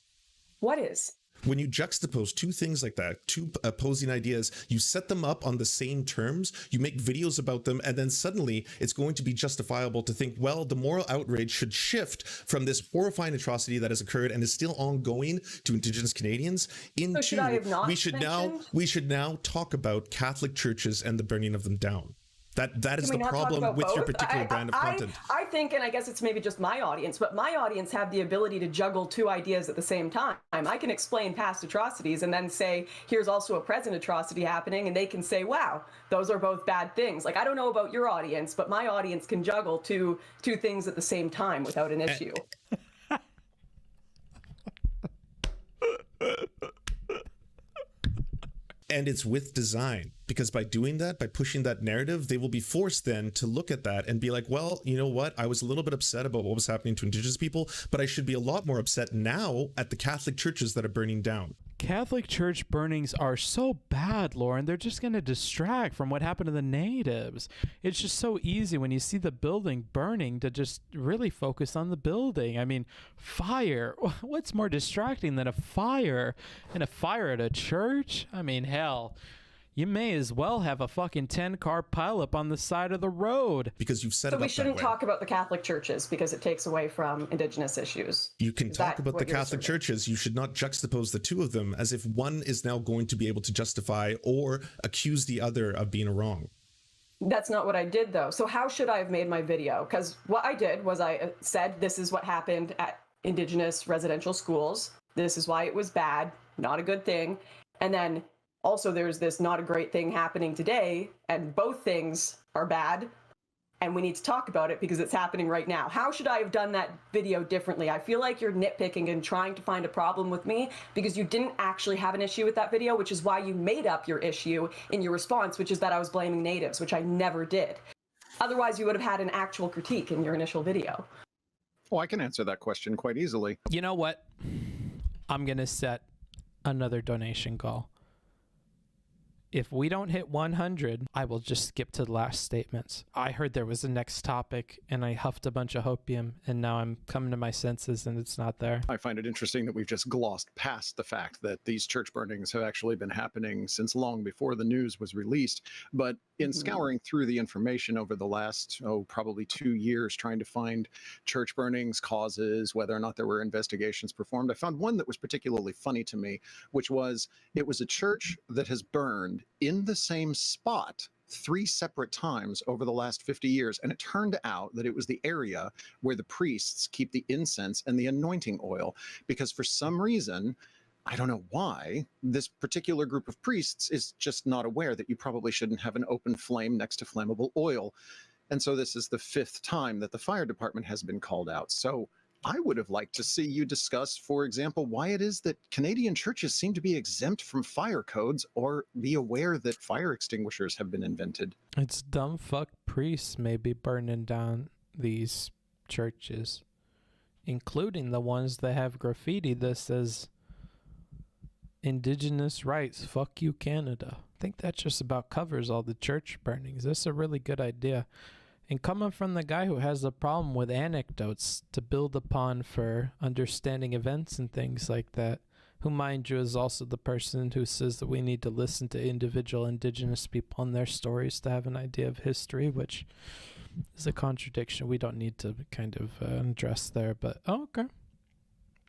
What is? When you juxtapose two things like that, two opposing ideas, you set them up on the same terms, you make videos about them, and then suddenly it's going to be justifiable to think, well, the moral outrage should shift from this horrifying atrocity that has occurred and is still ongoing to Indigenous Canadians into we should now talk about Catholic churches and the burning of them down. That is the problem with your particular brand of content. I think, and I guess it's maybe just my audience, but my audience have the ability to juggle two ideas at the same time. I can explain past atrocities and then say, here's also a present atrocity happening, and they can say, wow, those are both bad things. Like, I don't know about your audience, but my audience can juggle two things at the same time without an issue. And it's with design, because by doing that, by pushing that narrative, they will be forced then to look at that and be like, well, you know what? I was a little bit upset about what was happening to Indigenous people, but I should be a lot more upset now at the Catholic churches that are burning down. Catholic church burnings are so bad, Lauren. They're just going to distract from what happened to the natives. It's just so easy when you see the building burning to just really focus on the building. I mean, fire. What's more distracting than a fire? And a fire at a church? I mean, hell. You may as well have a fucking 10-car pileup on the side of the road. Because you've set it up that way. So we shouldn't talk about the Catholic churches because it takes away from Indigenous issues. You can talk about the Catholic churches. You should not juxtapose the two of them as if one is now going to be able to justify or accuse the other of being wrong. That's not what I did, though. So how should I have made my video? Because what I did was I said, this is what happened at Indigenous residential schools. This is why it was bad, not a good thing. And then also, there's this not a great thing happening today, and both things are bad, and we need to talk about it because it's happening right now. How should I have done that video differently? I feel like you're nitpicking and trying to find a problem with me because you didn't actually have an issue with that video, which is why you made up your issue in your response, which is that I was blaming natives, which I never did. Otherwise, you would have had an actual critique in your initial video. Oh, I can answer that question quite easily. You know what? I'm going to set another donation goal. If we don't hit 100, I will just skip to the last statements. I heard there was a next topic, and I huffed a bunch of hopium, and now I'm coming to my senses, and it's not there. I find it interesting that we've just glossed past the fact that these church burnings have actually been happening since long before the news was released. But in scouring through the information over the last, probably 2 years, trying to find church burnings, causes, whether or not there were investigations performed, I found one that was particularly funny to me, which was, it was a church that has burned in the same spot 3 separate times over the last 50 years. And it turned out that it was the area where the priests keep the incense and the anointing oil, because for some reason, I don't know why, this particular group of priests is just not aware that you probably shouldn't have an open flame next to flammable oil. And so this is the 5th time that the fire department has been called out. So I would have liked to see you discuss, for example, why it is that Canadian churches seem to be exempt from fire codes or be aware that fire extinguishers have been invented. It's dumb fuck priests maybe burning down these churches, including the ones that have graffiti that says Indigenous rights, fuck you, Canada. I think that just about covers all the church burnings. That's a really good idea. And coming from the guy who has a problem with anecdotes to build upon for understanding events and things like that, who, mind you, is also the person who says that we need to listen to individual Indigenous people and their stories to have an idea of history, which is a contradiction we don't need to kind of address there. But, oh, okay.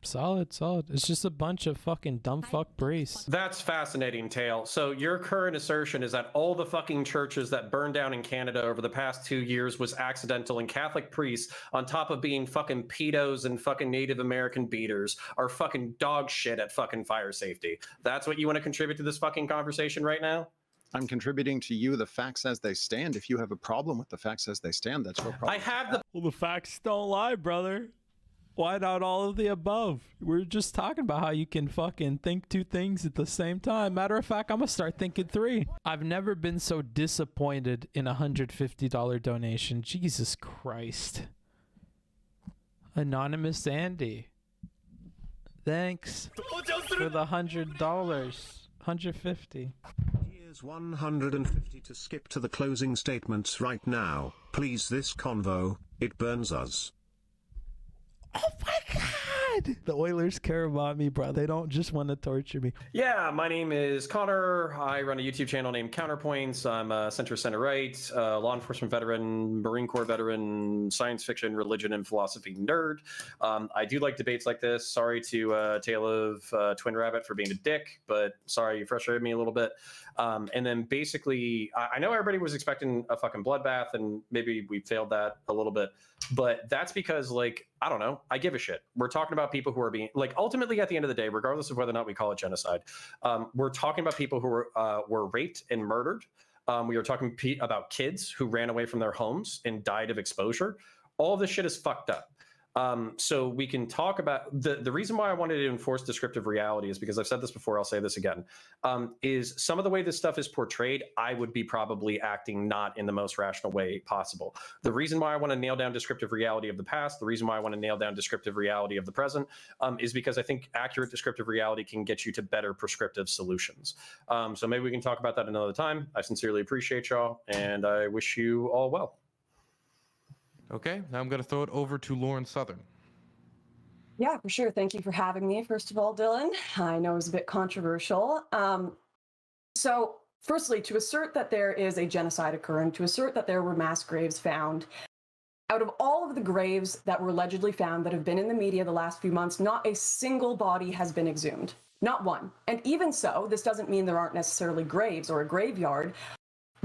Solid. It's just a bunch of fucking dumb fuck priests. That's fascinating, Tail. So your current assertion is that all the fucking churches that burned down in Canada over the past 2 years was accidental, and Catholic priests, on top of being fucking pedos and fucking Native American beaters, are fucking dog shit at fucking fire safety. That's what you want to contribute to this fucking conversation right now? I'm contributing to you the facts as they stand. If you have a problem with the facts as they stand, that's your problem. I have the... Well, the facts don't lie, brother. Why not all of the above? We're just talking about how you can fucking think two things at the same time. Matter of fact, I'm gonna start thinking three. I've never been so disappointed in a $150 donation. Jesus Christ. Anonymous Andy. Thanks for the $100. 150. Here's 150 to skip to the closing statements right now. Please, this convo, it burns us. Oh my God! The Oilers care about me, bro. They don't just want to torture me. Yeah, my name is Connor. I run a YouTube channel named Counterpoints. I'm a center right, law enforcement veteran, Marine Corps veteran, science fiction, religion, and philosophy nerd. I do like debates like this. Sorry to Tale of Twin Rabbit for being a dick, but sorry you frustrated me a little bit. And then basically, I know everybody was expecting a fucking bloodbath, and maybe we failed that a little bit. But that's because, like, I don't know, I give a shit. We're talking about people who are being, like, ultimately at the end of the day, regardless of whether or not we call it genocide, we're talking about people who were raped and murdered. We are talking about kids who ran away from their homes and died of exposure. All of this shit is fucked up. So we can talk about the reason why I wanted to enforce descriptive reality is because I've said this before, I'll say this again, is some of the way this stuff is portrayed, I would be probably acting not in the most rational way possible. The reason why I want to nail down descriptive reality of the past, the reason why I want to nail down descriptive reality of the present, is because I think accurate descriptive reality can get you to better prescriptive solutions. So maybe we can talk about that another time. I sincerely appreciate y'all, and I wish you all well. Okay, now I'm going to throw it over to Lauren Southern. Yeah, for sure. Thank you for having me, first of all, Dylan. I know it was a bit controversial. So, firstly, to assert that there is a genocide occurring, to assert that there were mass graves found, out of all of the graves that were allegedly found that have been in the media the last few months, not a single body has been exhumed. Not one. And even so, this doesn't mean there aren't necessarily graves or a graveyard.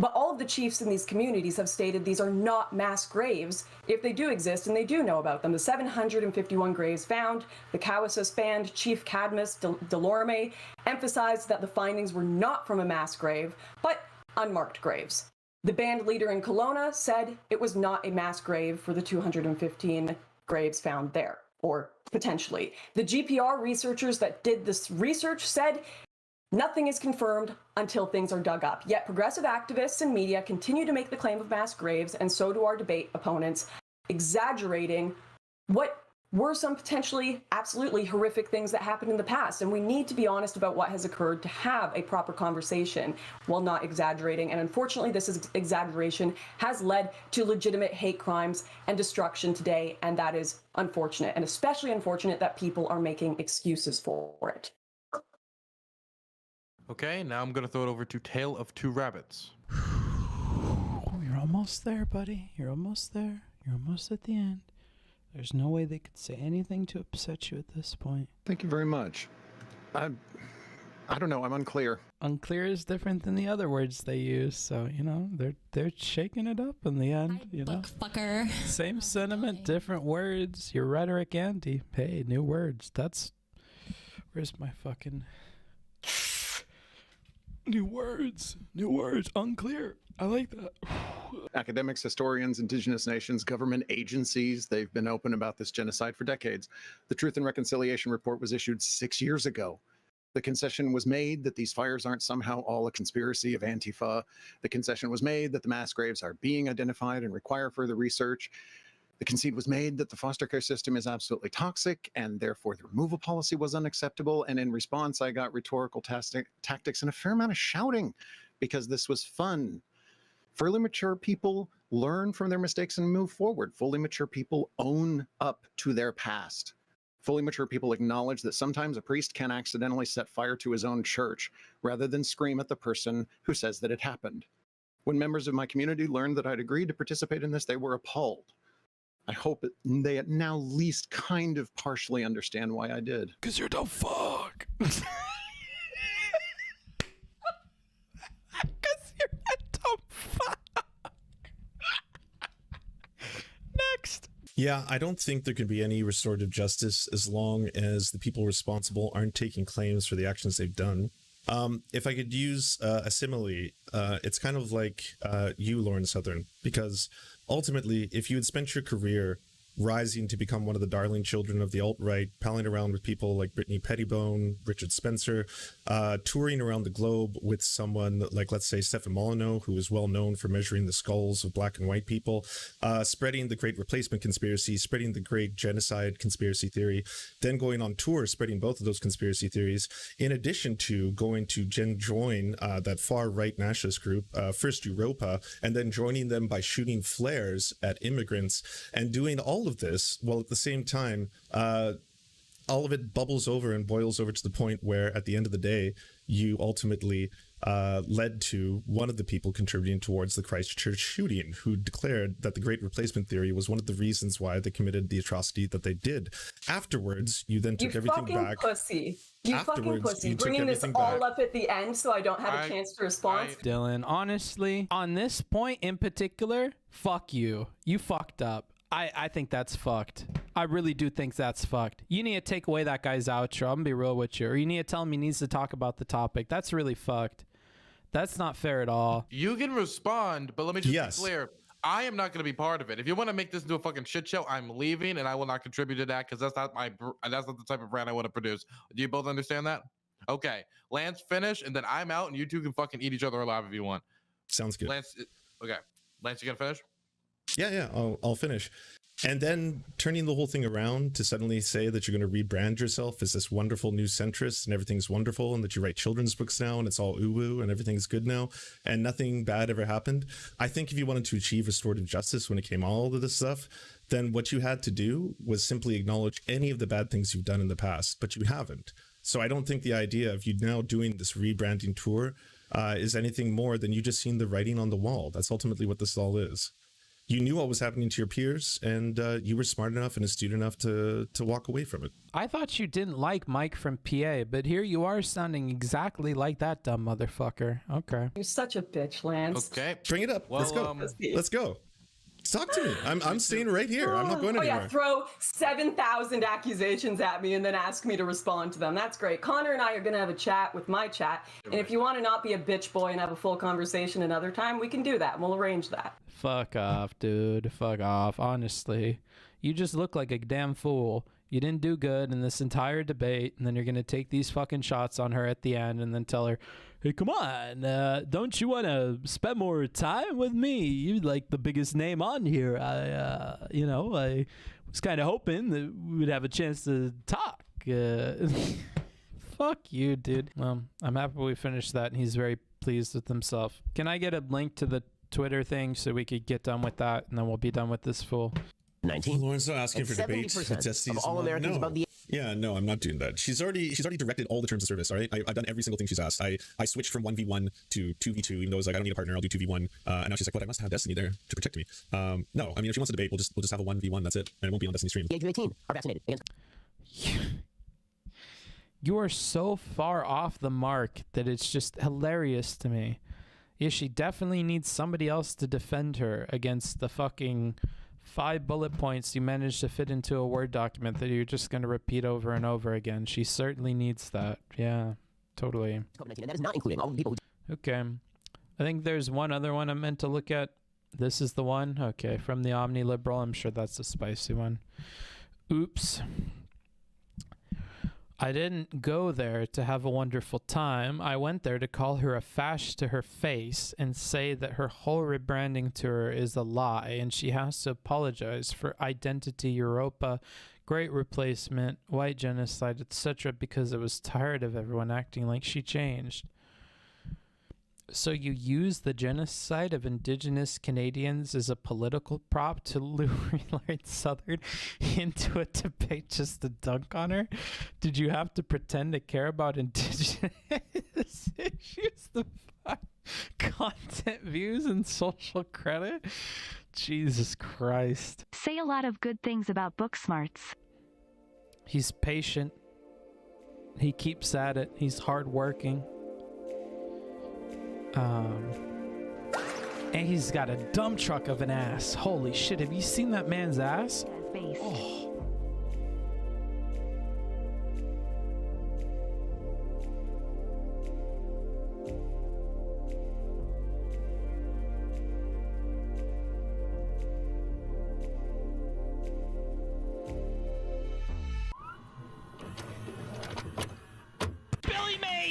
But all of the chiefs in these communities have stated these are not mass graves if they do exist and they do know about them. The 751 graves found, the Cowessess band, Chief Cadmus Delorme, emphasized that the findings were not from a mass grave, but unmarked graves. The band leader in Kelowna said it was not a mass grave for the 215 graves found there, or potentially. The GPR researchers that did this research said nothing is confirmed until things are dug up. Yet progressive activists and media continue to make the claim of mass graves, and so do our debate opponents, exaggerating what were some potentially absolutely horrific things that happened in the past. And we need to be honest about what has occurred to have a proper conversation while not exaggerating. And unfortunately, this exaggeration has led to legitimate hate crimes and destruction today, and that is unfortunate, and especially unfortunate that people are making excuses for it. Okay, now I'm going to throw it over to Tale of Two Rabbits. Oh, you're almost there, buddy. You're almost there. You're almost at the end. There's no way they could say anything to upset you at this point. Thank you very much. I don't know. I'm unclear. Unclear is different than the other words they use, so you know they're shaking it up in the end. You know, fucker. Same sentiment, different words. Your rhetoric, Andy. Hey, new words. That's where's my fucking new words? New words. Unclear. I like that. Academics, historians, indigenous nations, government agencies, they've been open about this genocide for decades. The Truth and Reconciliation Report was issued 6 years ago. The concession was made that these fires aren't somehow all a conspiracy of Antifa. The concession was made that the mass graves are being identified and require further research. The conceit was made that the foster care system is absolutely toxic and therefore the removal policy was unacceptable. And in response, I got rhetorical tactics and a fair amount of shouting because this was fun. Fully mature people learn from their mistakes and move forward. Fully mature people own up to their past. Fully mature people acknowledge that sometimes a priest can accidentally set fire to his own church rather than scream at the person who says that it happened. When members of my community learned that I'd agreed to participate in this, they were appalled. I hope they now at least kind of partially understand why I did. Because you're the fuck. Because you're a dumb fuck. Next. Yeah, I don't think there can be any restorative justice as long as the people responsible aren't taking claims for the actions they've done. If I could use a simile, it's kind of like you, Lauren Southern, because ultimately, if you had spent your career rising to become one of the darling children of the alt-right, palling around with people like Brittany Pettibone, Richard Spencer, touring around the globe with someone like, let's say, Stefan Molyneux, who is well known for measuring the skulls of black and white people, spreading the Great Replacement conspiracy, spreading the Great Genocide conspiracy theory, then going on tour spreading both of those conspiracy theories, in addition to going to join that far-right nationalist group, First Europa, and then joining them by shooting flares at immigrants and doing all of this while at the same time all of it bubbles over and boils over to the point where at the end of the day you ultimately led to one of the people contributing towards the Christchurch shooting, who declared that the Great Replacement theory was one of the reasons why they committed the atrocity that they did. Afterwards, you then took everything back. Pussy. You fucking Afterwards, pussy. you took Bringing this everything all back. up at the end so I don't have a chance to respond. Dylan, honestly, on this point in particular, fuck you. You fucked up. I think that's fucked. I really do think that's fucked. You need to take away that guy's outro. I'm gonna be real with you. Or you need to tell him he needs to talk about the topic. That's really fucked. That's not fair at all. You can respond, but let me just be clear. I am not going to be part of it. If you want to make this into a fucking shit show, I'm leaving, and I will not contribute to that because that's not the type of brand I want to produce. Do you both understand that? Okay, Lance, finish, and then I'm out, and you two can fucking eat each other alive if you want. Sounds good. Lance, okay. Lance, you gonna finish? Yeah, I'll finish. And then turning the whole thing around to suddenly say that you're going to rebrand yourself as this wonderful new centrist and everything's wonderful and that you write children's books now and it's all ooh-woo and everything's good now and nothing bad ever happened. I think if you wanted to achieve restorative justice when it came all of this stuff, then what you had to do was simply acknowledge any of the bad things you've done in the past, but you haven't. So I don't think the idea of you now doing this rebranding tour is anything more than you just seeing the writing on the wall. That's ultimately what this all is. You knew what was happening to your peers, and you were smart enough and astute enough to walk away from it. I thought you didn't like Mike from PA, but here you are sounding exactly like that dumb motherfucker. Okay. You're such a bitch, Lance. Okay. Bring it up. Well, Let's go. Let's go. Talk to me. I'm staying right here. I'm not going anywhere. Yeah, throw 7,000 accusations at me and then ask me to respond to them. That's great. Connor and I are going to have a chat with my chat. And if you want to not be a bitch boy and have a full conversation another time, we can do that. We'll arrange that. Fuck off, dude. Fuck off. Honestly, you just look like a damn fool. You didn't do good in this entire debate, and then you're going to take these fucking shots on her at the end and then tell her, hey, come on, don't you want to spend more time with me? You're like the biggest name on here. I was kind of hoping that we would have a chance to talk. Fuck you, dude. Well, I'm happy we finished that, and he's very pleased with himself. Can I get a link to the Twitter thing so we could get done with that, and then we'll be done with this fool? 19. Lauren's not asking for debates. Of all Americans above the Yeah, no, I'm not doing that. She's already directed all the terms of service. All right, I've done every single thing she's asked. I switched from 1v1 to 2v2, even though I was like, I don't need a partner. I'll do 2v1. And now she's like, what? I must have Destiny there to protect me. No, I mean, if she wants to debate, we'll just have a 1v1. That's it, and it won't be on Destiny stream. age of 18 are vaccinated against. You are so far off the mark that it's just hilarious to me. Yeah, she definitely needs somebody else to defend her against the fucking 5 bullet points you managed to fit into a Word document that you're just going to repeat over and over again. She certainly needs that. Yeah, totally. COVID-19, and that is not including all the people who... Okay. I think there's one other one I meant to look at. This is the one? Okay, from the Omni Liberal. I'm sure that's a spicy one. Oops. I didn't go there to have a wonderful time. I went there to call her a fash to her face and say that her whole rebranding tour is a lie and she has to apologize for Identity Europa, Great Replacement, White Genocide, etc. because I was tired of everyone acting like she changed. So you use the genocide of Indigenous Canadians as a political prop to lure Lloyd Southern into a debate just to dunk on her? Did you have to pretend to care about Indigenous issues to find content views and social credit? Jesus Christ. Say a lot of good things about Booksmarts. He's patient. He keeps at it. He's hardworking. And he's got a dump truck of an ass. Holy shit, have you seen that man's ass? Oh.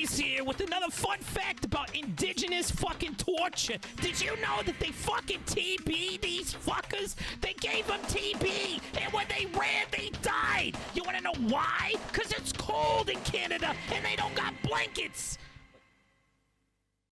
Here with another fun fact about indigenous fucking torture. Did you know that they fucking TB these fuckers? They gave them TB, and when they ran, they died. You wanna know why? Cause it's cold in Canada, and they don't got blankets.